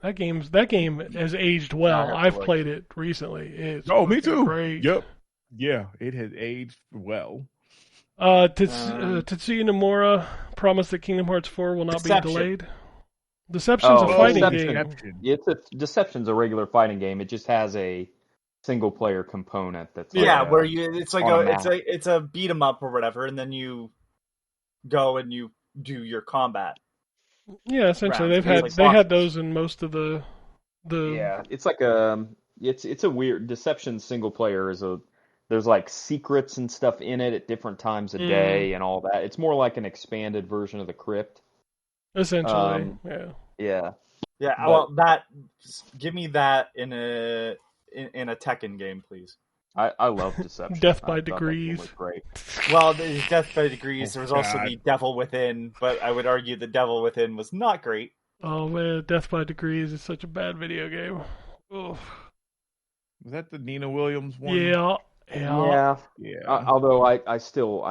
That game has aged well. I've played it recently. It's me too. Great. Yep. Yeah, it has aged well. Tetsuya Nomura promised that Kingdom Hearts 4 will not be delayed. Deception's a fighting game. Deception's a regular fighting game. It just has a single player component that's where it's a beat 'em up or whatever, and then you go and you do your combat. Yeah, essentially they had those in most of the. Yeah, it's like it's a weird Deception single player there's like secrets and stuff in it at different times of day and all that. It's more like an expanded version of the Crypt. Essentially, yeah. Well, give me that in a Tekken game, please. I love Deception. Death by Degrees. Great. Well, there's Death by Degrees. There was also the Devil Within, but I would argue the Devil Within was not great. Oh man, Death by Degrees is such a bad video game. Oof. Was that the Nina Williams one? Yeah. Although I still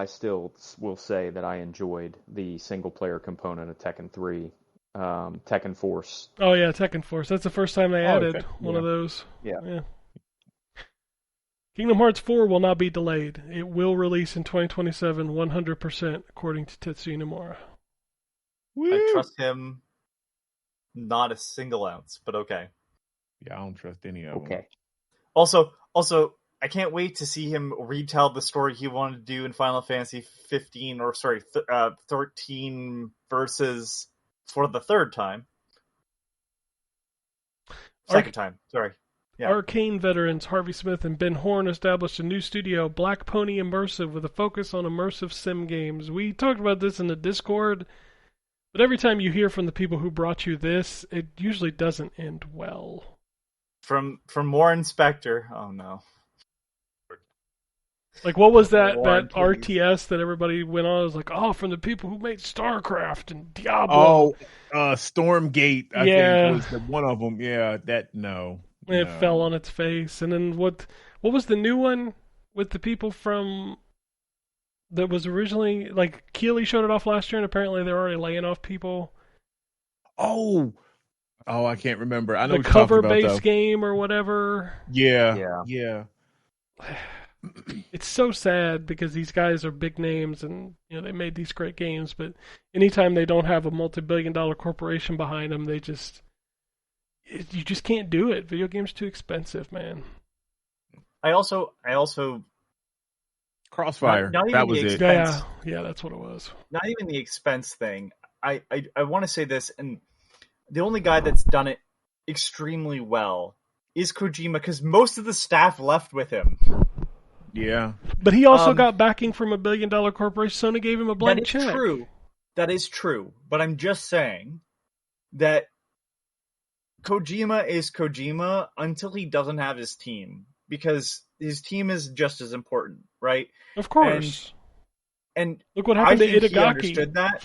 will say that I enjoyed the single player component of Tekken 3, Tekken Force. Oh yeah, Tekken Force. That's the first time they added one of those. Yeah. Kingdom Hearts 4 will not be delayed. It will release in 2027, 100%, according to Tetsuya Nomura. I trust him not a single ounce, but okay. Yeah, I don't trust any of them. Okay. Also, I can't wait to see him retell the story he wanted to do in Final Fantasy 15, 13 versus for the third time. Second time, sorry. Yeah. Arcane veterans Harvey Smith and Ben Horn established a new studio, Black Pony Immersive, with a focus on immersive sim games. We talked about this in the Discord, but every time you hear from the people who brought you this, it usually doesn't end well. From Warren Spector. Oh no. Like, what was that RTS that everybody went on? It was like, from the people who made StarCraft and Diablo. Stormgate, I think, was one of them. Yeah, It fell on its face. And then what was the new one with the people from... that was originally... Like, Keeley showed it off last year, and apparently they're already laying off people. Oh, I can't remember. I know the cover-based game or whatever. Yeah. It's so sad because these guys are big names and they made these great games, but anytime they don't have a multi-billion-dollar corporation behind them, you just can't do it. Video games are too expensive, man. I also Crossfire. Not even that was it. Yeah, that's what it was. Not even the expense thing. I want to say this, and the only guy that's done it extremely well is Kojima, because most of the staff left with him. Yeah. But he also got backing from $1 billion corporation. Sony gave him a blank check. That is true. But I'm just saying that Kojima is Kojima until he doesn't have his team, because his team is just as important, right? Of course. And look what happened to Itagaki. He understood that.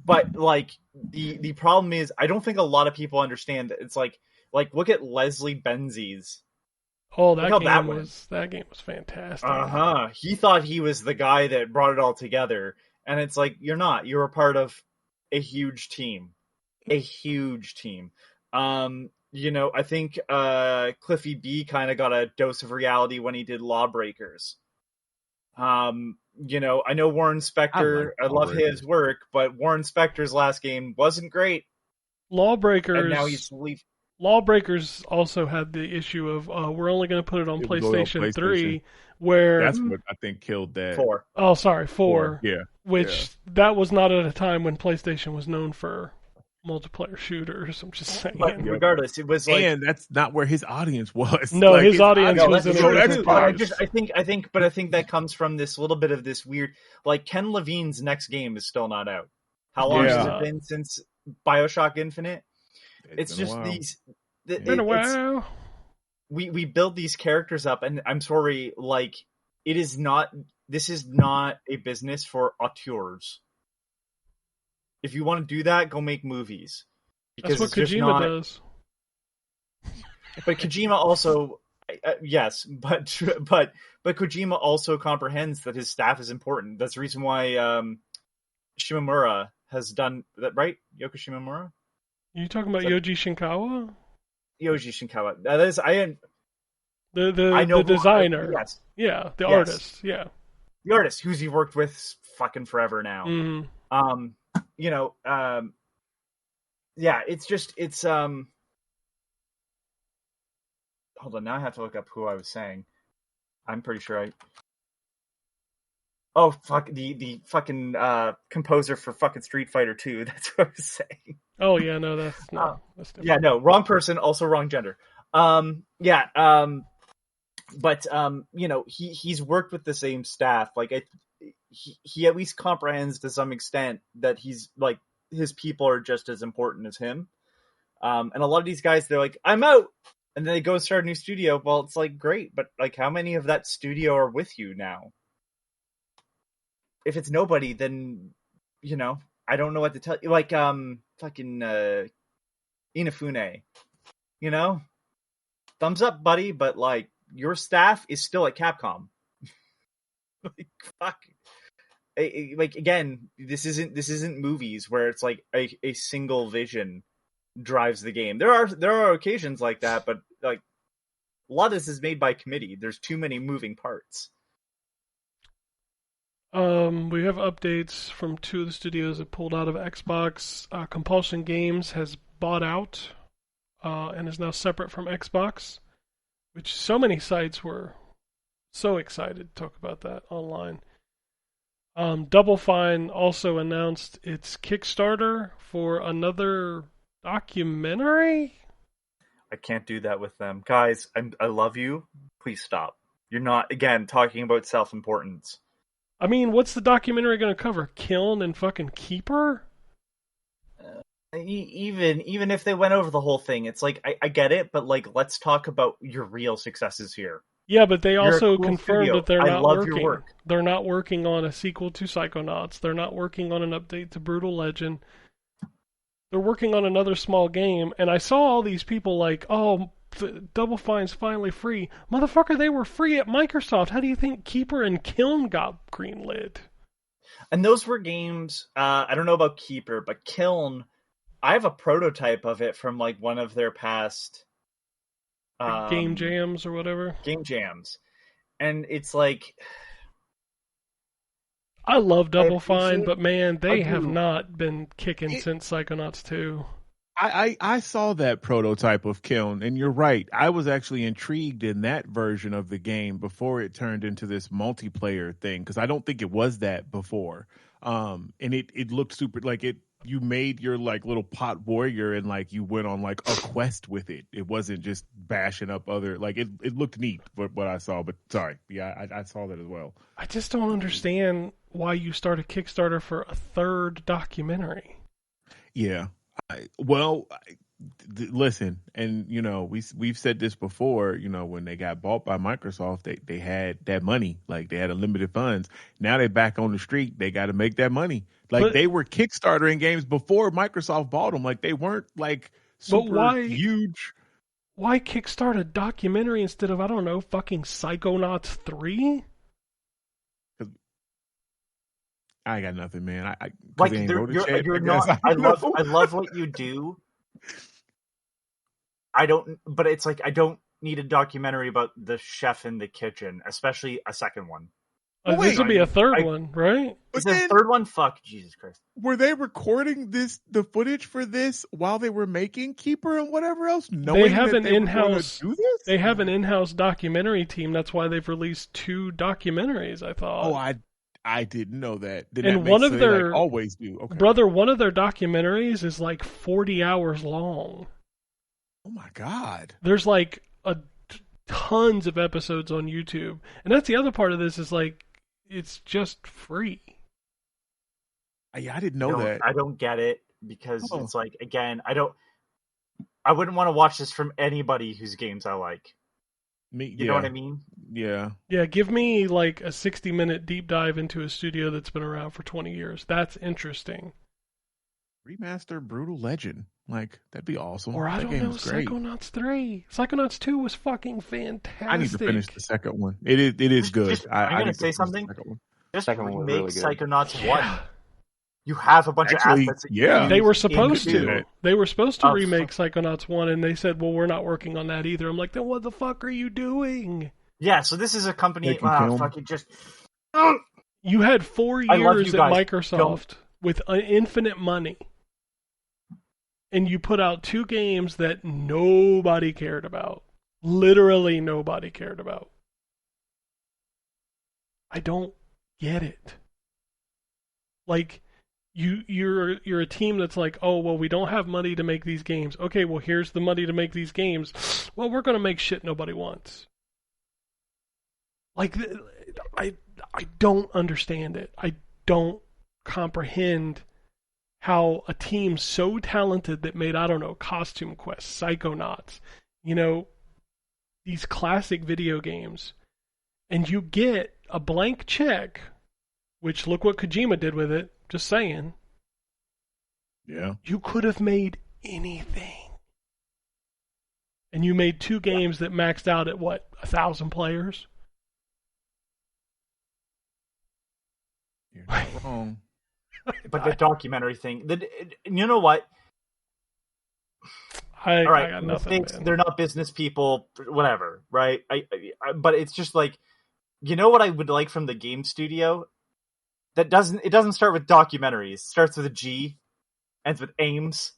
But like the problem is, I don't think a lot of people understand that. It's like look at Leslie Benzies. Oh, that game was fantastic. He thought he was the guy that brought it all together, and it's like, you're not. You're a part of a huge team. I think Cliffy B kind of got a dose of reality when he did Lawbreakers. I know Warren Spector. I love his work, but Warren Spector's last game wasn't great. Lawbreakers. And now he's leaving. Lawbreakers also had the issue of we're only going to put it on PlayStation 3, where that's what I think killed that. 4. Oh, sorry, 4. Yeah. Which that was not at a time when PlayStation was known for multiplayer shooters. I'm just saying. But regardless, it was like, and that's not where his audience was. No, like, his audience was in Xbox. I think that comes from this little bit of this weird, like, Ken Levine's next game is still not out. How long has it been since BioShock Infinite? It's just these. It's been a while. We build these characters up, and I'm sorry, like, it is not. This is not a business for auteurs. If you want to do that, go make movies. Because that's what Kojima does. But Kojima also, yes, but Kojima also comprehends that his staff is important. That's the reason why Shimomura has done that, right? Yoko Shimomura. Are you talking about Yoji Shinkawa? Yoji Shinkawa. That is, the designer. Yes. Yeah, the artist. Yeah. The artist who's he worked with fucking forever now. Mm-hmm. Yeah, it's hold on, now I have to look up who I was saying. I'm pretty sure oh, fuck, the fucking composer for fucking Street Fighter 2. That's what I was saying. Oh yeah, no, that's different. Yeah, no, wrong person, also wrong gender. But he's worked with the same staff. Like, he at least comprehends to some extent that he's like, his people are just as important as him. And a lot of these guys, they're like, I'm out, and then they go start a new studio. Well, it's like, great, but like, how many of that studio are with you now? If it's nobody, then I don't know what to tell you. Like fucking Inafune, thumbs up, buddy, but like, your staff is still at Capcom. Like, fuck. Like, again, this isn't movies where it's like a single vision drives the game. There are occasions like that, but like, a lot of this is made by committee. There's too many moving parts. We have updates from 2 of the studios that pulled out of Xbox. Compulsion Games has bought out and is now separate from Xbox. which so many sites were so excited to talk about that online. Double Fine also announced its Kickstarter for another documentary. I can't do that with them. Guys, I love you. Please stop. You're not, again, talking about self-importance. I mean, what's the documentary going to cover? Kiln and fucking Keeper? Even if they went over the whole thing, it's like, I get it, but like, let's talk about your real successes here. Yeah, but they also cool confirmed studio. that they're not love working. Your work. They're not working on a sequel to Psychonauts. They're not working on an update to Brutal Legend. They're working on another small game, and I saw all these people like, oh, Double Fine's finally free. Motherfucker, they were free at Microsoft. How do you think Keeper and Kiln got greenlit? And those were games, I don't know about Keeper, but Kiln, I have a prototype of it from like one of their past game jams or whatever. Game jams. And it's like, I love Double Fine, but man, they have not been kicking since Psychonauts 2. I saw that prototype of Kiln, and you're right. I was actually intrigued in that version of the game before it turned into this multiplayer thing, because I don't think it was that before. And it looked super, like you made your like little pot warrior and like you went on like a quest with it. It wasn't just bashing up other, like it looked neat what I saw, but sorry. Yeah, I saw that as well. I just don't understand why you start a Kickstarter for a third documentary. Yeah. Listen, and you know, we've said this before, you know, when they got bought by Microsoft, they had that money, like they had unlimited funds. Now they're back on the street. They got to make that money. Like they were Kickstartering games before Microsoft bought them. Like they weren't like super huge. Why kickstart a documentary instead of, I don't know, fucking Psychonauts 3? I got nothing, man. I like you're not. I love what you do. But it's like I don't need a documentary about the chef in the kitchen, especially a second one. This would be a third one, right? Is there a third one? Fuck, Jesus Christ! Were they recording the footage for this while they were making Keeper and whatever else? They have an in-house. They have an in-house documentary team. That's why they've released 2 documentaries. I thought. Oh, I didn't know that. And one of their always do. Okay. Brother, one of their documentaries is like 40 hours long. Oh my God! There's like tons of episodes on YouTube, and that's the other part of this is like it's just free. Yeah, I didn't know that. I don't get it because it's like, again, I wouldn't want to watch this from anybody whose games I like. You know what I mean? Yeah. Yeah, give me like a 60-minute deep dive into a studio that's been around for 20 years. That's interesting. Remaster Brutal Legend. Like, that'd be awesome. Or I don't know, Psychonauts 3. Psychonauts 2 was fucking fantastic. I need to finish the second one. It is good. I'm going to say something. Just second one remake really good. Psychonauts 1. You have a bunch of assets. They were supposed to. They were supposed to remake Psychonauts 1, and they said, well, we're not working on that either. I'm like, then what the fuck are you doing? Yeah, so this is a company... fucking just... You had 4 years at Microsoft with infinite money. And you put out 2 games that nobody cared about. Literally nobody cared about. I don't get it. Like, you're a team that's like, oh, well, we don't have money to make these games. Okay, well, here's the money to make these games. Well, we're going to make shit nobody wants. Like, I don't understand it. I don't comprehend how a team so talented that made, I don't know, Costume Quest, Psychonauts, you know, these classic video games, and you get a blank check, which look what Kojima did with it, just saying. Yeah. You could have made anything. And you made 2 games that maxed out at, 1,000 players? You're not wrong. But the documentary thing, you know what? All right, I got nothing, man. They're not business people, whatever, right? But it's just like, you know what I would like from the game studio? It doesn't start with documentaries. It starts with a G, ends with Ames.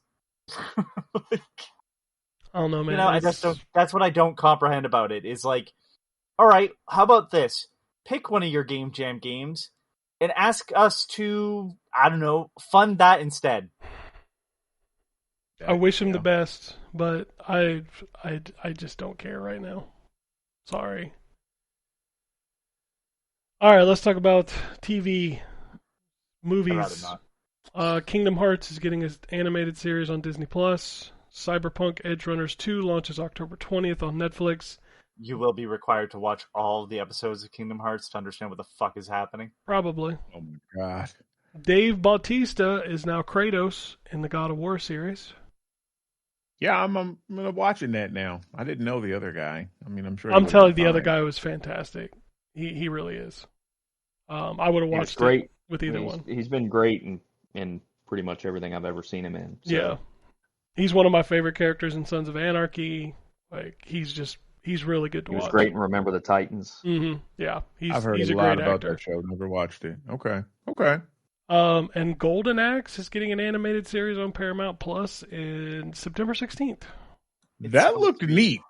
I don't know, man. I just don't. That's what I don't comprehend about it. Is like, all right, how about this? Pick one of your Game Jam games and ask us to, I don't know, fund that instead. I wish him the best, but I just don't care right now. Sorry. All right, let's talk about TV, movies. Kingdom Hearts is getting an animated series on Disney Plus. Cyberpunk Edge Runners 2 launches October 20th on Netflix. You will be required to watch all the episodes of Kingdom Hearts to understand what the fuck is happening. Probably. Oh my god. Dave Bautista is now Kratos in the God of War series. Yeah, I'm watching that now. I didn't know the other guy. I mean, I'm sure. I'm telling you, the other guy was fantastic. He really is. I would have watched it with either one. He's been great in pretty much everything I've ever seen him in. So. Yeah. He's one of my favorite characters in Sons of Anarchy. Like, he's really good to watch. He was great in Remember the Titans. Mm-hmm. Yeah, I've heard a lot about that show. Never watched it. Okay. And Golden Axe is getting an animated series on Paramount Plus in September 16th. That looked neat.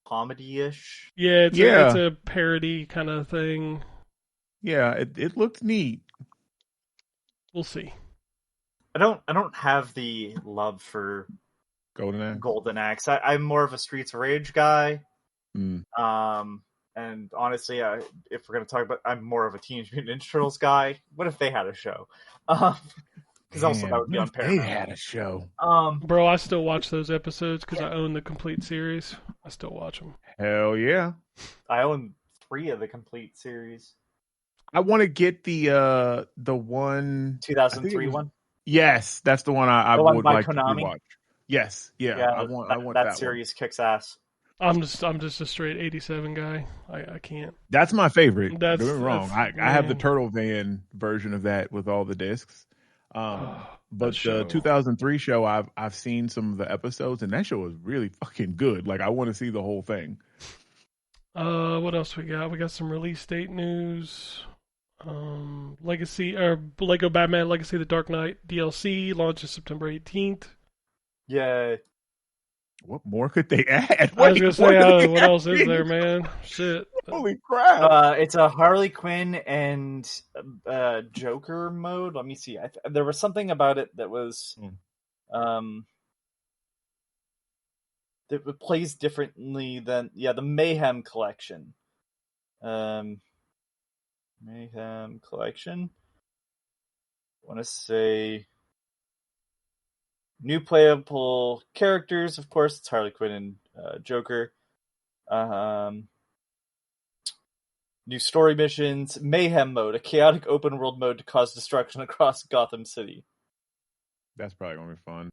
Comedy-ish. Yeah, it's a parody kind of thing. Yeah, it looked neat. We'll see. I don't have the love for Golden Axe. I'm more of a Streets of Rage guy. And honestly, if we're gonna talk about, I'm more of a Teenage Mutant Ninja Turtles guy. What if they had a show? Because also that would be on Paramount. They had a show. Bro, I still watch those episodes because I own the complete series. I still watch them. Hell yeah! I own 3 of the complete series. I want to get the one 2003 one. Yes, that's the one I would like Konami? to rewatch. Yes, yeah, I want that series one. kicks ass. I'm just a straight 87 guy. I can't. That's my favorite. Don't get me wrong. I have the Turtle Van version of that with all the discs. But the 2003 show, I've seen some of the episodes, and that show is really fucking good. Like, I want to see the whole thing. What else we got? We got some release date news. Lego Batman Legacy: The Dark Knight DLC launches September 18th. Yeah. What more could they add? I was gonna say, what else is there, man? Shit. Holy crap! It's a Harley Quinn and Joker mode. Let me see. There was something about it that was that plays differently than the Mayhem collection. Mayhem collection. I want to say new playable characters. Of course, it's Harley Quinn and Joker. New story missions. Mayhem mode, a chaotic open world mode to cause destruction across Gotham City. That's probably gonna be fun.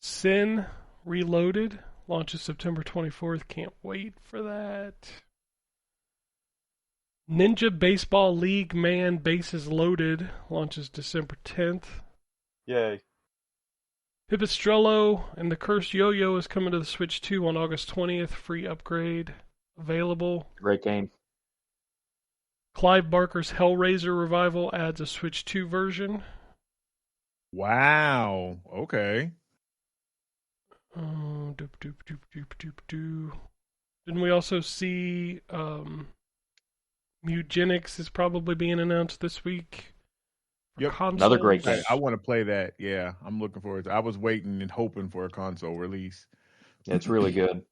Sin Reloaded launches September 24th. Can't wait for that. Ninja Baseball League Man Bases Loaded launches December 10th. Yay. Pipistrello and the Cursed Yo-Yo is coming to the Switch 2 on August 20th. Free upgrade available. Great game. Clive Barker's Hellraiser revival adds a Switch 2 version. Wow. Okay. Didn't we also see Mutagenics is probably being announced this week? Yep. Consoles. Another great game. I want to play that. Yeah, I'm looking forward to it. I was waiting and hoping for a console release. It's really good.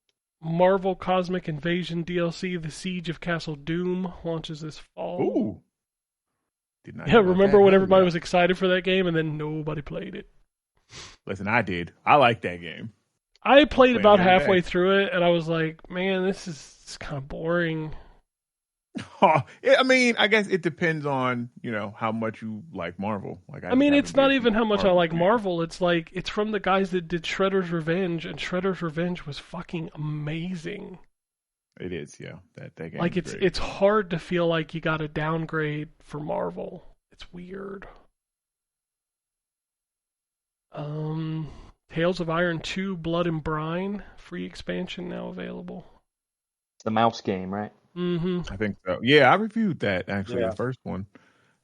Marvel Cosmic Invasion DLC, The Siege of Castle Doom, launches this fall. Ooh. Remember when everybody was excited for that game and then nobody played it? Listen, I did. I like that game. I played about halfway through it and I was like, man, this is kind of boring. I mean, I guess it depends on, how much you like Marvel. I mean, it's not even how much I like Marvel. It's like, it's from the guys that did Shredder's Revenge, and Shredder's Revenge was fucking amazing. It is, yeah. That game. Like, it's hard to feel like you got a downgrade for Marvel. It's weird. Tales of Iron 2, Blood and Brine, free expansion now available. It's the mouse game, right? Mm-hmm. I think so. Yeah, I reviewed that, actually, the first one.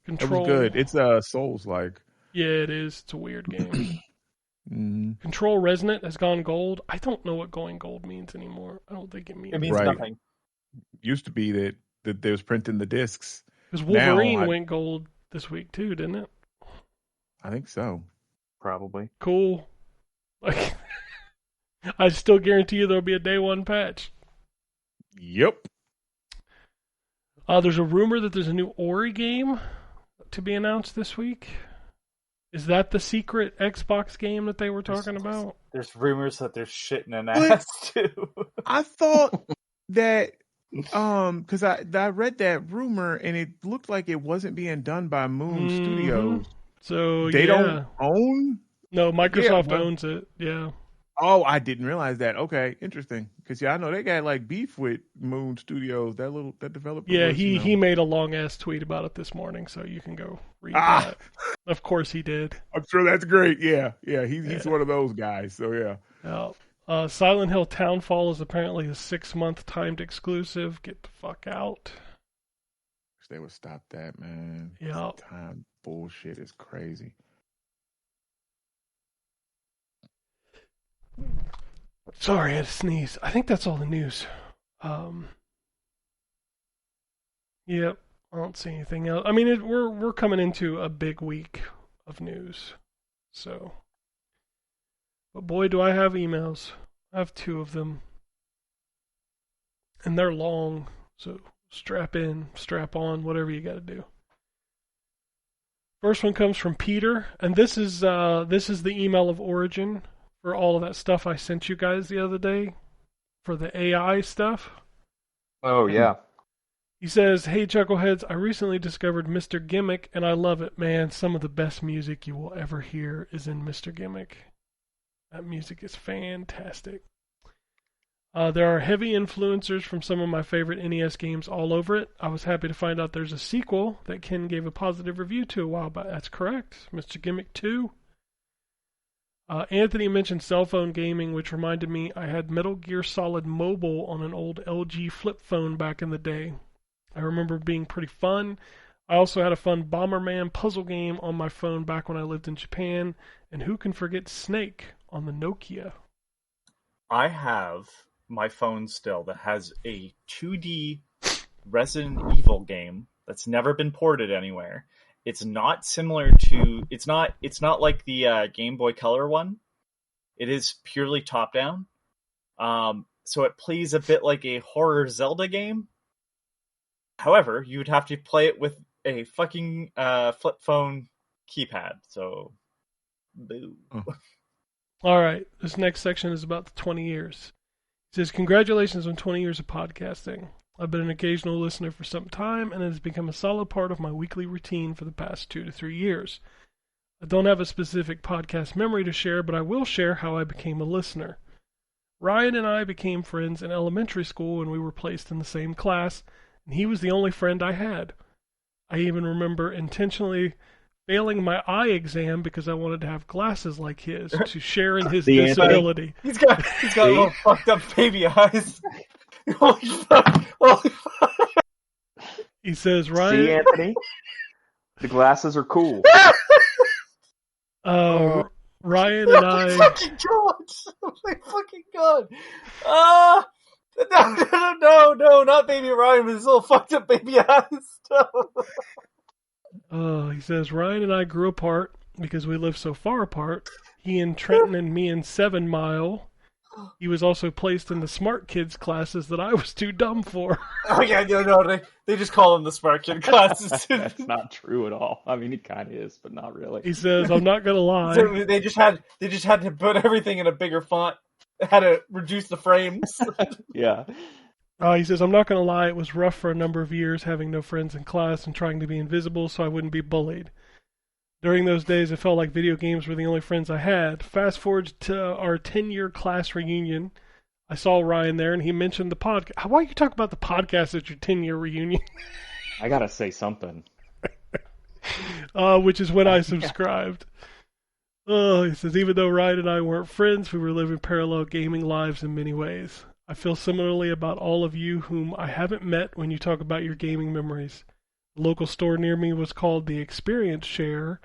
Control. It was good. It's Souls-like. Yeah, it is. It's a weird game. Control Resonant has gone gold. I don't know what going gold means anymore. I don't think it means. It means nothing. Used to be that they was printing the discs. Because Wolverine went gold this week too, didn't it? I think so. Probably. Cool. Like, I still guarantee you there'll be a day one patch. Yep. There's a rumor that there's a new Ori game to be announced this week. Is that the secret Xbox game that they were talking about? There's rumors that there's shit in an ass too. I thought that because I read that rumor and it looked like it wasn't being done by Moon Studios. So they don't own. No, Microsoft owns it. Yeah. Oh, I didn't realize that. Okay, interesting. Because I know they got like beef with Moon Studios. That developer. Yeah, he made a long ass tweet about it this morning, so you can go read that. Of course he did. I'm sure that's great. Yeah. He's one of those guys. So yeah. Silent Hill Townfall is apparently a 6-month timed exclusive. Get the fuck out. Wish they would stop that, man. Yeah. Time bullshit is crazy. Sorry, I had to sneeze. I think that's all the news. Yep, I don't see anything else. I mean, we're coming into a big week of news, so. But boy, do I have emails. I have 2 of them, and they're long. So strap in, strap on, whatever you got to do. First one comes from Peter, and this is the email of origin for all of that stuff I sent you guys the other day for the AI stuff. Oh, yeah. He says, "Hey, Chuckleheads, I recently discovered Mr. Gimmick, and I love it, man. Some of the best music you will ever hear is in Mr. Gimmick. That music is fantastic. There are heavy influencers from some of my favorite NES games all over it. I was happy to find out there's a sequel that Ken gave a positive review to a while back. That's correct. Mr. Gimmick 2. Anthony mentioned cell phone gaming, which reminded me I had Metal Gear Solid Mobile on an old LG flip phone back in the day. I remember being pretty fun. I also had a fun Bomberman puzzle game on my phone back when I lived in Japan. And who can forget Snake on the Nokia?" I have my phone still that has a 2D Resident Evil game that's never been ported anywhere. It's not similar to it's not like the Game Boy Color one. It is purely top down. So it plays a bit like a horror Zelda game. However, you would have to play it with a fucking flip phone keypad. So boo. All right, this next section is about the 20 years. It says, "Congratulations on 20 years of podcasting. I've been an occasional listener for some time, and it has become a solid part of my weekly routine for the past 2 to 3 years. I don't have a specific podcast memory to share, but I will share how I became a listener. Ryan and I became friends in elementary school when we were placed in the same class, and he was the only friend I had. I even remember intentionally failing my eye exam because I wanted to have glasses like his to share in his disability." He's got little fucked up baby eyes. Holy fuck. Holy fuck. He says, "Ryan." See, Anthony? The glasses are cool. Ryan and I. Fucking God. Oh my fucking God. No, not baby Ryan with his little fucked up baby eyes. He says, "Ryan and I grew apart because we lived so far apart. He in Trenton and me in 7 Mile. He was also placed in the smart kids classes that I was too dumb for." Oh yeah, no, they just call them the smart kid classes. That's not true at all. I mean, it kind of is, but not really. He says, "I'm not gonna lie." So they just had to put everything in a bigger font. Had to reduce the frames. Yeah. He says, "I'm not going to lie, it was rough for a number of years having no friends in class and trying to be invisible so I wouldn't be bullied. During those days, it felt like video games were the only friends I had. Fast forward to our 10-year class reunion. I saw Ryan there, and he mentioned the podcast. Why are you talking about the podcast at your 10-year reunion?" I got to say something. Which is when I subscribed. He says, "Even though Ryan and I weren't friends, we were living parallel gaming lives in many ways. I feel similarly about all of you whom I haven't met when you talk about your gaming memories. The local store near me was called the Experience Share.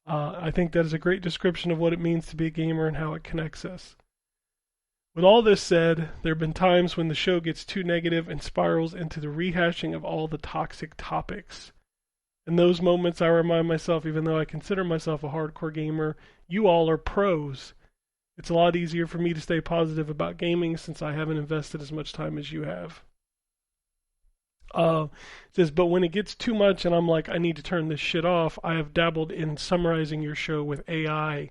I think that is a great description of what it means to be a gamer and how it connects us. With all this said, there have been times when the show gets too negative and spirals into the rehashing of all the toxic topics. In those moments, I remind myself, even though I consider myself a hardcore gamer, you all are pros. It's a lot easier for me to stay positive about gaming since I haven't invested as much time as you have. It says, but when it gets too much and I'm like, I need to turn this shit off, I have dabbled in summarizing your show with AI.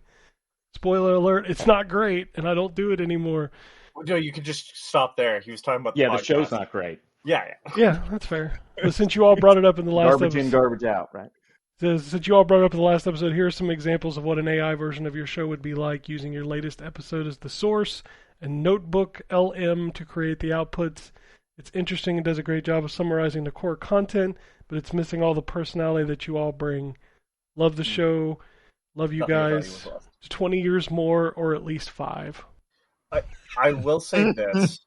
Spoiler alert, it's not great, and I don't do it anymore. Well, Joe, you could just stop there. He was talking about the show's not great. Yeah. Yeah, that's fair. But since you all brought it up in the last garbage in, garbage out, right? Since you all brought it up in the last episode, here are some examples of what an AI version of your show would be like, using your latest episode as the source and Notebook LM to create the outputs. It's interesting and does a great job of summarizing the core content, but it's missing all the personality that you all bring. Love the show. Love you guys. 20 years more, or at least 5. I will say this.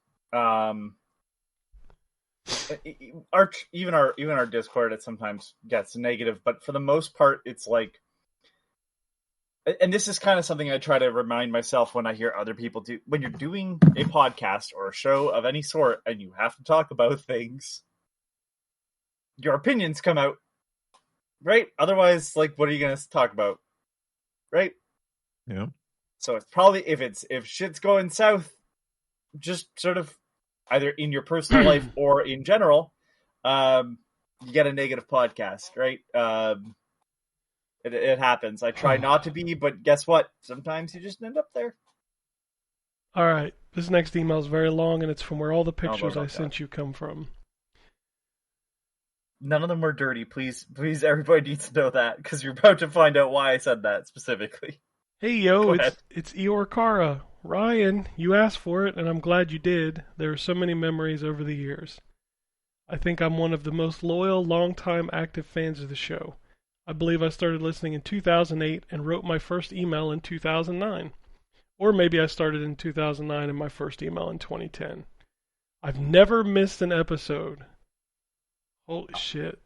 Even our Discord, it sometimes gets negative, but for the most part, it's like, and this is kind of something I try to remind myself when I hear other people do. When you're doing a podcast or a show of any sort, and you have to talk about things, your opinions come out, right? Otherwise, like, what are you going to talk about, right? Yeah. So it's probably if shit's going south, just sort of either in your personal life or in general, you get a negative podcast, right? It happens. I try not to be, but guess what? Sometimes you just end up there. All right. This next email is very long, and it's from where all the pictures I sent you come from. None of them were dirty. Please, everybody needs to know that, because you're about to find out why I said that specifically. Hey, yo, it's Eeyore Kara. Ryan, you asked for it, and I'm glad you did. There are so many memories over the years. I think I'm one of the most loyal, long-time active fans of the show. I believe I started listening in 2008 and wrote my first email in 2009. Or maybe I started in 2009 and my first email in 2010. I've never missed an episode. Holy shit.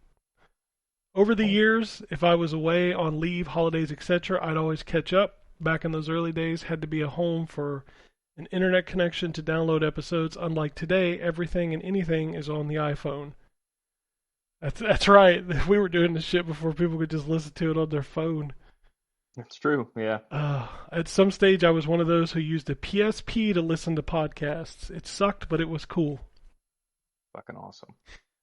Over the years, if I was away on leave, holidays, etc., I'd always catch up. Back in those early days, had to be a home for an internet connection to download episodes. Unlike today, everything and anything is on the iPhone. That's right. We were doing this shit before people could just listen to it on their phone. That's true, yeah. At some stage, I was one of those who used a PSP to listen to podcasts. It sucked, but it was cool. Fucking awesome.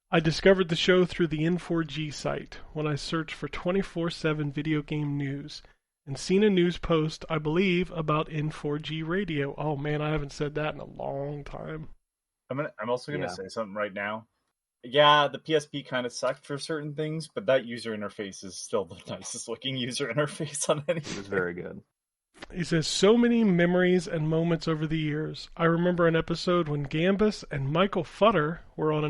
I discovered the show through the N4G site when I searched for 24/7 video game news. And seen a news post, I believe, about N4G Radio. Oh man, I haven't said that in a long time. I'm also gonna say something right now. Yeah, the PSP kind of sucked for certain things, but that user interface is still the nicest looking user interface on anything. It was very good. He says, so many memories and moments over the years. I remember an episode when Gambus and Michael Futter were on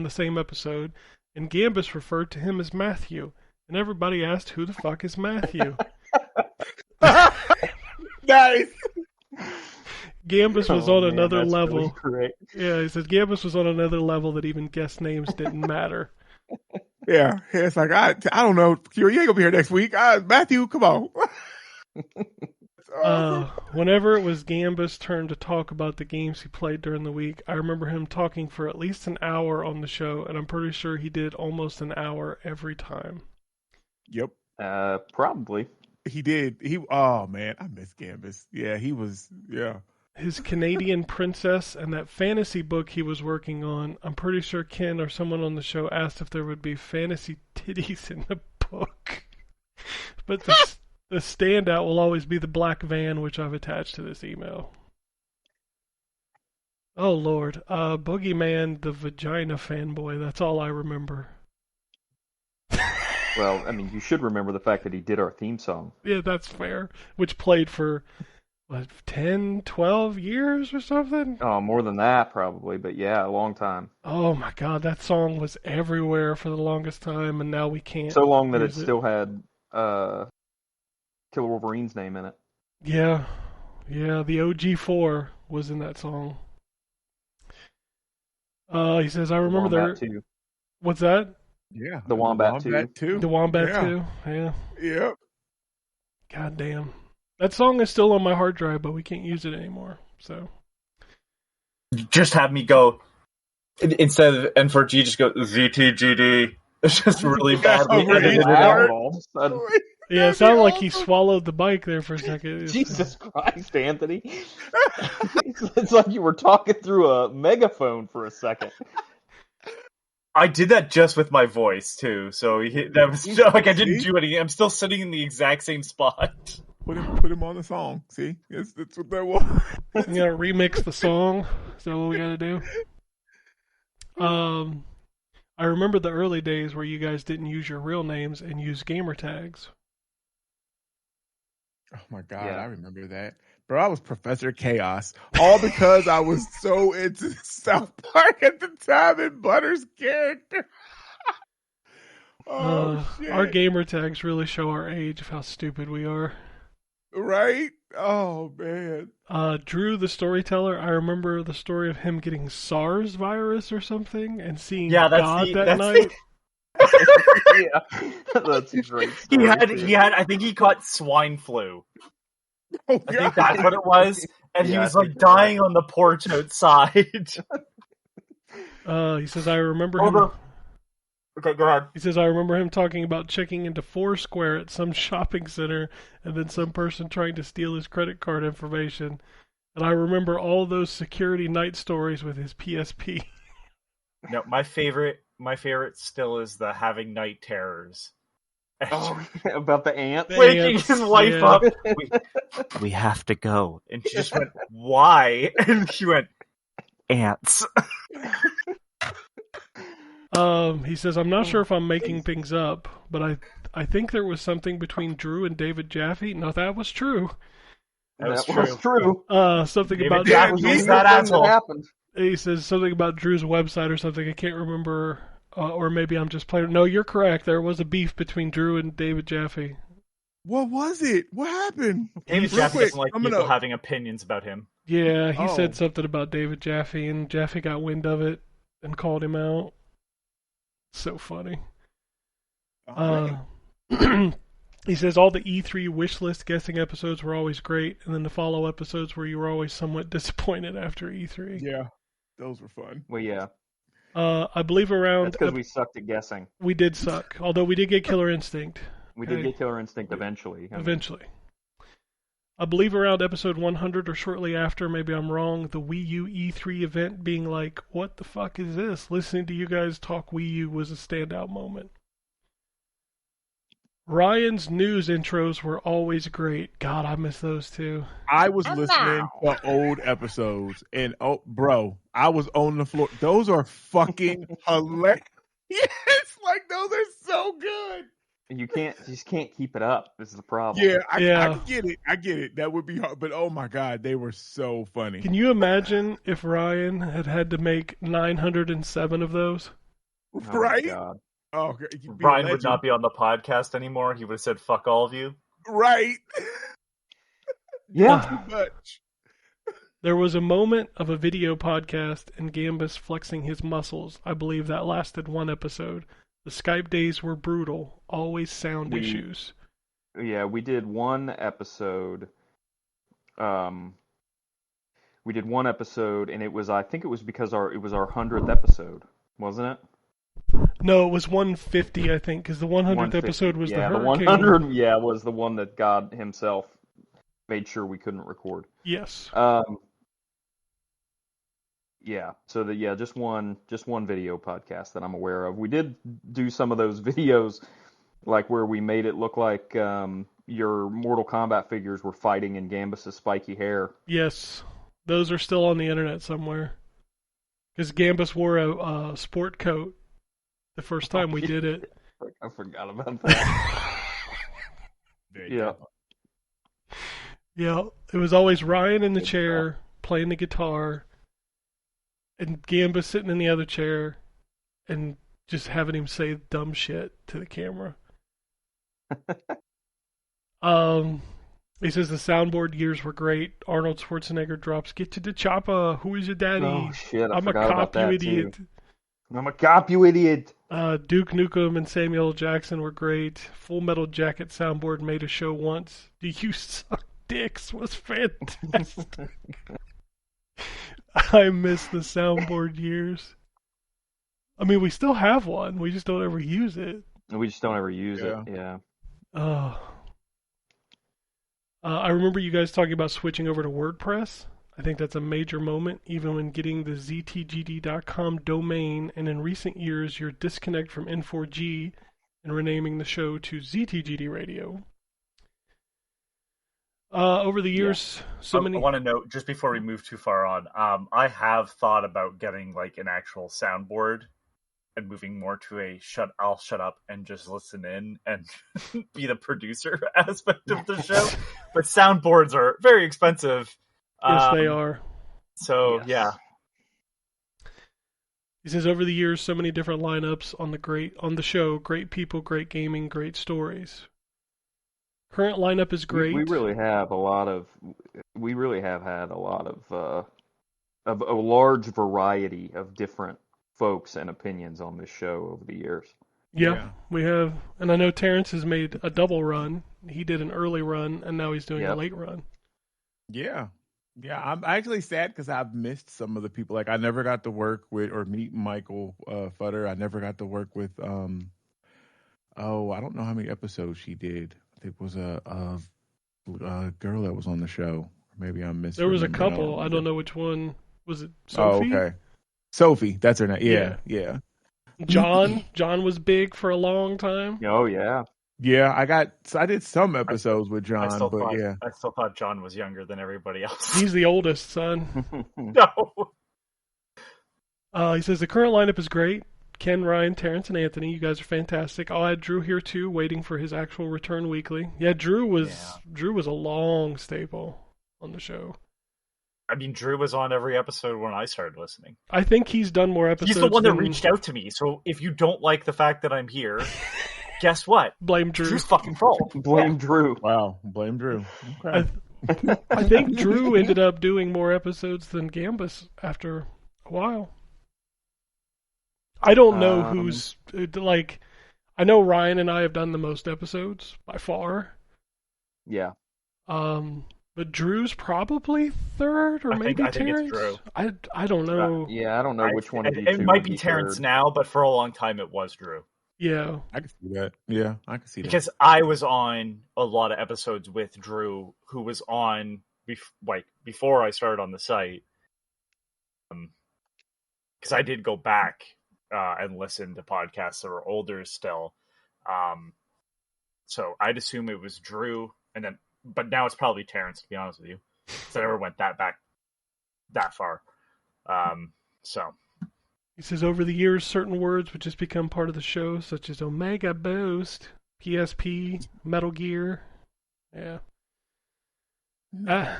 the same episode, and Gambus referred to him as Matthew, and everybody asked, who the fuck is Matthew? Nice. Gambus was on another level. Really, yeah, he says Gambus was on another level that even guest names didn't matter. Yeah, it's like I don't know. You ain't gonna be here next week. Matthew, come on. Whenever it was Gambus' turn to talk about the games he played during the week, I remember him talking for at least an hour on the show, and I'm pretty sure he did almost an hour every time. Yep. Probably. He did. Oh man, I miss Gambus. Yeah, he was. Yeah. His Canadian Princess and that fantasy book he was working on. I'm pretty sure Ken or someone on the show asked if there would be fantasy titties in the book. But the standout will always be the black van, which I've attached to this email. Oh Lord, Boogeyman, the vagina fanboy. That's all I remember. Well, I mean, you should remember the fact that he did our theme song. Yeah, that's fair. Which played for, 10, 12 years or something? Oh, more than that, probably. But yeah, a long time. Oh my God, that song was everywhere for the longest time, and now we can't. So long that it still had Killer Wolverine's name in it. Yeah, the OG4 was in that song. He says, I remember there... Too. What's that? Yeah. The Wombat too. The Wombat too, yeah. Yep. God damn. That song is still on my hard drive, but we can't use it anymore. So just have me go instead of N4G, just go ZTGD. It's just really badly edited out. All of a sudden. Yeah, it sounded like he swallowed the mic there for a second. Jesus Christ, Anthony. It's like you were talking through a megaphone for a second. I did that just with my voice, too. So that was like I didn't do anything. I'm still sitting in the exact same spot. Put him on the song. See? That's what that was. We gotta remix the song. Is that what we gotta do? I remember the early days where you guys didn't use your real names and use gamer tags. Oh my God, Yeah. I remember that. Bro, I was Professor Chaos. All because I was so into South Park at the time and Butter's character. Shit. Our gamer tags really show our age of how stupid we are. Right? Oh, man. Drew the Storyteller, I remember the story of him getting SARS virus or something and seeing Yeah, that's God the- that that's night. Yeah, that's a great He story. had. I think he caught swine flu. Oh, I think that's what it was, and he Yeah, was I like think you're dying on the porch outside. He says, I remember him. Hold on. Okay, go ahead. He says, I remember him talking about checking into Foursquare at some shopping center and then some person trying to steal his credit card information. And I remember all those security night stories with his PSP. No, my favorite still is the having night terrors. Oh, about the ants? Waking Ants, his wife yeah. up. We have to go. And she just went, why? And she went, ants. He says, I'm not sure if I'm making things up, but I think there was something between Drew and David Jaffe. No, that was true. That was true. Something David about Jaffe was was the that thing asshole. that happened. He says something about Drew's website or something. I can't remember. Or maybe I'm just playing. No, you're correct. There was a beef between Drew and David Jaffe. what was it? What happened? David Real Jaffe quick, doesn't like I'm people gonna- having opinions about him. Yeah, he Oh. said something about David Jaffe, and Jaffe got wind of it and called him out. So funny. He says all the E3 wish list guessing episodes were always great, and then the follow episodes where you were always somewhat disappointed after E3. Yeah, those were fun. Well, yeah. I believe around That's because we sucked at guessing. we did suck, although we did get Killer Instinct. We did Hey. get Killer Instinct eventually. I mean, Eventually. I believe around episode 100 or shortly after, maybe I'm wrong, the Wii U E3 event being like, what the fuck is this? Listening to you guys talk Wii U was a standout moment. Ryan's news intros were always great. God, I miss those too. I was listening to old episodes, and bro, I was on the floor. Those are fucking hilarious. Yes, like those are so good. you just can't keep it up. This is the problem. Yeah, I Yeah. get it. I get it. That would be hard, but oh my god, they were so funny. Can you imagine if Ryan had to make 907 of those? Oh, my Right? God. Oh, okay, you'd be a Brian would legend. not be on the podcast anymore. He would have said, fuck all of you. Right. Yeah. Too much. There was a moment of a video podcast and Gambus flexing his muscles. I believe that lasted one episode. The Skype days were brutal. Always sound issues. Yeah, we did one episode. We did one episode, and I think it was because it was our 100th episode, wasn't it? No, it was 150, I think, because the 100th 150. episode was the the hurricane. 100. Yeah, was the one that God Himself made sure we couldn't record. Yes. Yeah. So just one video podcast that I'm aware of. We did do some of those videos, like where we made it look like your Mortal Kombat figures were fighting in Gambus's spiky hair. Yes. Those are still on the internet somewhere. Because Gambus wore a sport coat the first time we did it. I forgot about that. Yeah. Yeah, it was always Ryan in the chair playing the guitar, and Gambus sitting in the other chair, and just having him say dumb shit to the camera. He says the soundboard years were great. Arnold Schwarzenegger drops, "Get to the chopper. Who is your daddy? Oh shit! I I'm a forgot about cop, you that, idiot." too. I'm a cop, you idiot. Duke Nukem and Samuel L. Jackson were great. Full Metal Jacket soundboard made a show once. Do you suck dicks was fantastic. I miss the soundboard years. I mean, we still have one. We just don't ever use it. We just don't ever use it. Yeah. I remember you guys talking about switching over to WordPress. I think that's a major moment, even when getting the ZTGD.com domain, and in recent years, your disconnect from N4G and renaming the show to ZTGD Radio. Over the years, I want to note, just before we move too far on, I have thought about getting like an actual soundboard and moving more to I'll shut up and just listen in and be the producer aspect of the show. But soundboards are very expensive. Yes, they are. So, yes. Yeah. He says, over the years, so many different lineups on the show. Great people, great gaming, great stories. Current lineup is great. We really have had a lot of a large variety of different folks and opinions on this show over the years. Yeah, we have. And I know Terrence has made a double run. He did an early run, and now he's doing a late run. Yeah. Yeah, I'm actually sad because I've missed some of the people. Like, I never got to work with or meet Michael Futter. I never got to work with, I don't know how many episodes she did. I think it was a girl that was on the show. Maybe I'm missing. There was a couple. I don't know which one. Was it Sophie? Oh, okay. Sophie, that's her name. Yeah. John was big for a long time. Oh, yeah. Yeah, I did some episodes with John, I still thought John was younger than everybody else. He's the oldest son. No. He says the current lineup is great. Ken, Ryan, Terrence, and Anthony, you guys are fantastic. I'll add Drew here too, waiting for his actual return weekly. Yeah, Drew was a long staple on the show. I mean, Drew was on every episode when I started listening. I think he's done more episodes. He's the one that reached out to me. So if you don't like the fact that I'm here, guess what? Blame Drew. Drew's fucking fault. Blame Drew. Wow, blame Drew. Okay. I think Drew ended up doing more episodes than Gambus after a while. I don't know who's like. I know Ryan and I have done the most episodes by far. Yeah. But Drew's probably third, or maybe Terrence. I think it's Drew. I don't know. I don't know which one of you two. It might be Terrence now, but for a long time it was Drew. Yeah, I can see that. Yeah, I can see that. Because I was on a lot of episodes with Drew, who was on before I started on the site. Because I did go back and listen to podcasts that were older still. So I'd assume it was Drew, but now it's probably Terrence, to be honest with you. So I never went that far. So. He says, over the years, certain words would just become part of the show, such as Omega Boost, PSP, Metal Gear. Yeah. I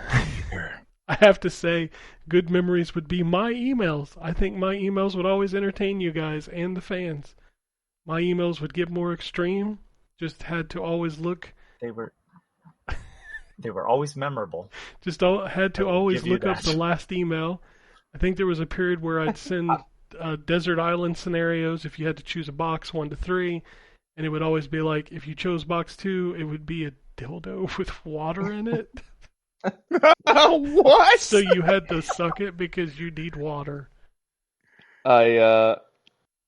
have to say, good memories would be my emails. I think my emails would always entertain you guys and the fans. My emails would get more extreme. Just had to always look. They were always memorable. Just had to always look up the last email. I think there was a period where I'd send desert island scenarios if you had to choose a box 1 to 3, and it would always be like, if you chose box 2, it would be a dildo with water in it. What? So you had to suck it because you need water. What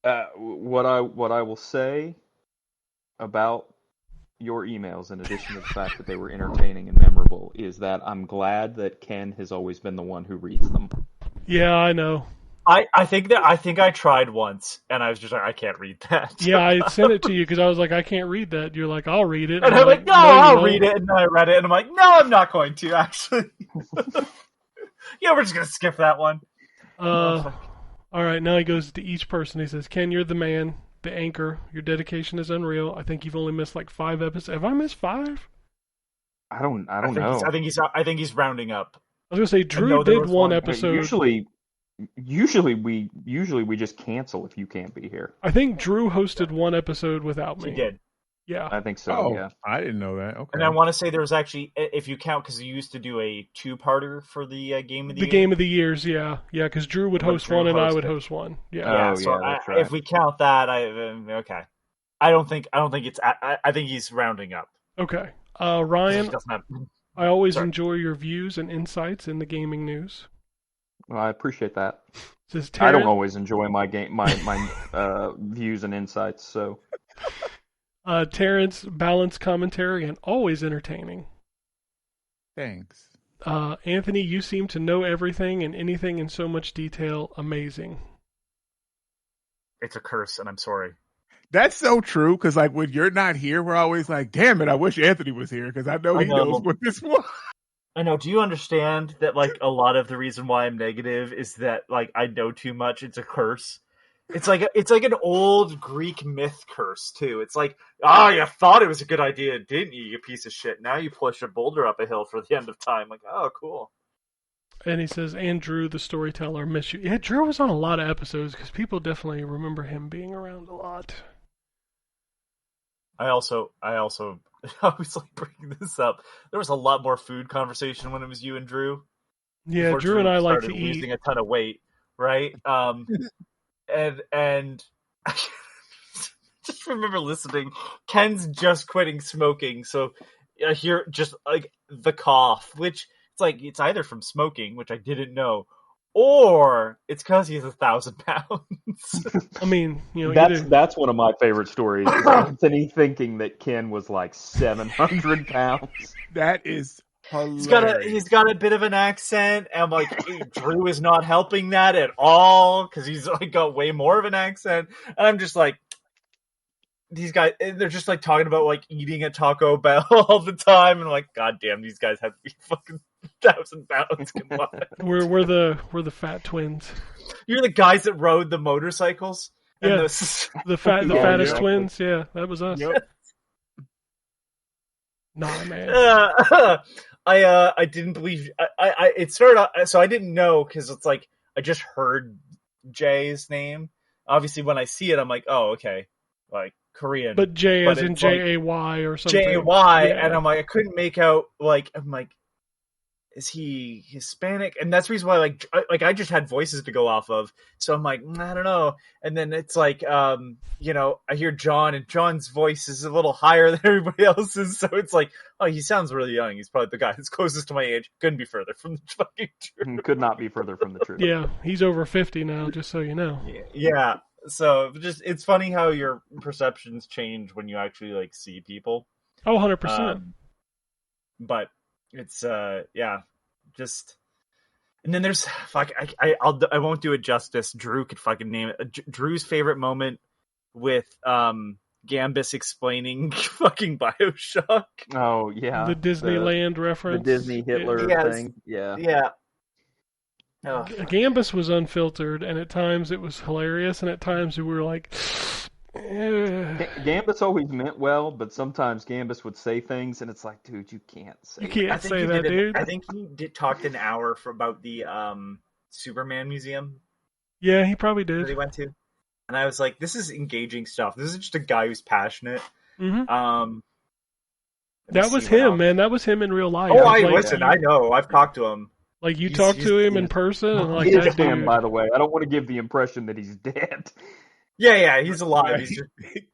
I will say about your emails, in addition to the fact that they were entertaining and memorable, is that I'm glad that Ken has always been the one who reads them. Yeah, I know. I think I tried once, and I was just like, I can't read that. Yeah, I sent it to you because I was like, I can't read that. You're like, I'll read it. And I'm like, no, I'll read it. And then I read it, and I'm like, no, I'm not going to, actually. Yeah, we're just going to skip that one. All right, now he goes to each person. He says, Ken, you're the man, the anchor. Your dedication is unreal. I think you've only missed like 5 episodes. Have I missed 5? I don't know. I think he's rounding up. I was going to say, Drew did one episode. Usually we just cancel if you can't be here. I think Drew hosted one episode without me. He did. Yeah. I think so, Oh, yeah. I didn't know that. Okay. And I want to say there was actually, if you count, because you used to do a two-parter for the Game of the Year. Game of the Years, yeah. Yeah, because Drew would host one and I would host one. Yeah. So that's right. if we count that, okay. I don't think it's. I think he's rounding up. Okay. Ryan, Doesn't have, I always enjoy your views and insights in the gaming news. Well, I appreciate that. Says I don't always enjoy my views and insights, so. Terrence, balanced commentary and always entertaining. Thanks. Anthony, you seem to know everything and anything in so much detail. Amazing. It's a curse, and I'm sorry. That's so true, because like when you're not here, we're always like, damn it, I wish Anthony was here, because I know he knows what this was. I know. Do you understand that like a lot of the reason why I'm negative is that like I know too much? It's a curse. It's like an old Greek myth curse too. It's like, you thought it was a good idea, didn't you, you piece of shit? Now you push a boulder up a hill for the end of time. Like, oh, cool. And he says, and Drew, the storyteller, miss you. Yeah, Drew was on a lot of episodes because people definitely remember him being around a lot. I also I was like bringing this up. There was a lot more food conversation when it was you and Drew. Yeah, Drew and I like to eat. Losing a ton of weight, right? And I just remember listening. Ken's just quitting smoking, so I hear just like the cough, which it's either from smoking, which I didn't know, or it's because he's 1,000 pounds. I mean, you know, that's one of my favorite stories. Anthony thinking that Ken was like 700 pounds. That is hilarious. He's got a bit of an accent, and like Drew is not helping that at all because he's like got way more of an accent, and I'm just like, these guys, they're just like talking about like eating at Taco Bell all the time, and I'm like, God damn, these guys have to be fucking 1,000 pounds. Come on. We're the fat twins. You're the guys that rode the motorcycles. Yeah, the fattest twins. Yeah, that was us. Yep. Nah, man. I didn't believe. It started out, so I didn't know because it's like I just heard Jay's name. Obviously, when I see it, I'm like, oh, okay, like Korean. But Jay as in Jay or something. Jay, and I'm like, I couldn't make out. Like, I'm like, is he Hispanic? And that's the reason why, like I just had voices to go off of. So I'm like, I don't know. And then it's like, I hear John, and John's voice is a little higher than everybody else's. So it's like, oh, he sounds really young. He's probably the guy that's closest to my age. Couldn't be further from the fucking truth. Could not be further from the truth. Yeah, he's over 50 now, just so you know. Yeah. So it's funny how your perceptions change when you actually like see people. Oh, 100%. But it's just, and then there's I won't do it justice. Drew could fucking name it. Drew's favorite moment with Gambus explaining fucking BioShock. Oh yeah, the Disneyland reference, the Disney Hitler thing. Yeah. Oh. Gambus was unfiltered, and at times it was hilarious, and at times we were like, Gambus always meant well, but sometimes Gambus would say things, and it's like, dude, you can't say. You can't say that, dude. I think he talked an hour about the Superman museum. Yeah, he probably did. That he went to, and I was like, this is engaging stuff. This is just a guy who's passionate. Mm-hmm. That was him, man. That was him in real life. Oh, listen. I know. I've talked to him. Like you talked to him in person, and like he is that dead, dude. by the way. I don't want to give the impression that he's dead. Yeah, he's alive.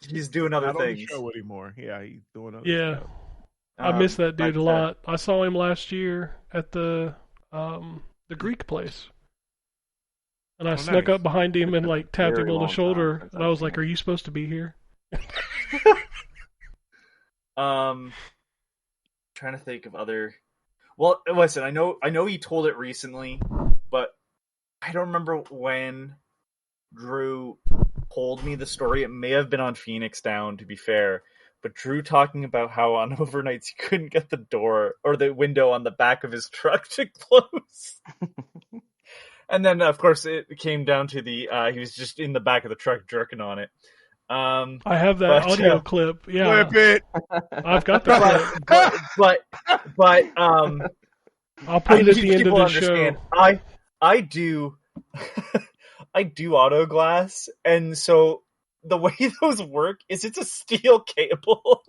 He's doing other things. Not on the show anymore. Yeah, he's doing other stuff. I miss that dude a lot. I saw him last year at the Greek place, and I snuck up behind him and like tapped him on the shoulder, and I was like, "Are you supposed to be here?" Trying to think of other. Well, listen, I know he told it recently, but I don't remember when Drew told me the story. It may have been on Phoenix Down, to be fair, but Drew talking about how on overnights he couldn't get the door or the window on the back of his truck to close. And then, of course, it came down to he was just in the back of the truck jerking on it. I have that audio clip. Yeah, clip it. I've got the clip. But I'll put it at the end of the show. I do I do auto glass, and so the way those work is it's a steel cable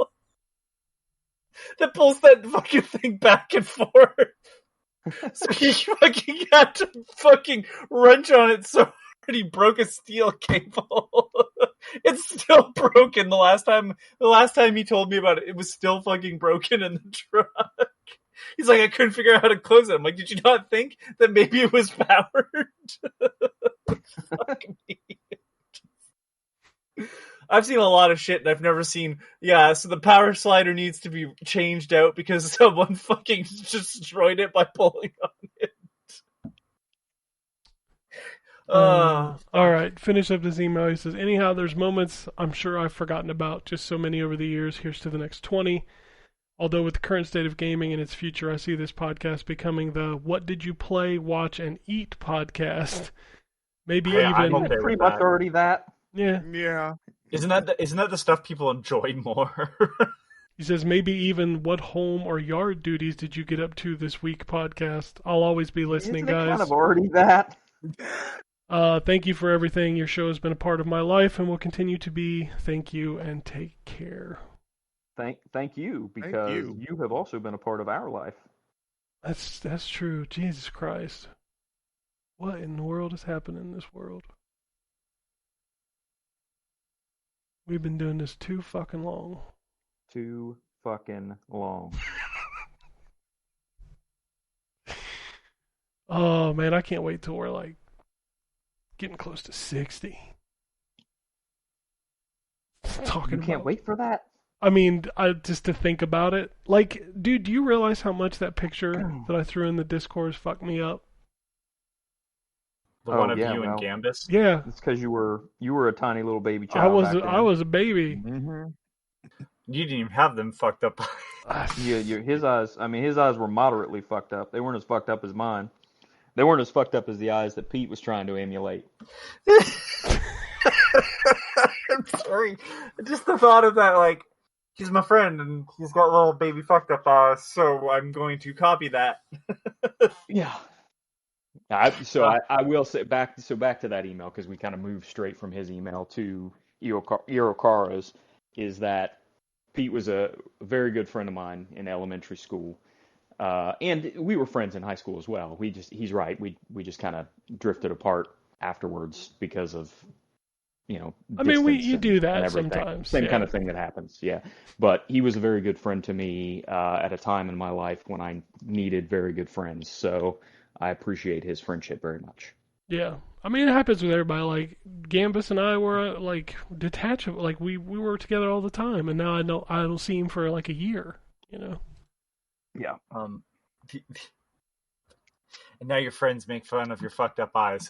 that pulls that fucking thing back and forth. So he fucking had to fucking wrench on it so hard he broke a steel cable. It's still broken. The last time he told me about it, it was still fucking broken in the truck. He's like, I couldn't figure out how to close it. I'm like, did you not think that maybe it was powered? Fuck me. I've seen a lot of shit, and I've never seen. Yeah, so the power slider needs to be changed out because someone fucking destroyed it by pulling on it. All right, finish up this email. He says, anyhow, there's moments I'm sure I've forgotten about, just so many over the years. Here's to the next 20. Although with the current state of gaming and its future, I see this podcast becoming the What Did You Play, Watch, and Eat podcast. Maybe even... I'm okay pretty much already that. Yeah. Yeah. Isn't that the stuff people enjoy more? He says, maybe even what home or yard duties did you get up to this week podcast? I'll always be listening, Isn't it guys. kind of already that? Thank you for everything. Your show has been a part of my life and will continue to be. Thank you and take care. Thank you, because you have also been a part of our life. That's true. Jesus Christ. What in the world is happening in this world? We've been doing this too fucking long. Too fucking long. Oh man, I can't wait till we're like getting close to 60. You can't wait for that? I mean, just to think about it. Like, dude, do you realize how much that picture that I threw in the Discord fucked me up? The one of you and Gambus? Yeah. It's because you were a tiny little baby child. I was a baby. Mm-hmm. You didn't even have them fucked up. His eyes were moderately fucked up. They weren't as fucked up as mine. They weren't as fucked up as the eyes that Pete was trying to emulate. I'm sorry. Just the thought of that, like, he's my friend and he's got little baby fucked up eyes, so I'm going to copy that. Yeah. I will say back to that email, because we kind of moved straight from his email to Irokara's, is that Pete was a very good friend of mine in elementary school, and we were friends in high school as well. He's right. We just kind of drifted apart afterwards because of, I mean, you do that sometimes. Same kind of thing that happens. Yeah, but he was a very good friend to me at a time in my life when I needed very good friends. So I appreciate his friendship very much. Yeah. I mean, it happens with everybody. Like, Gambus and I were, like, detached. Like, we were together all the time, and now I don't see him for, like, a year, Yeah. And now your friends make fun of your fucked up eyes.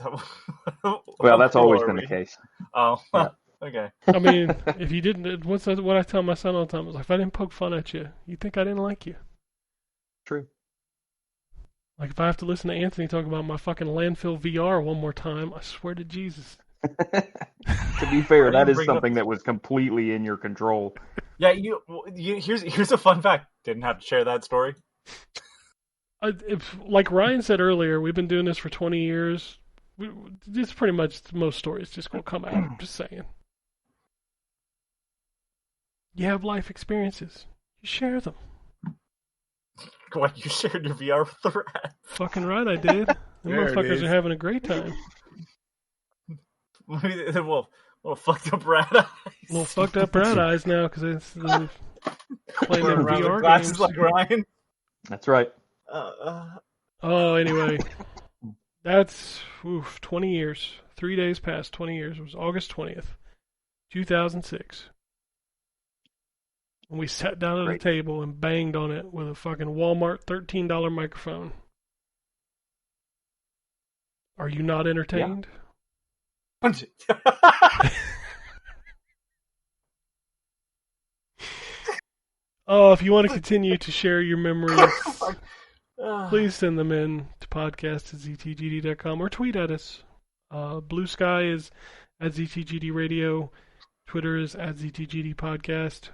Well, that's always been the case. Oh, yeah. Okay. I mean, if you didn't, what I tell my son all the time is, like, if I didn't poke fun at you, you'd think I didn't like you. True. Like, if I have to listen to Anthony talk about my fucking landfill VR one more time, I swear to Jesus. To be fair, that is something that was completely in your control. Yeah, here's a fun fact. Didn't have to share that story. Like Ryan said earlier, we've been doing this for 20 years. It's pretty much most stories just gonna come out. I'm just saying. You have life experiences. You share them. What, you shared your VR with the rat? Fucking right, I did. The motherfuckers are having a great time. Well, fucked up rat eyes. Little fucked up rat eyes now because it's playing them VR glasses games. like Ryan. That's right. Anyway, that's 20 years. 3 days past 20 years. It was August 20th, 2006. And we sat down at a table and banged on it with a fucking Walmart $13 microphone. Are you not entertained? Yeah. Oh, if you want to continue to share your memories, please send them in to podcast@ztgd.com or tweet at us. Blue Sky is at ZTGD Radio. Twitter is at ZTGD Podcast.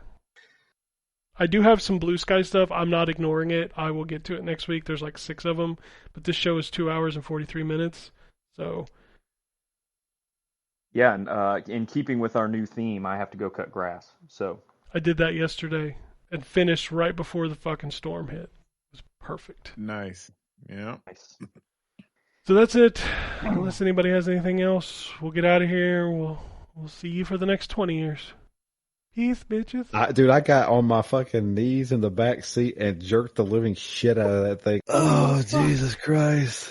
I do have some Blue Sky stuff. I'm not ignoring it. I will get to it next week. There's like 6 of them. But this show is 2 hours and 43 minutes. So Yeah, and in keeping with our new theme, I have to go cut grass. So I did that yesterday and finished right before the fucking storm hit. It was perfect. Nice. Yeah. nice. So that's it. Unless anybody has anything else, we'll get out of here. We'll see you for the next 20 years. Peace, bitches. Dude, I got on my fucking knees in the back seat and jerked the living shit out of that thing. Oh, Jesus Christ.